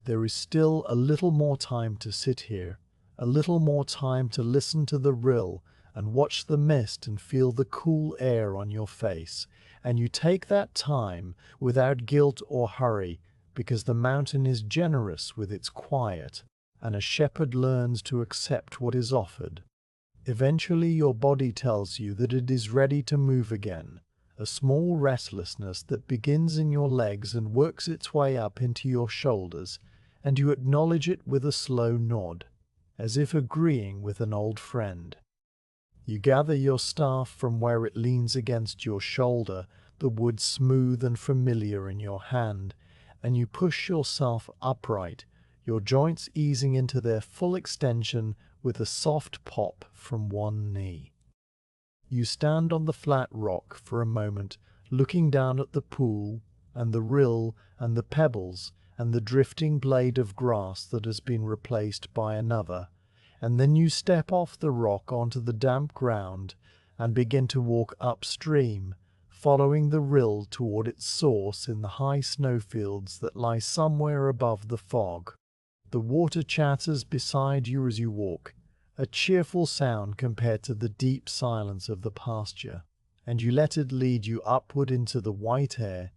There is still a little more time to sit here, a little more time to listen to the rill and watch the mist and feel the cool air on your face, and you take that time without guilt or hurry, because the mountain is generous with its quiet, and a shepherd learns to accept what is offered. Eventually your body tells you that it is ready to move again, a small restlessness that begins in your legs and works its way up into your shoulders, and you acknowledge it with a slow nod, as if agreeing with an old friend. You gather your staff from where it leans against your shoulder, the wood smooth and familiar in your hand, and you push yourself upright, your joints easing into their full extension with a soft pop from one knee. You stand on the flat rock for a moment, looking down at the pool, and the rill, and the pebbles, and the drifting blade of grass that has been replaced by another, and then you step off the rock onto the damp ground and begin to walk upstream, following the rill toward its source in the high snowfields that lie somewhere above the fog. The water chatters beside you as you walk, a cheerful sound compared to the deep silence of the pasture, and you let it lead you upward into the white air,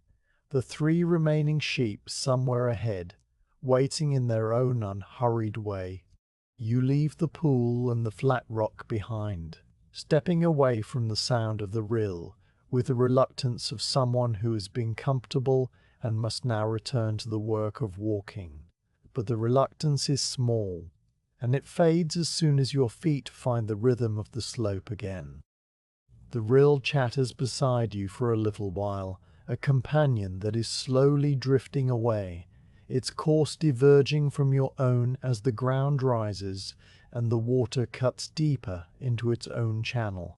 the 3 remaining sheep somewhere ahead, waiting in their own unhurried way. You leave the pool and the flat rock behind, stepping away from the sound of the rill, with the reluctance of someone who has been comfortable and must now return to the work of walking. But the reluctance is small, and it fades as soon as your feet find the rhythm of the slope again. The rill chatters beside you for a little while, a companion that is slowly drifting away, its course diverging from your own as the ground rises and the water cuts deeper into its own channel.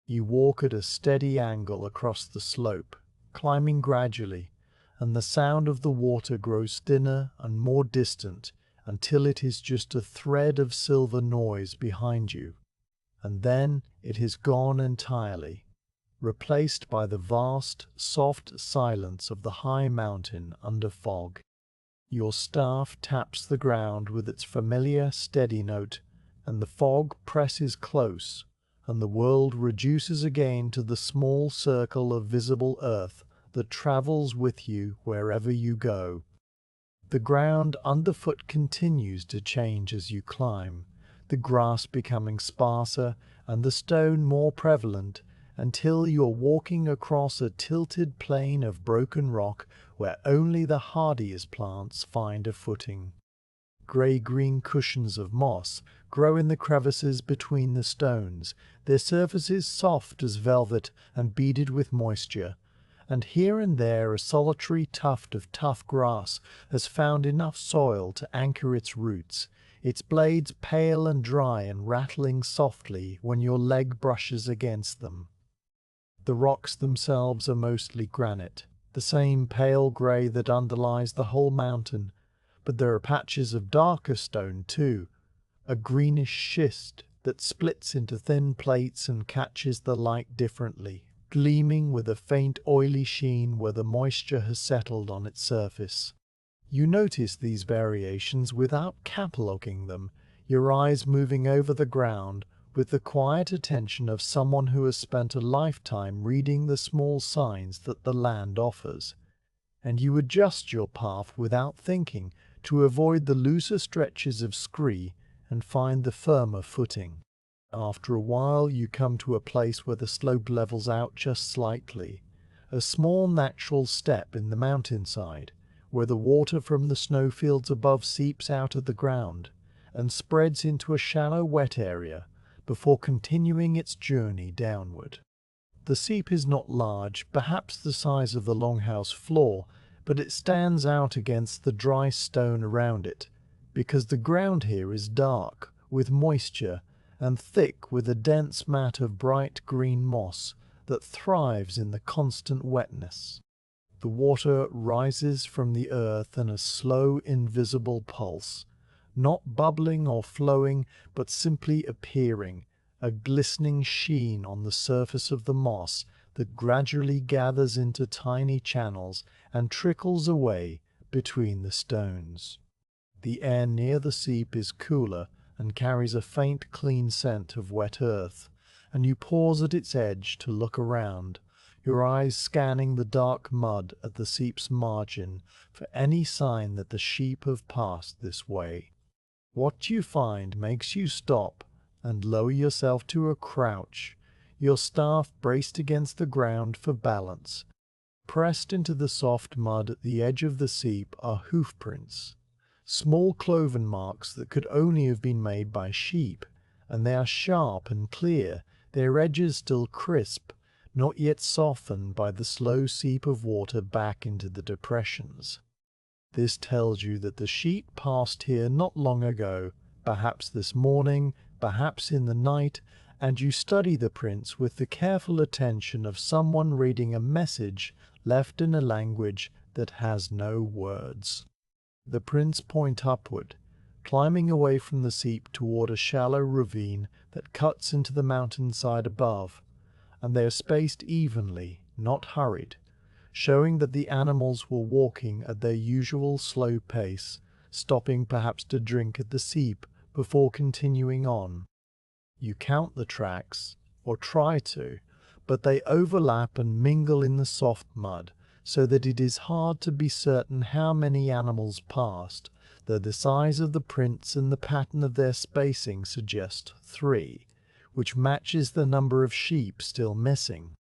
You walk at a steady angle across the slope, climbing gradually, and the sound of the water grows thinner and more distant until it is just a thread of silver noise behind you, and then it is gone entirely, replaced by the vast, soft silence of the high mountain under fog. Your staff taps the ground with its familiar, steady note, and the fog presses close, and the world reduces again to the small circle of visible earth that travels with you wherever you go. The ground underfoot continues to change as you climb, the grass becoming sparser and the stone more prevalent, until you are walking across a tilted plain of broken rock where only the hardiest plants find a footing. Grey-green cushions of moss grow in the crevices between the stones, their surfaces soft as velvet and beaded with moisture, and here and there a solitary tuft of tough grass has found enough soil to anchor its roots, its blades pale and dry and rattling softly when your leg brushes against them. The rocks themselves are mostly granite, the same pale grey that underlies the whole mountain, but there are patches of darker stone too, a greenish schist that splits into thin plates and catches the light differently, gleaming with a faint oily sheen where the moisture has settled on its surface. You notice these variations without cataloguing them, your eyes moving over the ground with the quiet attention of someone who has spent a lifetime reading the small signs that the land offers, and you adjust your path without thinking to avoid the looser stretches of scree and find the firmer footing. After a while you come to a place where the slope levels out just slightly, a small natural step in the mountainside, where the water from the snowfields above seeps out of the ground and spreads into a shallow wet area, before continuing its journey downward. The seep is not large, perhaps the size of the longhouse floor, but it stands out against the dry stone around it, because the ground here is dark, with moisture, and thick with a dense mat of bright green moss that thrives in the constant wetness. The water rises from the earth in a slow, invisible pulse, not bubbling or flowing, but simply appearing, a glistening sheen on the surface of the moss that gradually gathers into tiny channels and trickles away between the stones. The air near the seep is cooler and carries a faint, clean scent of wet earth, and you pause at its edge to look around, your eyes scanning the dark mud at the seep's margin for any sign that the sheep have passed this way. What you find makes you stop and lower yourself to a crouch, your staff braced against the ground for balance. Pressed into the soft mud at the edge of the seep are hoof prints, small cloven marks that could only have been made by sheep, and they are sharp and clear, their edges still crisp, not yet softened by the slow seep of water back into the depressions. This tells you that the sheep passed here not long ago, perhaps this morning, perhaps in the night, and you study the prints with the careful attention of someone reading a message left in a language that has no words. The prints point upward, climbing away from the seep toward a shallow ravine that cuts into the mountainside above, and they are spaced evenly, not hurried, showing that the animals were walking at their usual slow pace, stopping perhaps to drink at the seep before continuing on. You count the tracks, or try to, but they overlap and mingle in the soft mud, so that it is hard to be certain how many animals passed, though the size of the prints and the pattern of their spacing suggest 3, which matches the number of sheep still missing.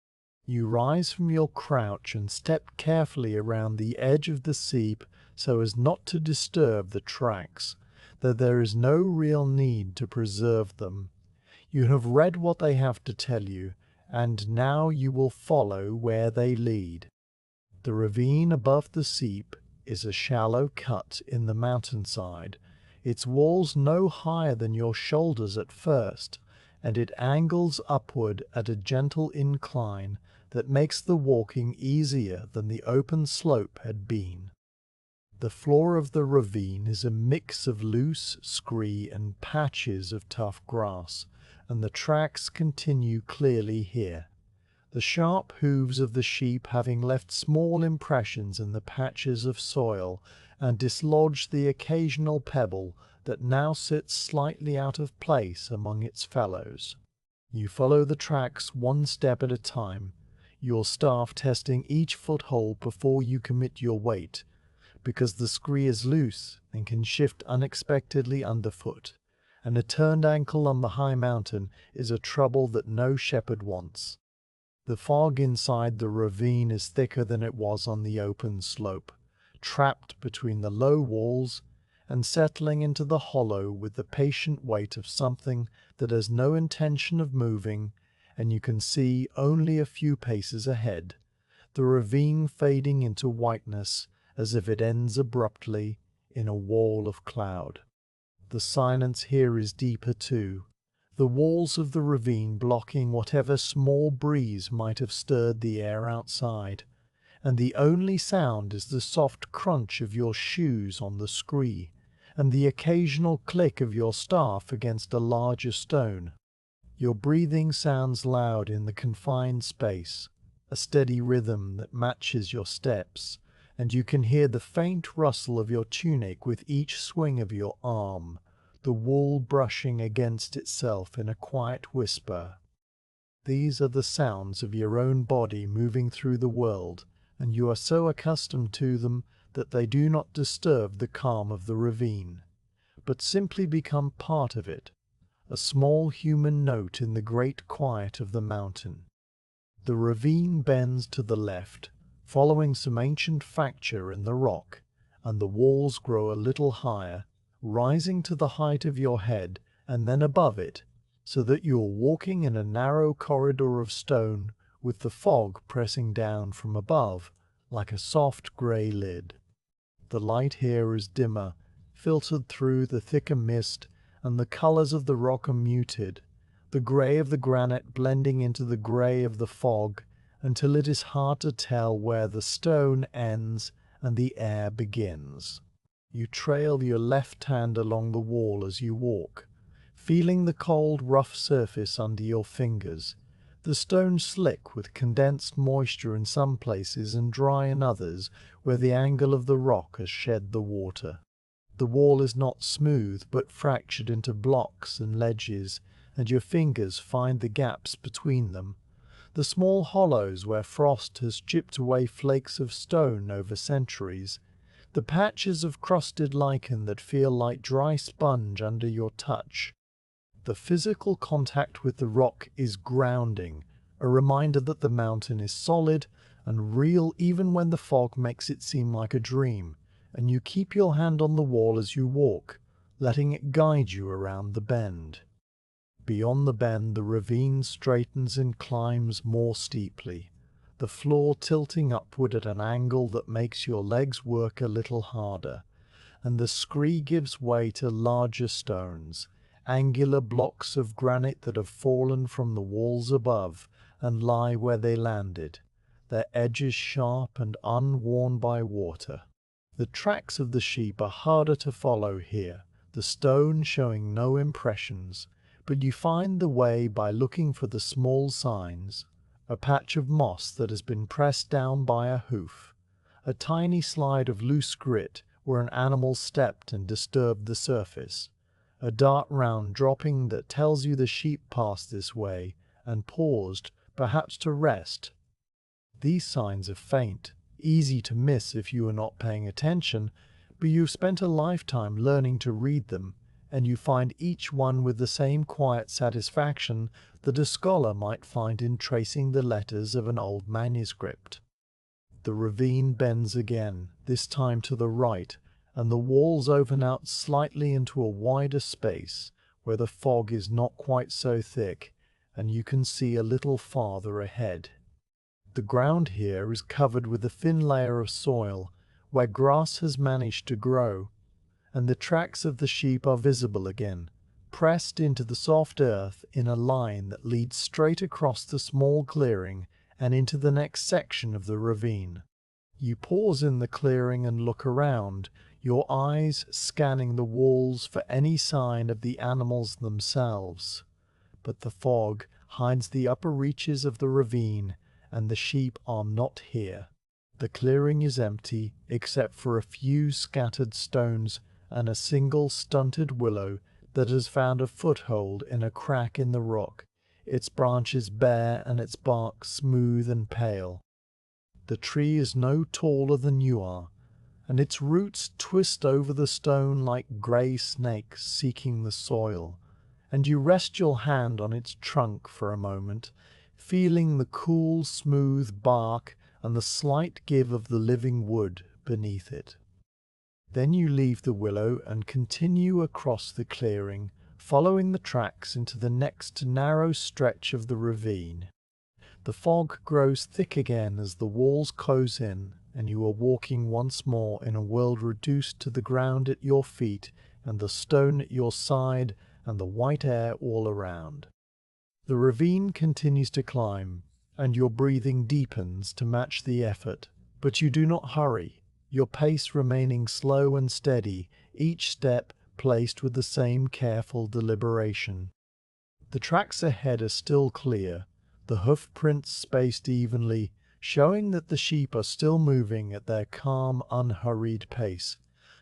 You rise from your crouch and step carefully around the edge of the seep so as not to disturb the tracks, though there is no real need to preserve them. You have read what they have to tell you, and now you will follow where they lead. The ravine above the seep is a shallow cut in the mountainside, its walls no higher than your shoulders at first, and it angles upward at a gentle incline that makes the walking easier than the open slope had been. The floor of the ravine is a mix of loose scree and patches of tough grass, and the tracks continue clearly here, the sharp hooves of the sheep having left small impressions in the patches of soil and dislodged the occasional pebble that now sits slightly out of place among its fellows. You follow the tracks one step at a time, your staff testing each foothold before you commit your weight, because the scree is loose and can shift unexpectedly underfoot, and a turned ankle on the high mountain is a trouble that no shepherd wants. The fog inside the ravine is thicker than it was on the open slope, trapped between the low walls and settling into the hollow with the patient weight of something that has no intention of moving, and you can see only a few paces ahead, the ravine fading into whiteness as if it ends abruptly in a wall of cloud. The silence here is deeper too, the walls of the ravine blocking whatever small breeze might have stirred the air outside, and the only sound is the soft crunch of your shoes on the scree, and the occasional click of your staff against a larger stone. Your breathing sounds loud in the confined space, a steady rhythm that matches your steps, and you can hear the faint rustle of your tunic with each swing of your arm, the wool brushing against itself in a quiet whisper. These are the sounds of your own body moving through the world, and you are so accustomed to them that they do not disturb the calm of the ravine, but simply become part of it, a small human note in the great quiet of the mountain. The ravine bends to the left, following some ancient fracture in the rock, and the walls grow a little higher, rising to the height of your head and then above it, so that you are walking in a narrow corridor of stone with the fog pressing down from above like a soft grey lid. The light here is dimmer, filtered through the thicker mist, and the colours of the rock are muted, the grey of the granite blending into the grey of the fog, until it is hard to tell where the stone ends and the air begins. You trail your left hand along the wall as you walk, feeling the cold, rough surface under your fingers. The stone slick with condensed moisture in some places and dry in others where the angle of the rock has shed the water. The wall is not smooth but fractured into blocks and ledges, and your fingers find the gaps between them, the small hollows where frost has chipped away flakes of stone over centuries, the patches of crusted lichen that feel like dry sponge under your touch. The physical contact with the rock is grounding, a reminder that the mountain is solid and real even when the fog makes it seem like a dream, and you keep your hand on the wall as you walk, letting it guide you around the bend. Beyond the bend, the ravine straightens and climbs more steeply, the floor tilting upward at an angle that makes your legs work a little harder, and the scree gives way to larger stones, angular blocks of granite that have fallen from the walls above and lie where they landed, their edges sharp and unworn by water. The tracks of the sheep are harder to follow here, the stone showing no impressions, but you find the way by looking for the small signs, a patch of moss that has been pressed down by a hoof, a tiny slide of loose grit where an animal stepped and disturbed the surface, a dart round dropping that tells you the sheep passed this way and paused, perhaps to rest. These signs are faint, easy to miss if you are not paying attention, but you've spent a lifetime learning to read them, and you find each one with the same quiet satisfaction that a scholar might find in tracing the letters of an old manuscript. The ravine bends again, this time to the right, and the walls open out slightly into a wider space where the fog is not quite so thick, and you can see a little farther ahead. The ground here is covered with a thin layer of soil where grass has managed to grow, and the tracks of the sheep are visible again, pressed into the soft earth in a line that leads straight across the small clearing and into the next section of the ravine. You pause in the clearing and look around, your eyes scanning the walls for any sign of the animals themselves. But the fog hides the upper reaches of the ravine, and the sheep are not here. The clearing is empty, except for a few scattered stones and a single stunted willow that has found a foothold in a crack in the rock, its branches bare and its bark smooth and pale. The tree is no taller than you are, and its roots twist over the stone like grey snakes seeking the soil, and you rest your hand on its trunk for a moment, feeling the cool, smooth bark and the slight give of the living wood beneath it. Then you leave the willow and continue across the clearing, following the tracks into the next narrow stretch of the ravine. The fog grows thick again as the walls close in, and you are walking once more in a world reduced to the ground at your feet and the stone at your side and the white air all around. The ravine continues to climb, and your breathing deepens to match the effort, but you do not hurry, your pace remaining slow and steady, each step placed with the same careful deliberation. The tracks ahead are still clear, the hoof prints spaced evenly, showing that the sheep are still moving at their calm, unhurried pace,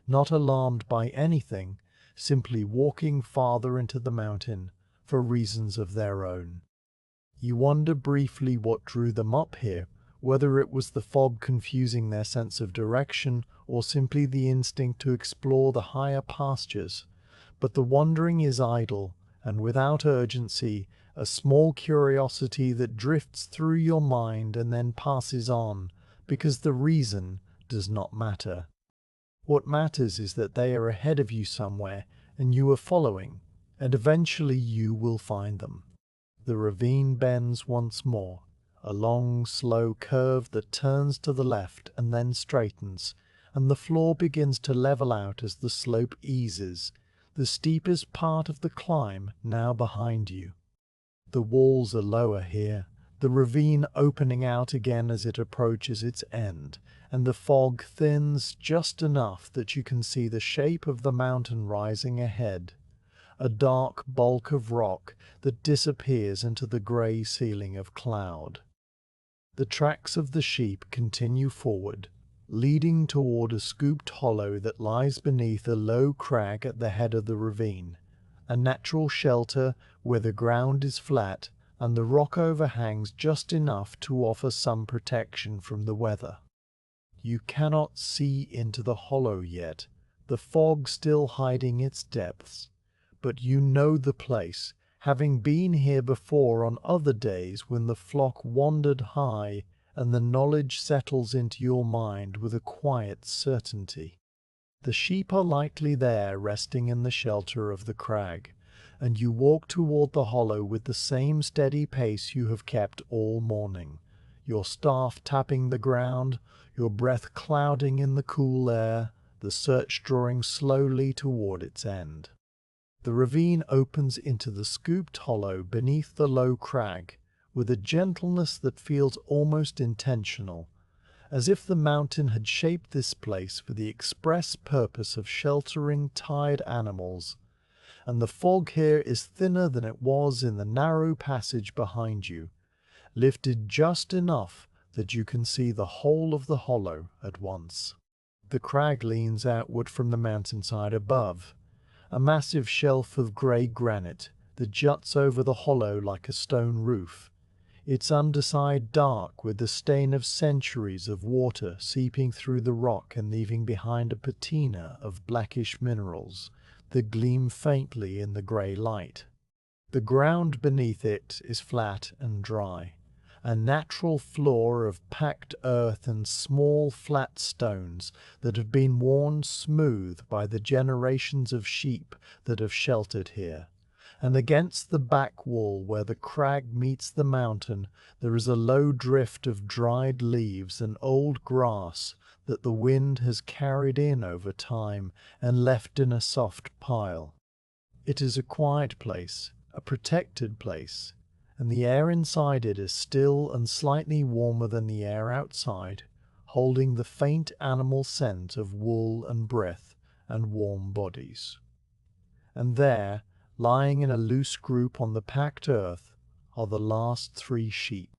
not alarmed by anything, simply walking farther into the mountain for reasons of their own. You wonder briefly what drew them up here, whether it was the fog confusing their sense of direction or simply the instinct to explore the higher pastures, but the wondering is idle and without urgency, a small curiosity that drifts through your mind and then passes on, because the reason does not matter. What matters is that they are ahead of you somewhere, and you are following, and eventually you will find them. The ravine bends once more, a long, slow curve that turns to the left and then straightens, and the floor begins to level out as the slope eases, the steepest part of the climb now behind you. The walls are lower here, the ravine opening out again as it approaches its end, and the fog thins just enough that you can see the shape of the mountain rising ahead, a dark bulk of rock that disappears into the grey ceiling of cloud. The tracks of the sheep continue forward, leading toward a scooped hollow that lies beneath a low crag at the head of the ravine, a natural shelter where the ground is flat and the rock overhangs just enough to offer some protection from the weather. You cannot see into the hollow yet, the fog still hiding its depths, but you know the place, having been here before on other days when the flock wandered high, and the knowledge settles into your mind with a quiet certainty. The sheep are likely there resting in the shelter of the crag, and you walk toward the hollow with the same steady pace you have kept all morning, your staff tapping the ground, your breath clouding in the cool air, the search drawing slowly toward its end. The ravine opens into the scooped hollow beneath the low crag, with a gentleness that feels almost intentional, as if the mountain had shaped this place for the express purpose of sheltering tired animals, and the fog here is thinner than it was in the narrow passage behind you, lifted just enough that you can see the whole of the hollow at once. The crag leans outward from the mountainside above, a massive shelf of grey granite that juts over the hollow like a stone roof, its underside dark with the stain of centuries of water seeping through the rock and leaving behind a patina of blackish minerals that gleam faintly in the grey light. The ground beneath it is flat and dry, a natural floor of packed earth and small flat stones that have been worn smooth by the generations of sheep that have sheltered here. And against the back wall where the crag meets the mountain there is a low drift of dried leaves and old grass that the wind has carried in over time and left in a soft pile. It is a quiet place, a protected place, and the air inside it is still and slightly warmer than the air outside, holding the faint animal scent of wool and breath and warm bodies. And there, lying in a loose group on the packed earth, are the last 3 sheep.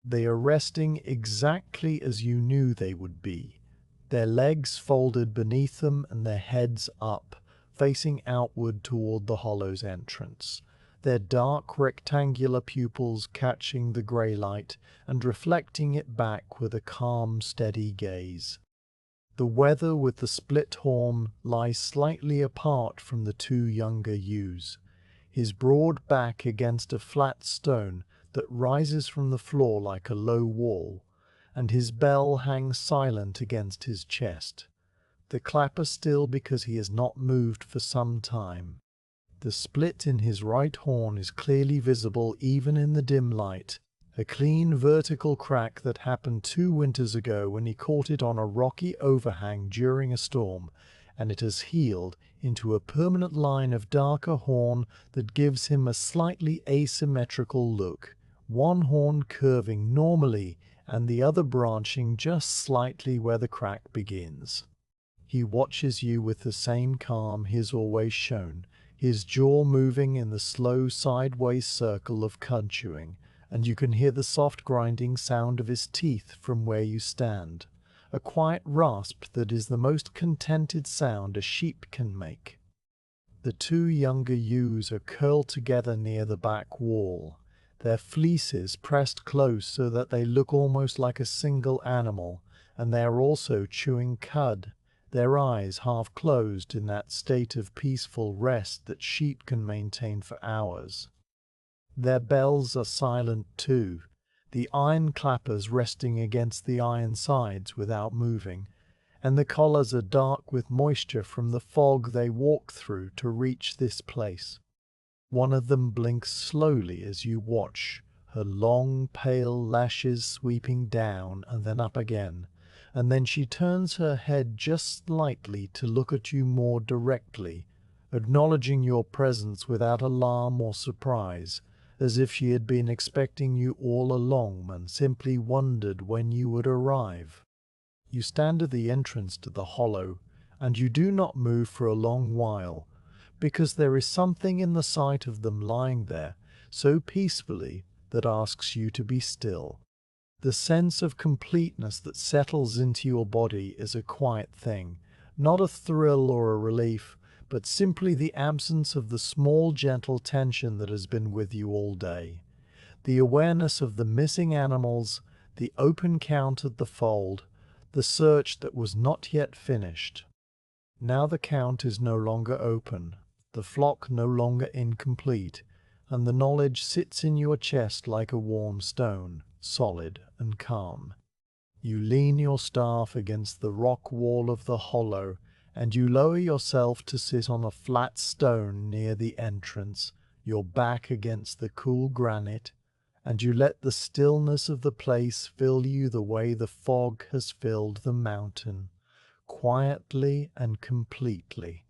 They are resting exactly as you knew they would be, their legs folded beneath them and their heads up, facing outward toward the hollow's entrance, their dark rectangular pupils catching the grey light and reflecting it back with a calm, steady gaze. The wether with the split horn lies slightly apart from the 2 younger ewes, his broad back against a flat stone that rises from the floor like a low wall, and his bell hangs silent against his chest, the clapper still because he has not moved for some time. The split in his right horn is clearly visible even in the dim light, a clean vertical crack that happened 2 winters ago when he caught it on a rocky overhang during a storm, and it has healed into a permanent line of darker horn that gives him a slightly asymmetrical look, one horn curving normally and the other branching just slightly where the crack begins. He watches you with the same calm he has always shown, his jaw moving in the slow sideways circle of cud chewing, and you can hear the soft grinding sound of his teeth from where you stand, a quiet rasp that is the most contented sound a sheep can make. The 2 younger ewes are curled together near the back wall, their fleeces pressed close so that they look almost like a single animal, and they are also chewing cud, their eyes half closed in that state of peaceful rest that sheep can maintain for hours. Their bells are silent too, the iron clappers resting against the iron sides without moving, and the collars are dark with moisture from the fog they walk through to reach this place. One of them blinks slowly as you watch, her long pale lashes sweeping down and then up again, and then she turns her head just slightly to look at you more directly, acknowledging your presence without alarm or surprise, as if she had been expecting you all along and simply wondered when you would arrive. You stand at the entrance to the hollow, and you do not move for a long while, because there is something in the sight of them lying there so peacefully that asks you to be still. The sense of completeness that settles into your body is a quiet thing, not a thrill or a relief, but simply the absence of the small gentle tension that has been with you all day. The awareness of the missing animals, the open count at the fold, the search that was not yet finished. Now the count is no longer open, the flock no longer incomplete, and the knowledge sits in your chest like a warm stone, solid and calm. You lean your staff against the rock wall of the hollow, and you lower yourself to sit on a flat stone near the entrance, your back against the cool granite, and you let the stillness of the place fill you the way the fog has filled the mountain, quietly and completely.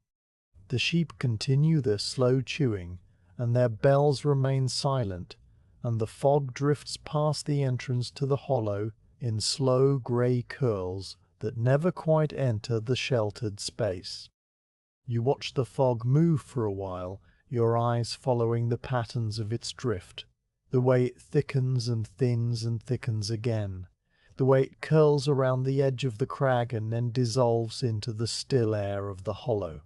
The sheep continue their slow chewing, and their bells remain silent, and the fog drifts past the entrance to the hollow in slow grey curls that never quite enter the sheltered space. You watch the fog move for a while, your eyes following the patterns of its drift, the way it thickens and thickens again, the way it curls around the edge of the crag and then dissolves into the still air of the hollow.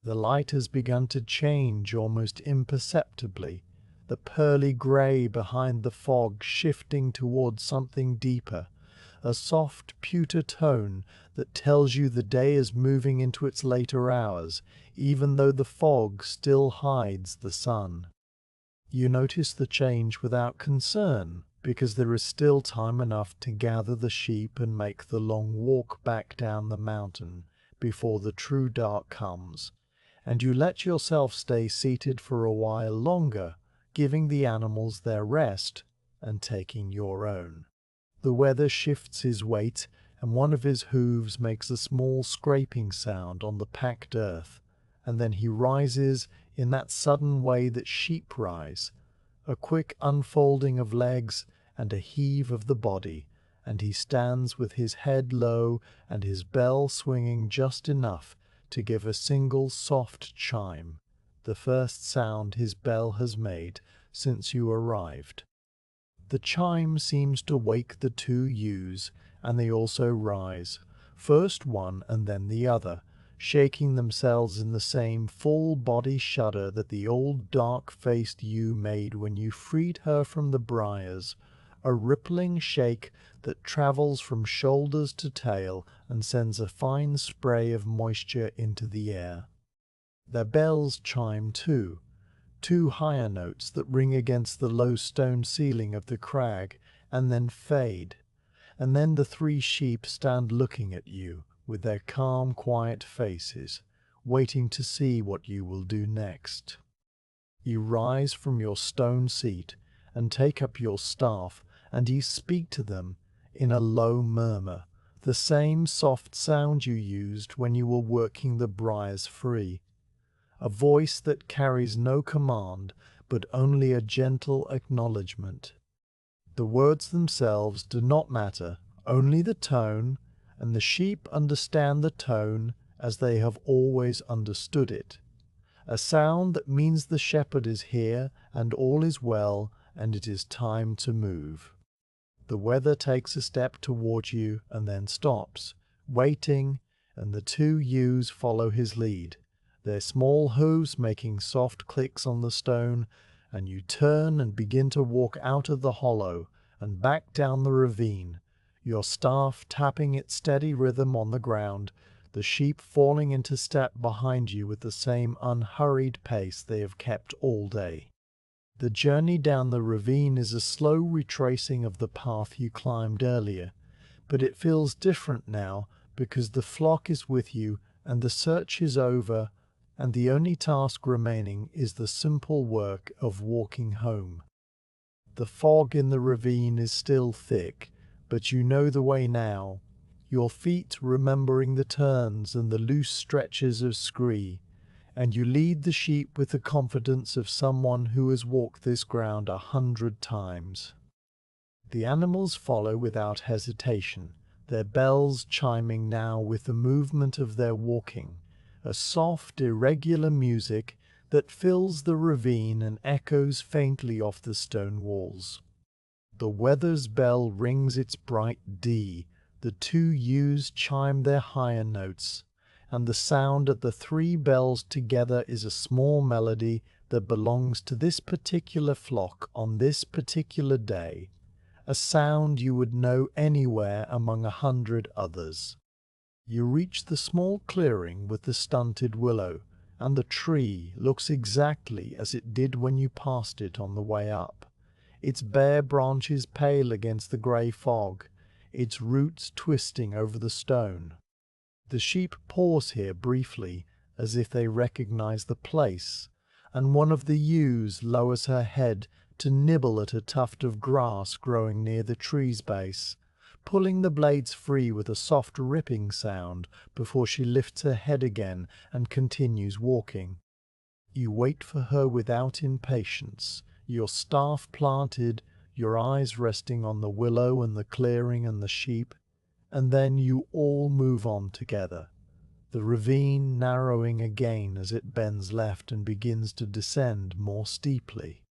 The light has begun to change almost imperceptibly, the pearly grey behind the fog shifting towards something deeper, a soft pewter tone that tells you the day is moving into its later hours, even though the fog still hides the sun. You notice the change without concern, because there is still time enough to gather the sheep and make the long walk back down the mountain before the true dark comes, and you let yourself stay seated for a while longer, giving the animals their rest and taking your own. The weather shifts his weight, and one of his hooves makes a small scraping sound on the packed earth, and then he rises in that sudden way that sheep rise, a quick unfolding of legs and a heave of the body, and he stands with his head low and his bell swinging just enough to give a single soft chime, the first sound his bell has made since you arrived. The chime seems to wake the two ewes, and they also rise, first one and then the other, shaking themselves in the same full-body shudder that the old dark-faced ewe made when you freed her from the briars, a rippling shake that travels from shoulders to tail and sends a fine spray of moisture into the air. Their bells chime too, two higher notes that ring against the low stone ceiling of the crag and then fade, and then the three sheep stand looking at you with their calm, quiet faces, waiting to see what you will do next. You rise from your stone seat and take up your staff, and you speak to them in a low murmur, the same soft sound you used when you were working the briars free, a voice that carries no command but only a gentle acknowledgement. The words themselves do not matter, only the tone, and the sheep understand the tone as they have always understood it. A sound that means the shepherd is here and all is well and it is time to move. The wether takes a step toward you and then stops, waiting, and the two ewes follow his lead, their small hooves making soft clicks on the stone, and you turn and begin to walk out of the hollow and back down the ravine, your staff tapping its steady rhythm on the ground, the sheep falling into step behind you with the same unhurried pace they have kept all day. The journey down the ravine is a slow retracing of the path you climbed earlier, but it feels different now because the flock is with you and the search is over, and the only task remaining is the simple work of walking home. The fog in the ravine is still thick, but you know the way now, your feet remembering the turns and the loose stretches of scree, and you lead the sheep with the confidence of someone who has walked this ground 100 times. The animals follow without hesitation, their bells chiming now with the movement of their walking, a soft, irregular music that fills the ravine and echoes faintly off the stone walls. The weather's bell rings its bright D, the two ewes chime their higher notes, and the sound of the three bells together is a small melody that belongs to this particular flock on this particular day, a sound you would know anywhere among 100 others. You reach the small clearing with the stunted willow, and the tree looks exactly as it did when you passed it on the way up, its bare branches pale against the grey fog, its roots twisting over the stone. The sheep pause here briefly, as if they recognize the place, and one of the ewes lowers her head to nibble at a tuft of grass growing near the tree's base, pulling the blades free with a soft ripping sound before she lifts her head again and continues walking. You wait for her without impatience, your staff planted, your eyes resting on the willow and the clearing and the sheep, and then you all move on together, the ravine narrowing again as it bends left and begins to descend more steeply.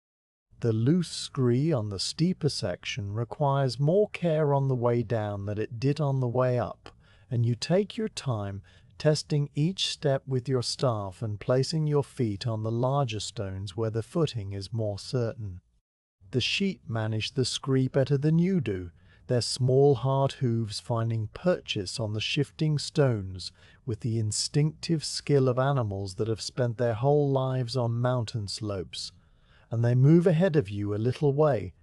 The loose scree on the steeper section requires more care on the way down than it did on the way up, and you take your time testing each step with your staff and placing your feet on the larger stones where the footing is more certain. The sheep manage the scree better than you do, their small hard hooves finding purchase on the shifting stones with the instinctive skill of animals that have spent their whole lives on mountain slopes, and they move ahead of you a little way,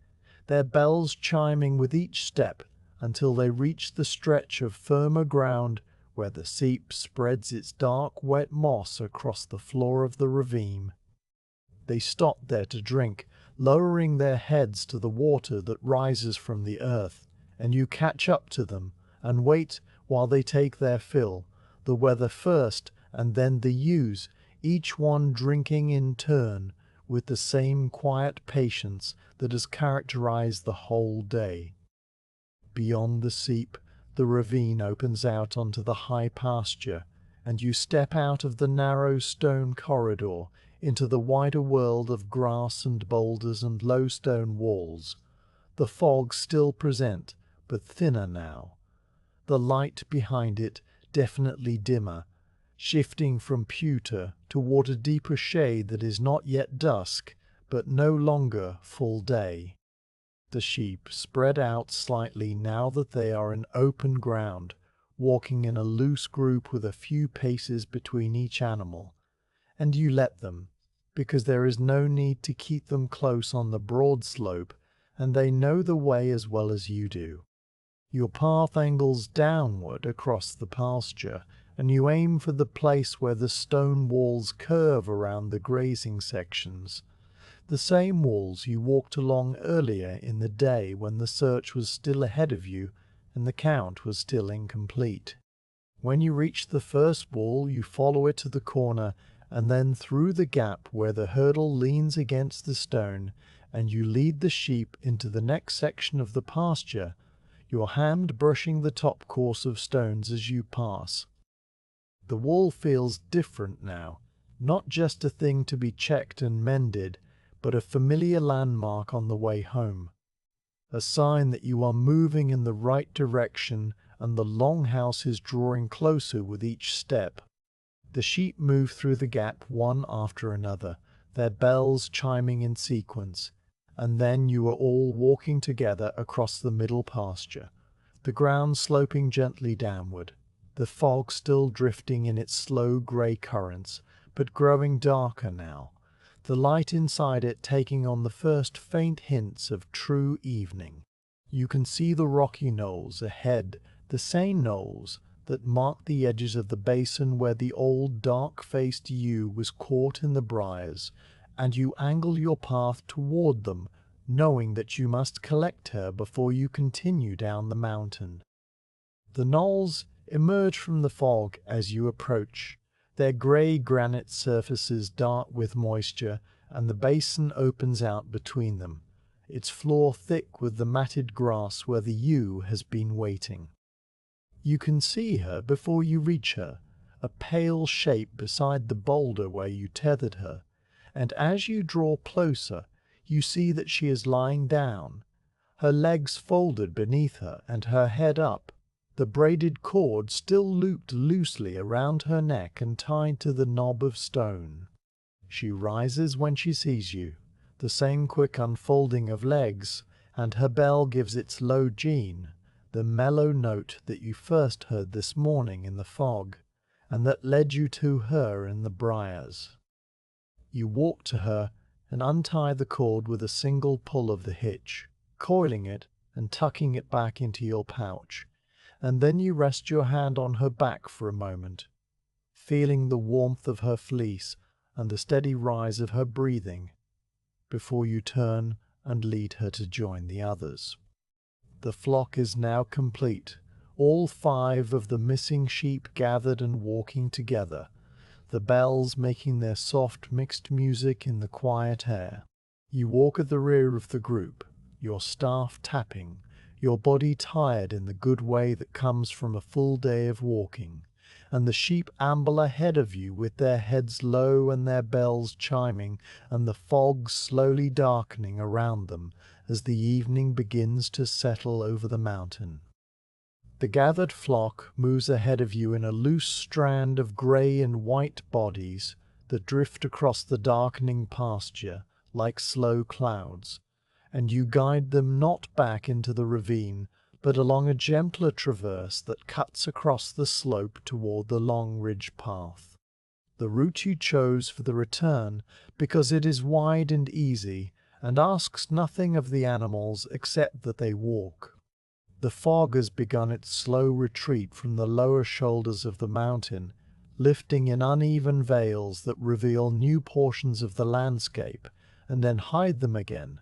their bells chiming with each step until they reach the stretch of firmer ground where the seep spreads its dark wet moss across the floor of the ravine. They stop there to drink, lowering their heads to the water that rises from the earth, and you catch up to them and wait while they take their fill, the weather first and then the ewes, each one drinking in turn with the same quiet patience that has characterized the whole day. Beyond the seep, the ravine opens out onto the high pasture, and you step out of the narrow stone corridor into the wider world of grass and boulders and low stone walls. The fog still present, but thinner now. The light behind it definitely dimmer, shifting from pewter toward a deeper shade that is not yet dusk, but no longer full day. The sheep spread out slightly now that they are in open ground, walking in a loose group with a few paces between each animal, and you let them, because there is no need to keep them close on the broad slope, and they know the way as well as you do. Your path angles downward across the pasture, and you aim for the place where the stone walls curve around the grazing sections, the same walls you walked along earlier in the day when the search was still ahead of you and the count was still incomplete. When you reach the first wall, you follow it to the corner and then through the gap where the hurdle leans against the stone, and you lead the sheep into the next section of the pasture, your hand brushing the top course of stones as you pass. The wall feels different now, not just a thing to be checked and mended, but a familiar landmark on the way home, a sign that you are moving in the right direction and the longhouse is drawing closer with each step. The sheep move through the gap one after another, their bells chiming in sequence, and then you are all walking together across the middle pasture, the ground sloping gently downward, the fog still drifting in its slow grey currents, but growing darker now, the light inside it taking on the first faint hints of true evening. You can see the rocky knolls ahead, the same knolls, that marked the edges of the basin where the old dark-faced ewe was caught in the briars, and you angle your path toward them, knowing that you must collect her before you continue down the mountain. The knolls emerge from the fog as you approach, their grey granite surfaces dark with moisture, and the basin opens out between them, its floor thick with the matted grass where the ewe has been waiting. You can see her before you reach her, a pale shape beside the boulder where you tethered her, and as you draw closer, you see that she is lying down, her legs folded beneath her and her head up, the braided cord still looped loosely around her neck and tied to the knob of stone. She rises when she sees you, the same quick unfolding of legs, and her bell gives its low gene, the mellow note that you first heard this morning in the fog, and that led you to her in the briars. You walk to her and untie the cord with a single pull of the hitch, coiling it and tucking it back into your pouch, and then you rest your hand on her back for a moment, feeling the warmth of her fleece and the steady rise of her breathing, before you turn and lead her to join the others. The flock is now complete, all 5 of the missing sheep gathered and walking together, the bells making their soft mixed music in the quiet air. You walk at the rear of the group, your staff tapping, your body tired in the good way that comes from a full day of walking, and the sheep amble ahead of you with their heads low and their bells chiming, and the fog slowly darkening around them as the evening begins to settle over the mountain. The gathered flock moves ahead of you in a loose strand of grey and white bodies that drift across the darkening pasture like slow clouds, and you guide them not back into the ravine, but along a gentler traverse that cuts across the slope toward the long ridge path. The route you chose for the return because it is wide and easy, and asks nothing of the animals except that they walk. The fog has begun its slow retreat from the lower shoulders of the mountain, lifting in uneven veils that reveal new portions of the landscape, and then hide them again,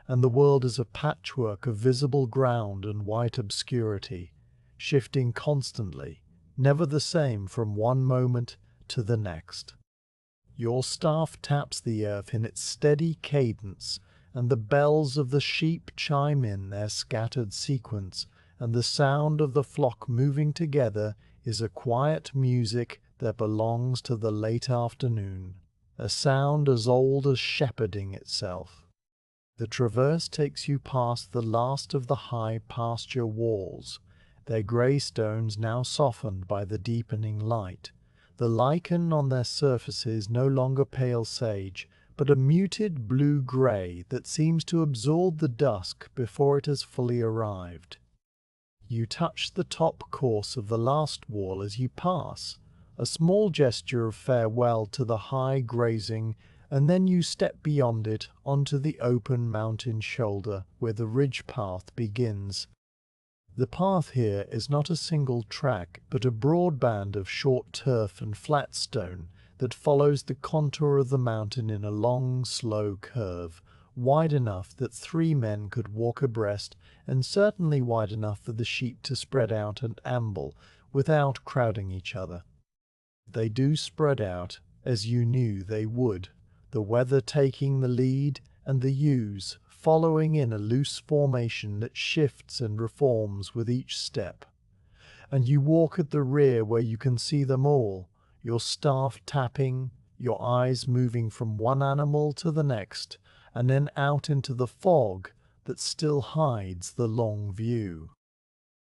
and the world is a patchwork of visible ground and white obscurity, shifting constantly, never the same from one moment to the next. Your staff taps the earth in its steady cadence, and the bells of the sheep chime in their scattered sequence, and the sound of the flock moving together is a quiet music that belongs to the late afternoon, a sound as old as shepherding itself. The traverse takes you past the last of the high pasture walls, their grey stones now softened by the deepening light, the lichen on their surfaces no longer pale sage, but a muted blue-grey that seems to absorb the dusk before it has fully arrived. You touch the top course of the last wall as you pass, a small gesture of farewell to the high grazing, and then you step beyond it onto the open mountain shoulder where the ridge path begins. The path here is not a single track, but a broad band of short turf and flat stone that follows the contour of the mountain in a long, slow curve, wide enough that 3 men could walk abreast, and certainly wide enough for the sheep to spread out and amble without crowding each other. They do spread out, as you knew they would, the weather taking the lead and the ewes following in a loose formation that shifts and reforms with each step. And you walk at the rear where you can see them all, your staff tapping, your eyes moving from one animal to the next, and then out into the fog that still hides the long view.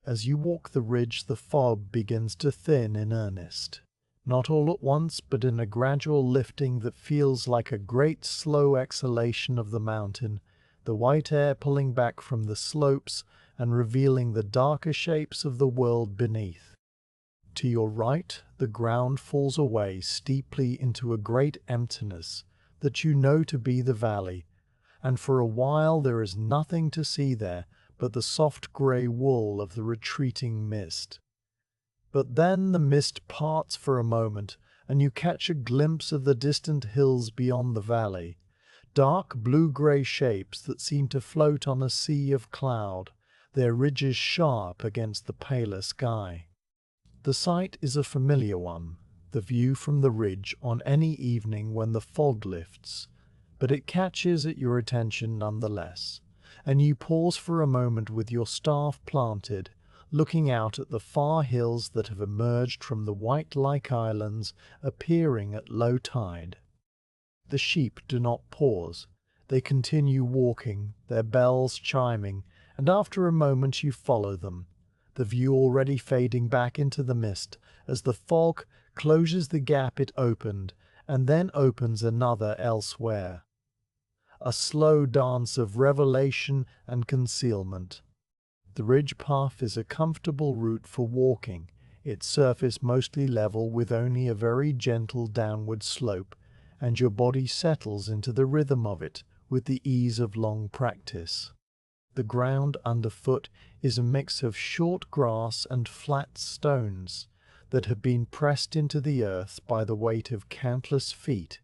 As you walk the ridge, the fog begins to thin in earnest. Not all at once, but in a gradual lifting that feels like a great slow exhalation of the mountain, the white air pulling back from the slopes and revealing the darker shapes of the world beneath. To your right, the ground falls away steeply into a great emptiness that you know to be the valley, and for a while there is nothing to see there but the soft grey wool of the retreating mist. But then the mist parts for a moment, and you catch a glimpse of the distant hills beyond the valley, dark blue-grey shapes that seem to float on a sea of cloud, their ridges sharp against the paler sky. The sight is a familiar one, the view from the ridge on any evening when the fog lifts, but it catches at your attention nonetheless, and you pause for a moment with your staff planted, looking out at the far hills that have emerged from the white-like islands appearing at low tide. The sheep do not pause. They continue walking, their bells chiming, and after a moment you follow them, the view already fading back into the mist as the fog closes the gap it opened and then opens another elsewhere. A slow dance of revelation and concealment. The ridge path is a comfortable route for walking, its surface mostly level with only a very gentle downward slope, and your body settles into the rhythm of it with the ease of long practice. The ground underfoot is a mix of short grass and flat stones that have been pressed into the earth by the weight of countless feet,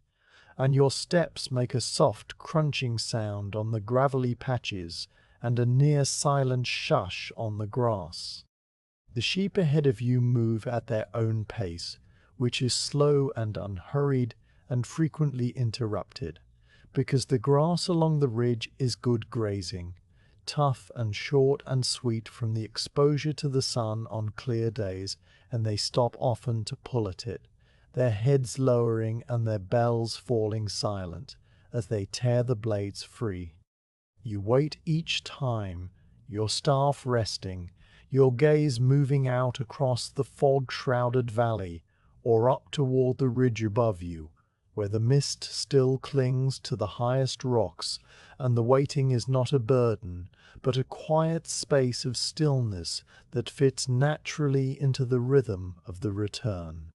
and your steps make a soft crunching sound on the gravelly patches and a near-silent shush on the grass. The sheep ahead of you move at their own pace, which is slow and unhurried and frequently interrupted, because the grass along the ridge is good grazing, tough and short and sweet from the exposure to the sun on clear days, and they stop often to pull at it, their heads lowering and their bells falling silent as they tear the blades free. You wait each time, your staff resting, your gaze moving out across the fog-shrouded valley or up toward the ridge above you, where the mist still clings to the highest rocks, and the waiting is not a burden, but a quiet space of stillness that fits naturally into the rhythm of the return.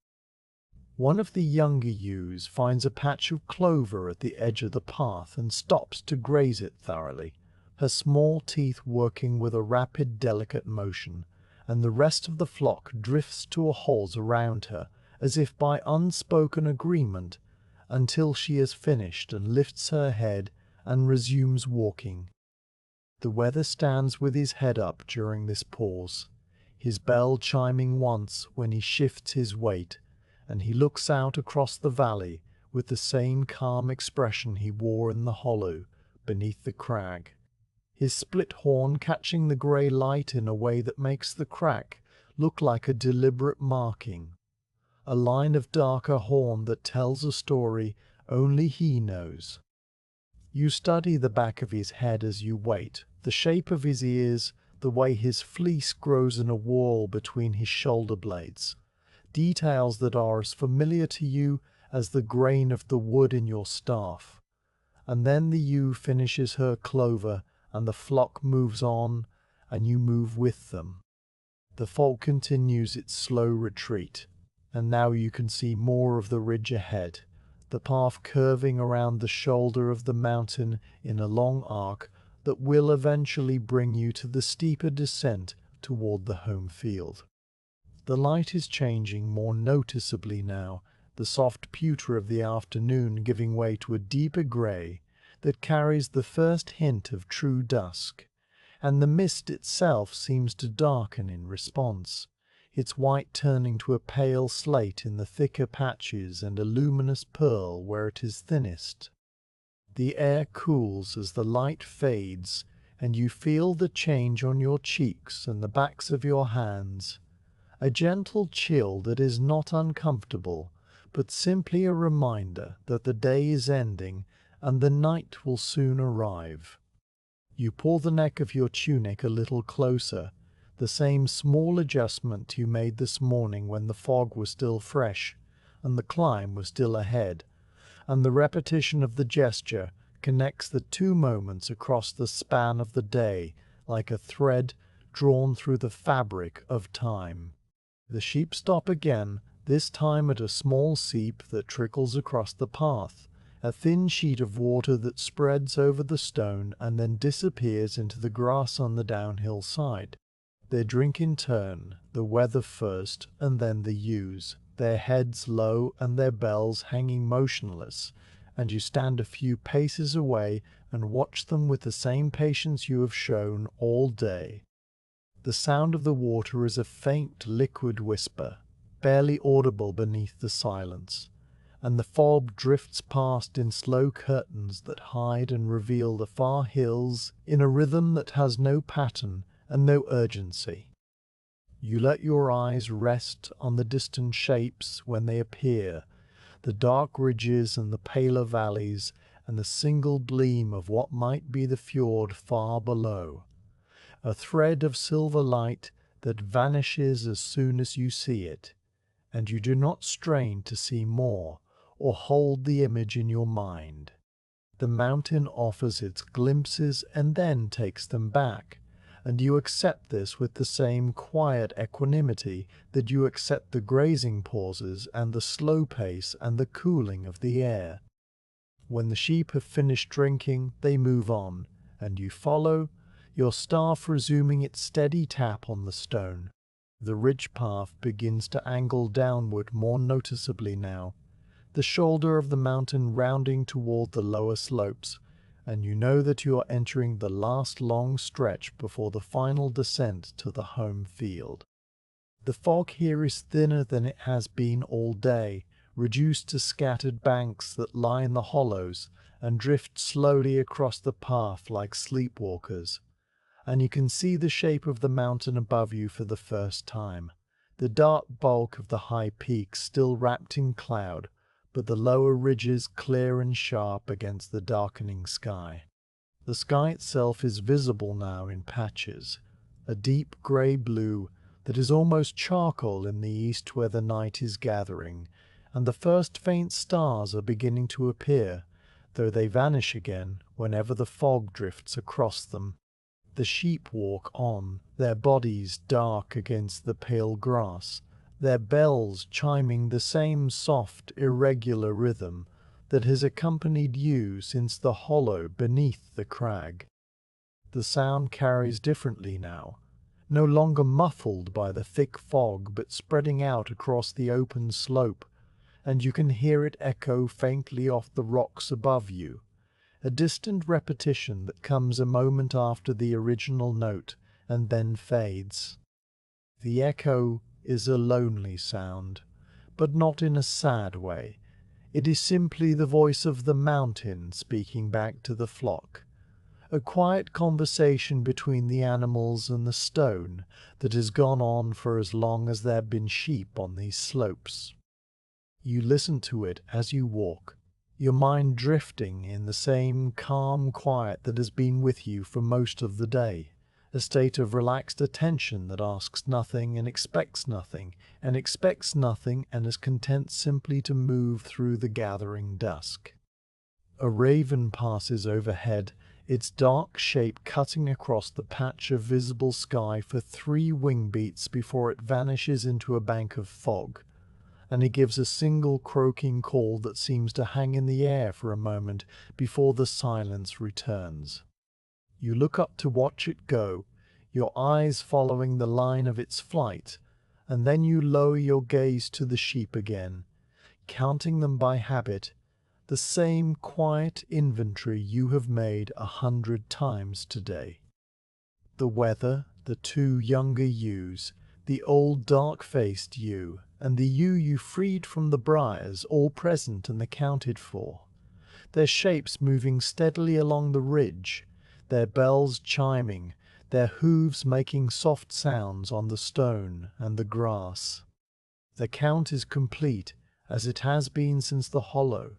One of the younger ewes finds a patch of clover at the edge of the path and stops to graze it thoroughly, her small teeth working with a rapid, delicate motion, and the rest of the flock drifts to a halt around her, as if by unspoken agreement, until she has finished and lifts her head and resumes walking. The wether stands with his head up during this pause, his bell chiming once when he shifts his weight, and he looks out across the valley with the same calm expression he wore in the hollow beneath the crag, his split horn catching the grey light in a way that makes the crack look like a deliberate marking, a line of darker horn that tells a story only he knows. You study the back of his head as you wait, the shape of his ears, the way his fleece grows in a whorl between his shoulder blades, details that are as familiar to you as the grain of the wood in your staff. And then the ewe finishes her clover, and the flock moves on, and you move with them. The fog continues its slow retreat, and now you can see more of the ridge ahead, the path curving around the shoulder of the mountain in a long arc that will eventually bring you to the steeper descent toward the home field. The light is changing more noticeably now, the soft pewter of the afternoon giving way to a deeper grey that carries the first hint of true dusk, and the mist itself seems to darken in response, its white turning to a pale slate in the thicker patches and a luminous pearl where it is thinnest. The air cools as the light fades, and you feel the change on your cheeks and the backs of your hands, a gentle chill that is not uncomfortable, but simply a reminder that the day is ending and the night will soon arrive. You pull the neck of your tunic a little closer, the same small adjustment you made this morning when the fog was still fresh and the climb was still ahead, and the repetition of the gesture connects the two moments across the span of the day like a thread drawn through the fabric of time. The sheep stop again, this time at a small seep that trickles across the path, a thin sheet of water that spreads over the stone and then disappears into the grass on the downhill side. They drink in turn, the wether first and then the ewes, their heads low and their bells hanging motionless, and you stand a few paces away and watch them with the same patience you have shown all day. The sound of the water is a faint liquid whisper, barely audible beneath the silence, and the fog drifts past in slow curtains that hide and reveal the far hills in a rhythm that has no pattern and no urgency. You let your eyes rest on the distant shapes when they appear, the dark ridges and the paler valleys, and the single gleam of what might be the fjord far below, a thread of silver light that vanishes as soon as you see it, and you do not strain to see more, or hold the image in your mind. The mountain offers its glimpses and then takes them back, and you accept this with the same quiet equanimity that you accept the grazing pauses and the slow pace and the cooling of the air. When the sheep have finished drinking, they move on, and you follow, your staff resuming its steady tap on the stone. The ridge path begins to angle downward more noticeably now, the shoulder of the mountain rounding toward the lower slopes, and you know that you are entering the last long stretch before the final descent to the home field. The fog here is thinner than it has been all day, reduced to scattered banks that lie in the hollows and drift slowly across the path like sleepwalkers, and you can see the shape of the mountain above you for the first time, the dark bulk of the high peaks still wrapped in cloud, but the lower ridges clear and sharp against the darkening sky. The sky itself is visible now in patches, a deep grey blue that is almost charcoal in the east where the night is gathering, and the first faint stars are beginning to appear, though they vanish again whenever the fog drifts across them. The sheep walk on, their bodies dark against the pale grass, their bells chiming the same soft, irregular rhythm that has accompanied you since the hollow beneath the crag. The sound carries differently now, no longer muffled by the thick fog but spreading out across the open slope, and you can hear it echo faintly off the rocks above you, a distant repetition that comes a moment after the original note and then fades. The echo is a lonely sound, but not in a sad way. It is simply the voice of the mountain speaking back to the flock, a quiet conversation between the animals and the stone that has gone on for as long as there have been sheep on these slopes. You listen to it as you walk, your mind drifting in the same calm quiet that has been with you for most of the day, a state of relaxed attention that asks nothing and expects nothing and is content simply to move through the gathering dusk. A raven passes overhead, its dark shape cutting across the patch of visible sky for 3 wing beats before it vanishes into a bank of fog, and it gives a single croaking call that seems to hang in the air for a moment before the silence returns. You look up to watch it go, your eyes following the line of its flight, and then you lower your gaze to the sheep again, counting them by habit, the same quiet inventory you have made 100 times today. The weather, the 2 younger ewes, the old dark-faced ewe, and the ewe you freed from the briars, all present and accounted for, their shapes moving steadily along the ridge, their bells chiming, their hooves making soft sounds on the stone and the grass. The count is complete, as it has been since the hollow,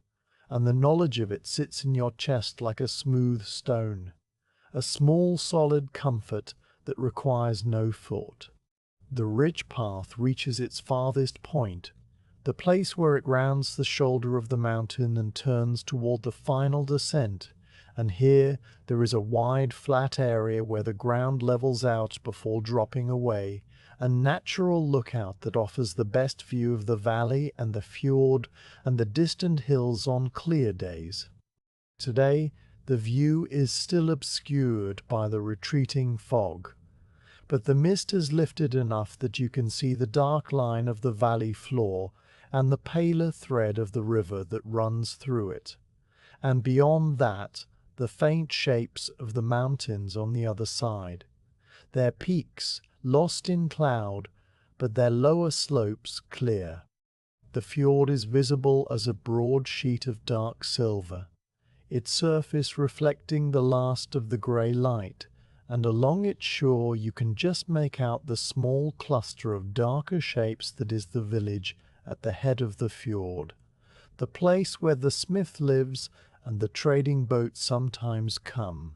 and the knowledge of it sits in your chest like a smooth stone, a small solid comfort that requires no thought. The ridge path reaches its farthest point, the place where it rounds the shoulder of the mountain and turns toward the final descent, and here there is a wide flat area where the ground levels out before dropping away, a natural lookout that offers the best view of the valley and the fjord and the distant hills on clear days. Today the view is still obscured by the retreating fog, but the mist has lifted enough that you can see the dark line of the valley floor and the paler thread of the river that runs through it. And beyond that, the faint shapes of the mountains on the other side. Their peaks lost in cloud, but their lower slopes clear. The fjord is visible as a broad sheet of dark silver, its surface reflecting the last of the grey light, and along its shore you can just make out the small cluster of darker shapes that is the village at the head of the fjord, the place where the smith lives and the trading boats sometimes come.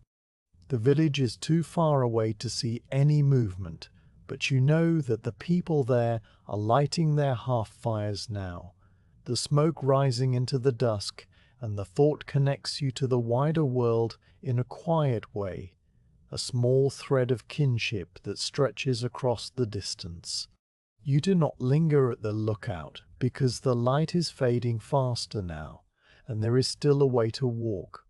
The village is too far away to see any movement, but you know that the people there are lighting their hearth fires now, the smoke rising into the dusk, and the thought connects you to the wider world in a quiet way, a small thread of kinship that stretches across the distance. You do not linger at the lookout, because the light is fading faster now, and there is still a way to walk.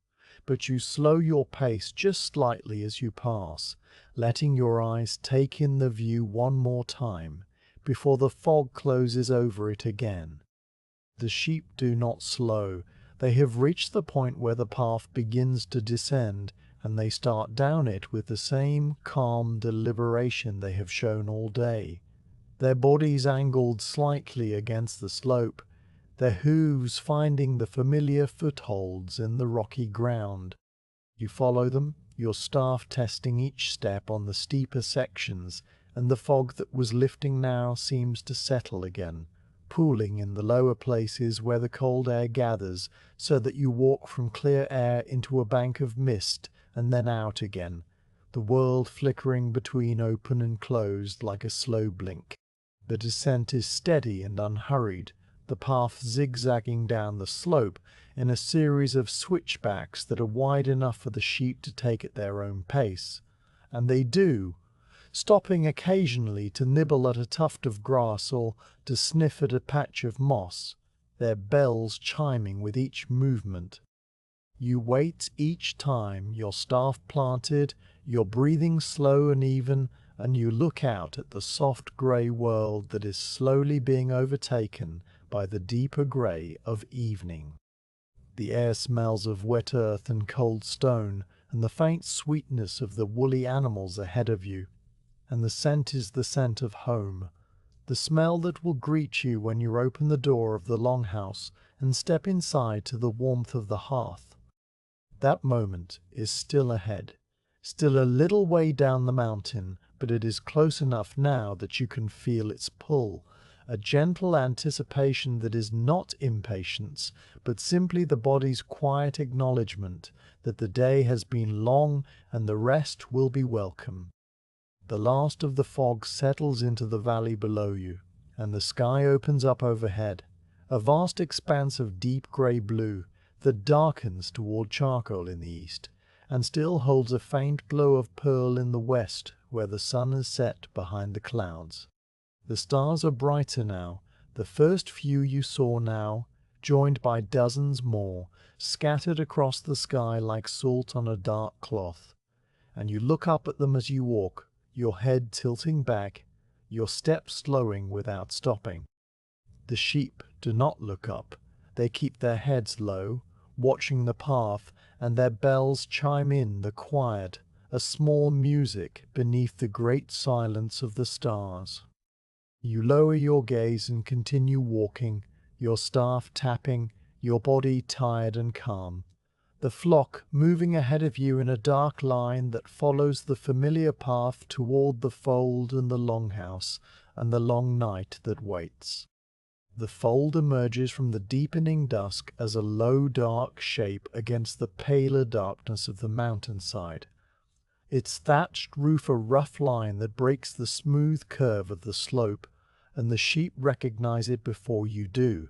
But you slow your pace just slightly as you pass, letting your eyes take in the view one more time, before the fog closes over it again. The sheep do not slow. They have reached the point where the path begins to descend, and they start down it with the same calm deliberation they have shown all day, their bodies angled slightly against the slope, their hooves finding the familiar footholds in the rocky ground. You follow them, your staff testing each step on the steeper sections, and the fog that was lifting now seems to settle again, pooling in the lower places where the cold air gathers, so that you walk from clear air into a bank of mist and then out again, the world flickering between open and closed like a slow blink. The descent is steady and unhurried, the path zigzagging down the slope in a series of switchbacks that are wide enough for the sheep to take at their own pace. And they do, stopping occasionally to nibble at a tuft of grass or to sniff at a patch of moss, their bells chiming with each movement. You wait each time, your staff planted, your breathing slow and even, and you look out at the soft grey world that is slowly being overtaken by the deeper grey of evening. The air smells of wet earth and cold stone, and the faint sweetness of the woolly animals ahead of you, and the scent is the scent of home, the smell that will greet you when you open the door of the longhouse and step inside to the warmth of the hearth. That moment is still ahead, still a little way down the mountain, but it is close enough now that you can feel its pull, a gentle anticipation that is not impatience, but simply the body's quiet acknowledgement that the day has been long and the rest will be welcome. The last of the fog settles into the valley below you, and the sky opens up overhead, a vast expanse of deep grey blue that darkens toward charcoal in the east, and still holds a faint glow of pearl in the west where the sun has set behind the clouds. The stars are brighter now, the first few you saw now, joined by dozens more, scattered across the sky like salt on a dark cloth, and you look up at them as you walk, your head tilting back, your steps slowing without stopping. The sheep do not look up, they keep their heads low, watching the path, and their bells chime in the quiet, a small music beneath the great silence of the stars. You lower your gaze and continue walking, your staff tapping, your body tired and calm. The flock moving ahead of you in a dark line that follows the familiar path toward the fold and the longhouse and the long night that waits. The fold emerges from the deepening dusk as a low dark shape against the paler darkness of the mountainside, its thatched roof a rough line that breaks the smooth curve of the slope, and the sheep recognize it before you do,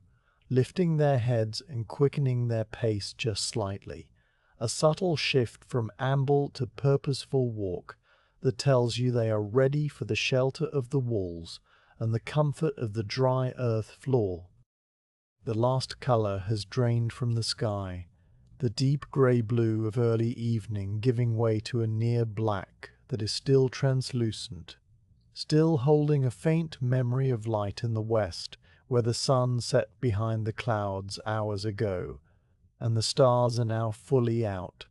lifting their heads and quickening their pace just slightly, a subtle shift from amble to purposeful walk that tells you they are ready for the shelter of the walls and the comfort of the dry earth floor. The last colour has drained from the sky, the deep grey blue of early evening giving way to a near black that is still translucent, still holding a faint memory of light in the west, where the sun set behind the clouds hours ago, and the stars are now fully out,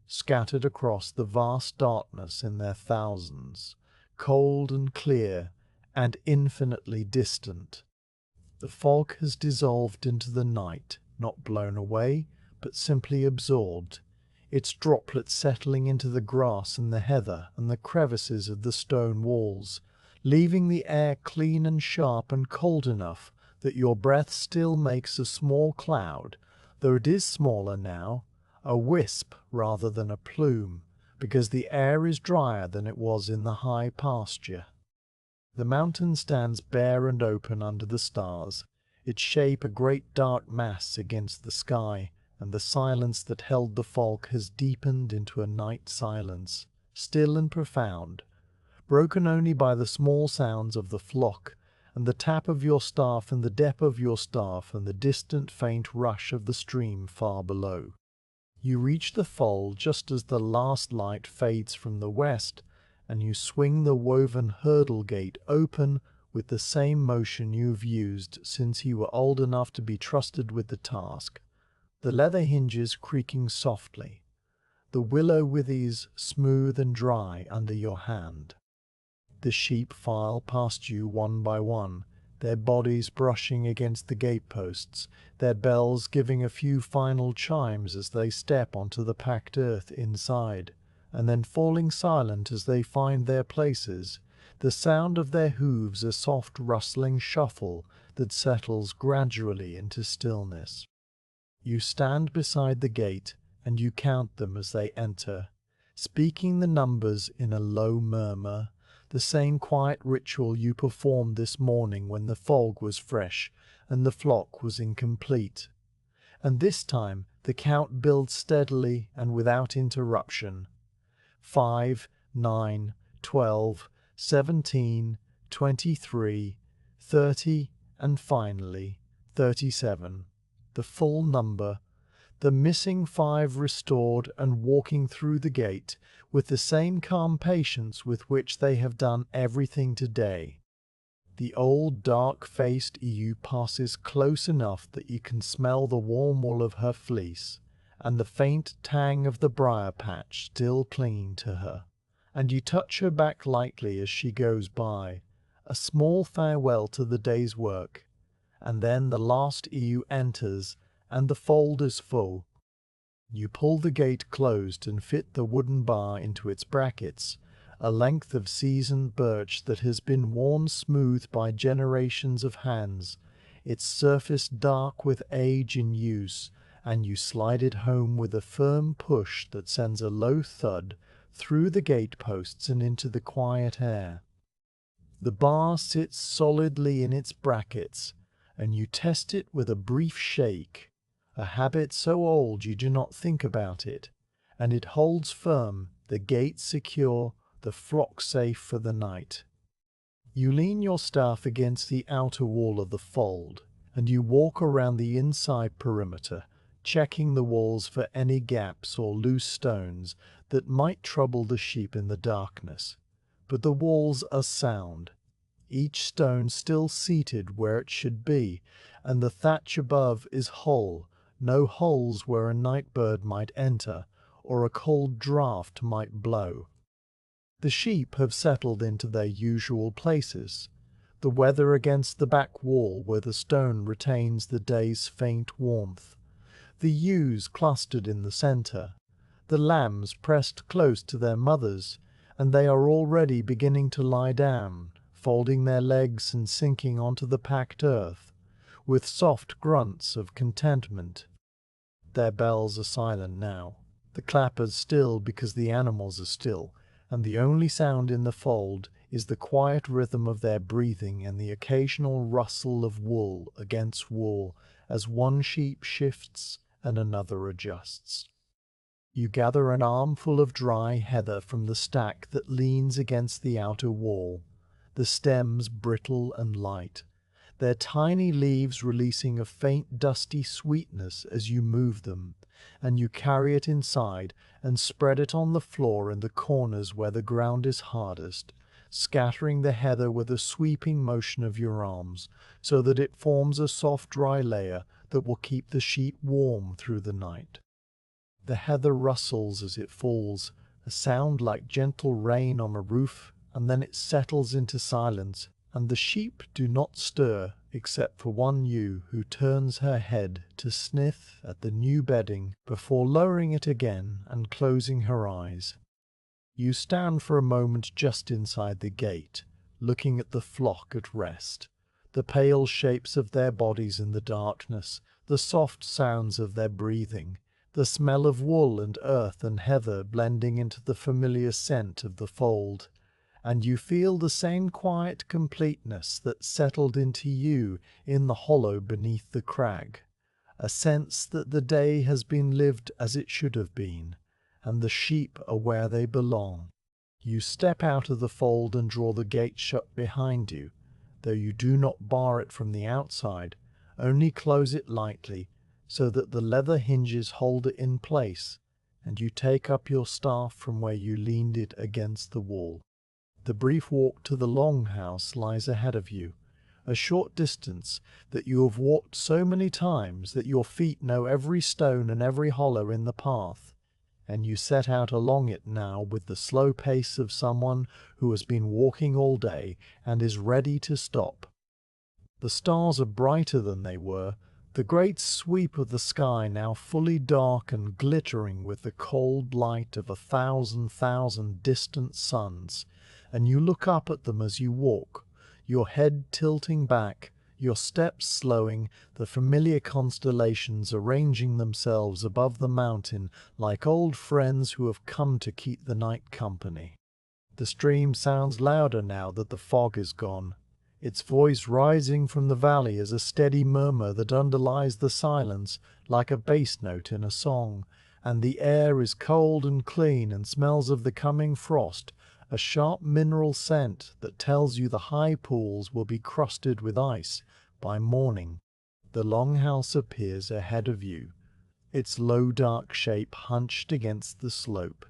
scattered across the vast darkness in their thousands, cold and clear and infinitely distant. The fog has dissolved into the night, not blown away, but simply absorbed, its droplets settling into the grass and the heather and the crevices of the stone walls, leaving the air clean and sharp and cold enough that your breath still makes a small cloud, though it is smaller now, a wisp rather than a plume, because the air is drier than it was in the high pasture. The mountain stands bare and open under the stars, its shape a great dark mass against the sky, and the silence that held the fog has deepened into a night silence, still and profound, broken only by the small sounds of the flock, and the tap of your staff and the dip of your staff and the distant faint rush of the stream far below. You reach the fold just as the last light fades from the west, and you swing the woven hurdle gate open with the same motion you've used since you were old enough to be trusted with the task, the leather hinges creaking softly, the willow withies smooth and dry under your hand. The sheep file past you one by one, their bodies brushing against the gateposts, their bells giving a few final chimes as they step onto the packed earth inside, and then falling silent as they find their places, the sound of their hooves a soft rustling shuffle that settles gradually into stillness. You stand beside the gate, and you count them as they enter, speaking the numbers in a low murmur, the same quiet ritual you performed this morning when the fog was fresh and the flock was incomplete. And this time the count builds steadily and without interruption. 5, 9, 12, 17, 23, 30, and finally 37, the full number, the missing 5 restored and walking through the gate with the same calm patience with which they have done everything today. The old dark-faced ewe passes close enough that you can smell the warm wool of her fleece, and the faint tang of the briar patch still clinging to her, and you touch her back lightly as she goes by, a small farewell to the day's work, and then the last ewe enters, and the fold is full. You pull the gate closed and fit the wooden bar into its brackets, a length of seasoned birch that has been worn smooth by generations of hands, its surface dark with age and use, and you slide it home with a firm push that sends a low thud through the gateposts and into the quiet air. The bar sits solidly in its brackets, and you test it with a brief shake, a habit so old you do not think about it, and it holds firm, the gate secure, the flock safe for the night. You lean your staff against the outer wall of the fold, and you walk around the inside perimeter, checking the walls for any gaps or loose stones that might trouble the sheep in the darkness. But the walls are sound, each stone still seated where it should be, and the thatch above is whole, no holes where a night bird might enter, or a cold draught might blow. The sheep have settled into their usual places, the weather against the back wall where the stone retains the day's faint warmth, the ewes clustered in the centre, the lambs pressed close to their mothers, and they are already beginning to lie down, folding their legs and sinking onto the packed earth, with soft grunts of contentment. Their bells are silent now, the clappers still because the animals are still, and the only sound in the fold is the quiet rhythm of their breathing and the occasional rustle of wool against wool as one sheep shifts and another adjusts. You gather an armful of dry heather from the stack that leans against the outer wall, the stems brittle and light, their tiny leaves releasing a faint dusty sweetness as you move them, and you carry it inside and spread it on the floor in the corners where the ground is hardest, scattering the heather with a sweeping motion of your arms, so that it forms a soft dry layer that will keep the sheet warm through the night. The heather rustles as it falls, a sound like gentle rain on a roof, and then it settles into silence, and the sheep do not stir except for one ewe who turns her head to sniff at the new bedding before lowering it again and closing her eyes. You stand for a moment just inside the gate, looking at the flock at rest, the pale shapes of their bodies in the darkness, the soft sounds of their breathing, the smell of wool and earth and heather blending into the familiar scent of the fold, and you feel the same quiet completeness that settled into you in the hollow beneath the crag, a sense that the day has been lived as it should have been, and the sheep are where they belong. You step out of the fold and draw the gate shut behind you, though you do not bar it from the outside, only close it lightly, so that the leather hinges hold it in place, and you take up your staff from where you leaned it against the wall. The brief walk to the longhouse lies ahead of you, a short distance that you have walked so many times that your feet know every stone and every hollow in the path, and you set out along it now with the slow pace of someone who has been walking all day and is ready to stop. The stars are brighter than they were, the great sweep of the sky now fully dark and glittering with the cold light of 1,000 distant suns, and you look up at them as you walk, your head tilting back, your steps slowing, the familiar constellations arranging themselves above the mountain like old friends who have come to keep the night company. The stream sounds louder now that the fog is gone, its voice rising from the valley as a steady murmur that underlies the silence like a bass note in a song, and the air is cold and clean and smells of the coming frost, a sharp mineral scent that tells you the high pools will be crusted with ice by morning. The longhouse appears ahead of you, its low dark shape hunched against the slope,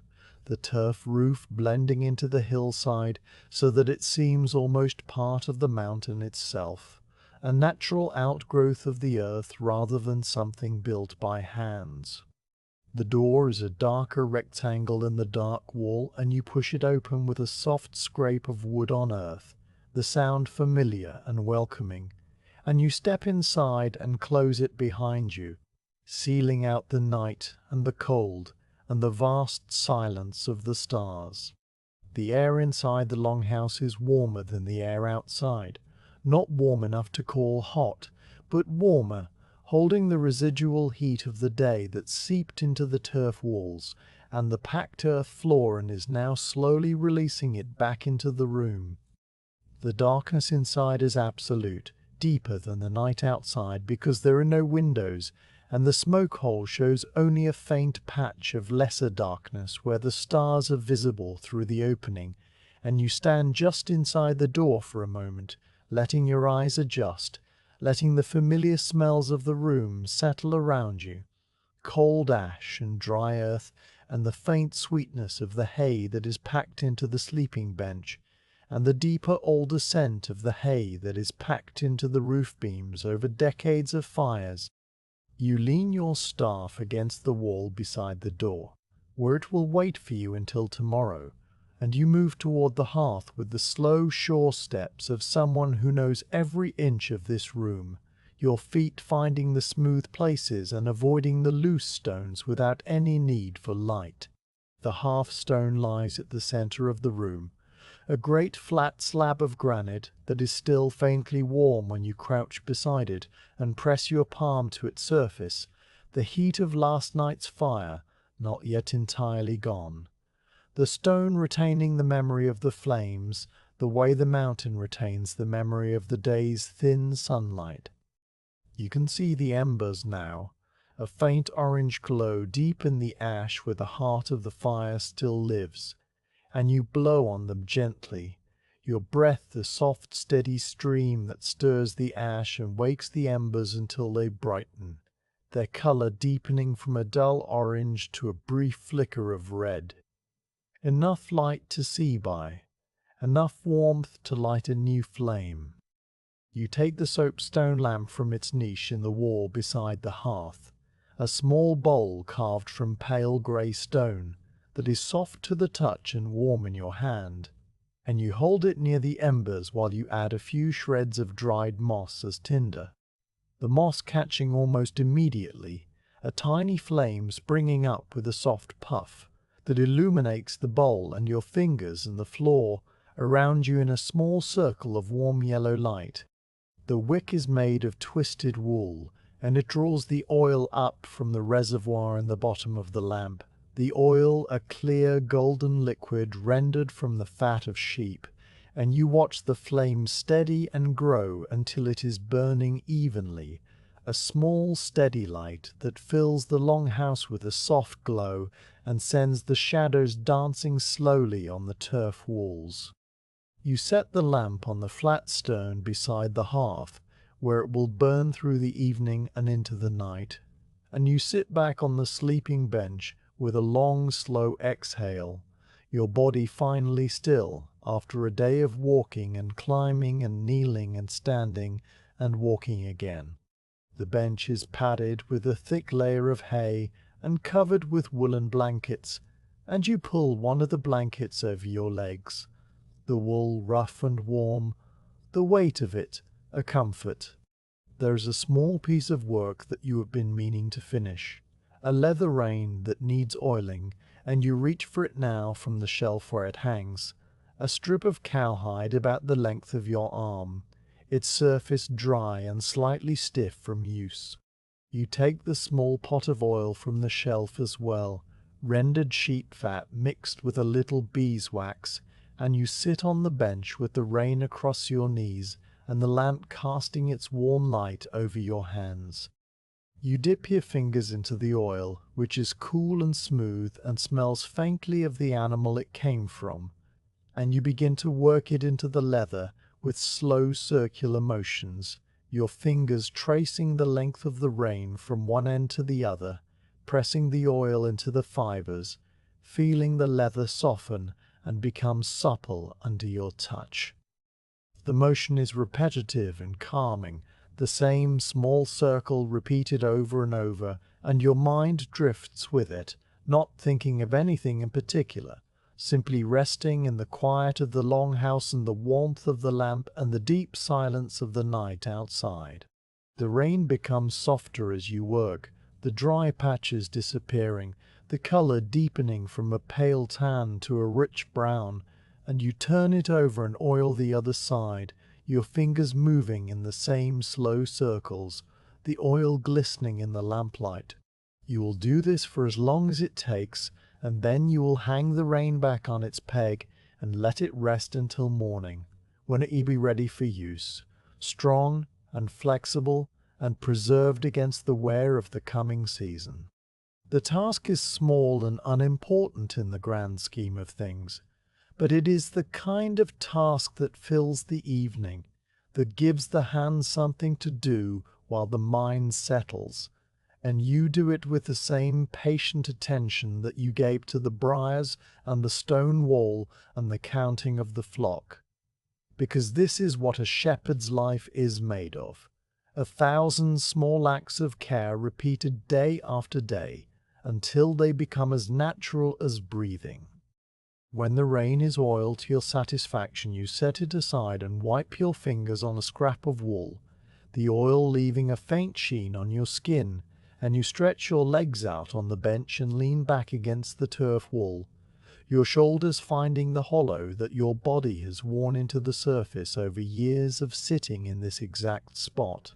the turf roof blending into the hillside so that it seems almost part of the mountain itself, a natural outgrowth of the earth rather than something built by hands. The door is a darker rectangle in the dark wall, and you push it open with a soft scrape of wood on earth, the sound familiar and welcoming, and you step inside and close it behind you, sealing out the night and the cold and the vast silence of the stars. The air inside the longhouse is warmer than the air outside, not warm enough to call hot, but warmer, holding the residual heat of the day that seeped into the turf walls and the packed earth floor and is now slowly releasing it back into the room. The darkness inside is absolute, deeper than the night outside because there are no windows, and the smoke hole shows only a faint patch of lesser darkness where the stars are visible through the opening, and you stand just inside the door for a moment, letting your eyes adjust, letting the familiar smells of the room settle around you, cold ash and dry earth, and the faint sweetness of the hay that is packed into the sleeping bench, and the deeper older scent of the hay that is packed into the roof beams over decades of fires. You lean your staff against the wall beside the door, where it will wait for you until tomorrow, and you move toward the hearth with the slow, sure steps of someone who knows every inch of this room, your feet finding the smooth places and avoiding the loose stones without any need for light. The hearthstone lies at the center of the room, a great flat slab of granite that is still faintly warm when you crouch beside it and press your palm to its surface, the heat of last night's fire not yet entirely gone. The stone retaining the memory of the flames, the way the mountain retains the memory of the day's thin sunlight. You can see the embers now, a faint orange glow deep in the ash where the heart of the fire still lives, and you blow on them gently, your breath the soft, steady stream that stirs the ash and wakes the embers until they brighten, their color deepening from a dull orange to a brief flicker of red. Enough light to see by, enough warmth to light a new flame. You take the soapstone lamp from its niche in the wall beside the hearth, a small bowl carved from pale grey stone that is soft to the touch and warm in your hand, and you hold it near the embers while you add a few shreds of dried moss as tinder. The moss catching almost immediately, a tiny flame springing up with a soft puff that illuminates the bowl and your fingers and the floor around you in a small circle of warm yellow light. The wick is made of twisted wool, and it draws the oil up from the reservoir in the bottom of the lamp. The oil, a clear golden liquid rendered from the fat of sheep, and you watch the flame steady and grow until it is burning evenly, a small steady light that fills the long house with a soft glow and sends the shadows dancing slowly on the turf walls. You set the lamp on the flat stone beside the hearth, where it will burn through the evening and into the night, and you sit back on the sleeping bench with a long, slow exhale, your body finally still after a day of walking and climbing and kneeling and standing and walking again. The bench is padded with a thick layer of hay and covered with woolen blankets, and you pull one of the blankets over your legs, the wool rough and warm, the weight of it a comfort. There is a small piece of work that you have been meaning to finish, a leather rein that needs oiling, and you reach for it now from the shelf where it hangs, a strip of cowhide about the length of your arm, its surface dry and slightly stiff from use. You take the small pot of oil from the shelf as well, rendered sheep fat mixed with a little beeswax, and you sit on the bench with the rein across your knees and the lamp casting its warm light over your hands. You dip your fingers into the oil, which is cool and smooth and smells faintly of the animal it came from, and you begin to work it into the leather with slow circular motions, your fingers tracing the length of the rein from one end to the other, pressing the oil into the fibers, feeling the leather soften and become supple under your touch. The motion is repetitive and calming, the same small circle repeated over and over, and your mind drifts with it, not thinking of anything in particular, simply resting in the quiet of the long house and the warmth of the lamp and the deep silence of the night outside. The rain becomes softer as you work, the dry patches disappearing, the color deepening from a pale tan to a rich brown, and you turn it over and oil the other side, your fingers moving in the same slow circles, the oil glistening in the lamplight. You will do this for as long as it takes, and then you will hang the rein back on its peg and let it rest until morning, when it will be ready for use, strong and flexible and preserved against the wear of the coming season. The task is small and unimportant in the grand scheme of things, but it is the kind of task that fills the evening, that gives the hand something to do while the mind settles, and you do it with the same patient attention that you gave to the briars and the stone wall and the counting of the flock. Because this is what a shepherd's life is made of, 1,000 small acts of care repeated day after day, until they become as natural as breathing. When the rein is oiled to your satisfaction, you set it aside and wipe your fingers on a scrap of wool, the oil leaving a faint sheen on your skin, and you stretch your legs out on the bench and lean back against the turf wall, your shoulders finding the hollow that your body has worn into the surface over years of sitting in this exact spot.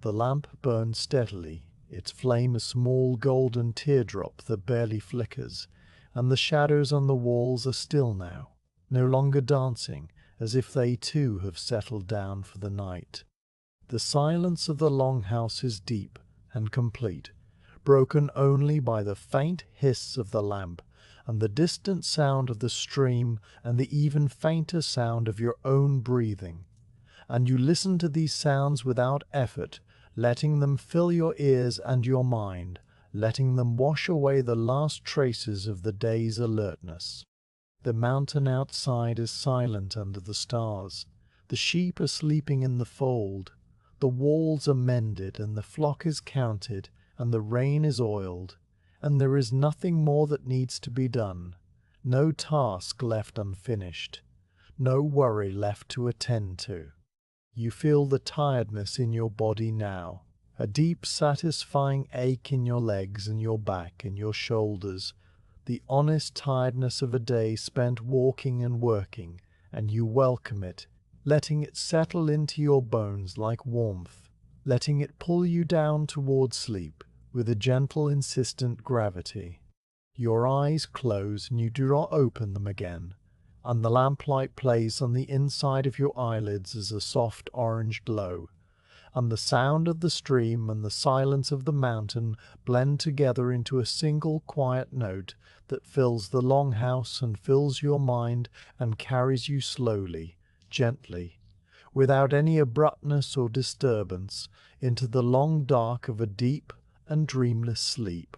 The lamp burns steadily, its flame a small golden teardrop that barely flickers, and the shadows on the walls are still now, no longer dancing, as if they too have settled down for the night. The silence of the long house is deep and complete, broken only by the faint hiss of the lamp and the distant sound of the stream and the even fainter sound of your own breathing. And you listen to these sounds without effort, letting them fill your ears and your mind, letting them wash away the last traces of the day's alertness. The mountain outside is silent under the stars. The sheep are sleeping in the fold. The walls are mended, and the flock is counted, and the rain is oiled, and there is nothing more that needs to be done, no task left unfinished, no worry left to attend to. You feel the tiredness in your body now, a deep satisfying ache in your legs and your back and your shoulders, the honest tiredness of a day spent walking and working, and you welcome it, letting it settle into your bones like warmth, letting it pull you down toward sleep with a gentle, insistent gravity. Your eyes close and you do not open them again, and the lamplight plays on the inside of your eyelids as a soft orange glow, and the sound of the stream and the silence of the mountain blend together into a single quiet note that fills the longhouse and fills your mind and carries you slowly, gently, without any abruptness or disturbance, into the long dark of a deep and dreamless sleep.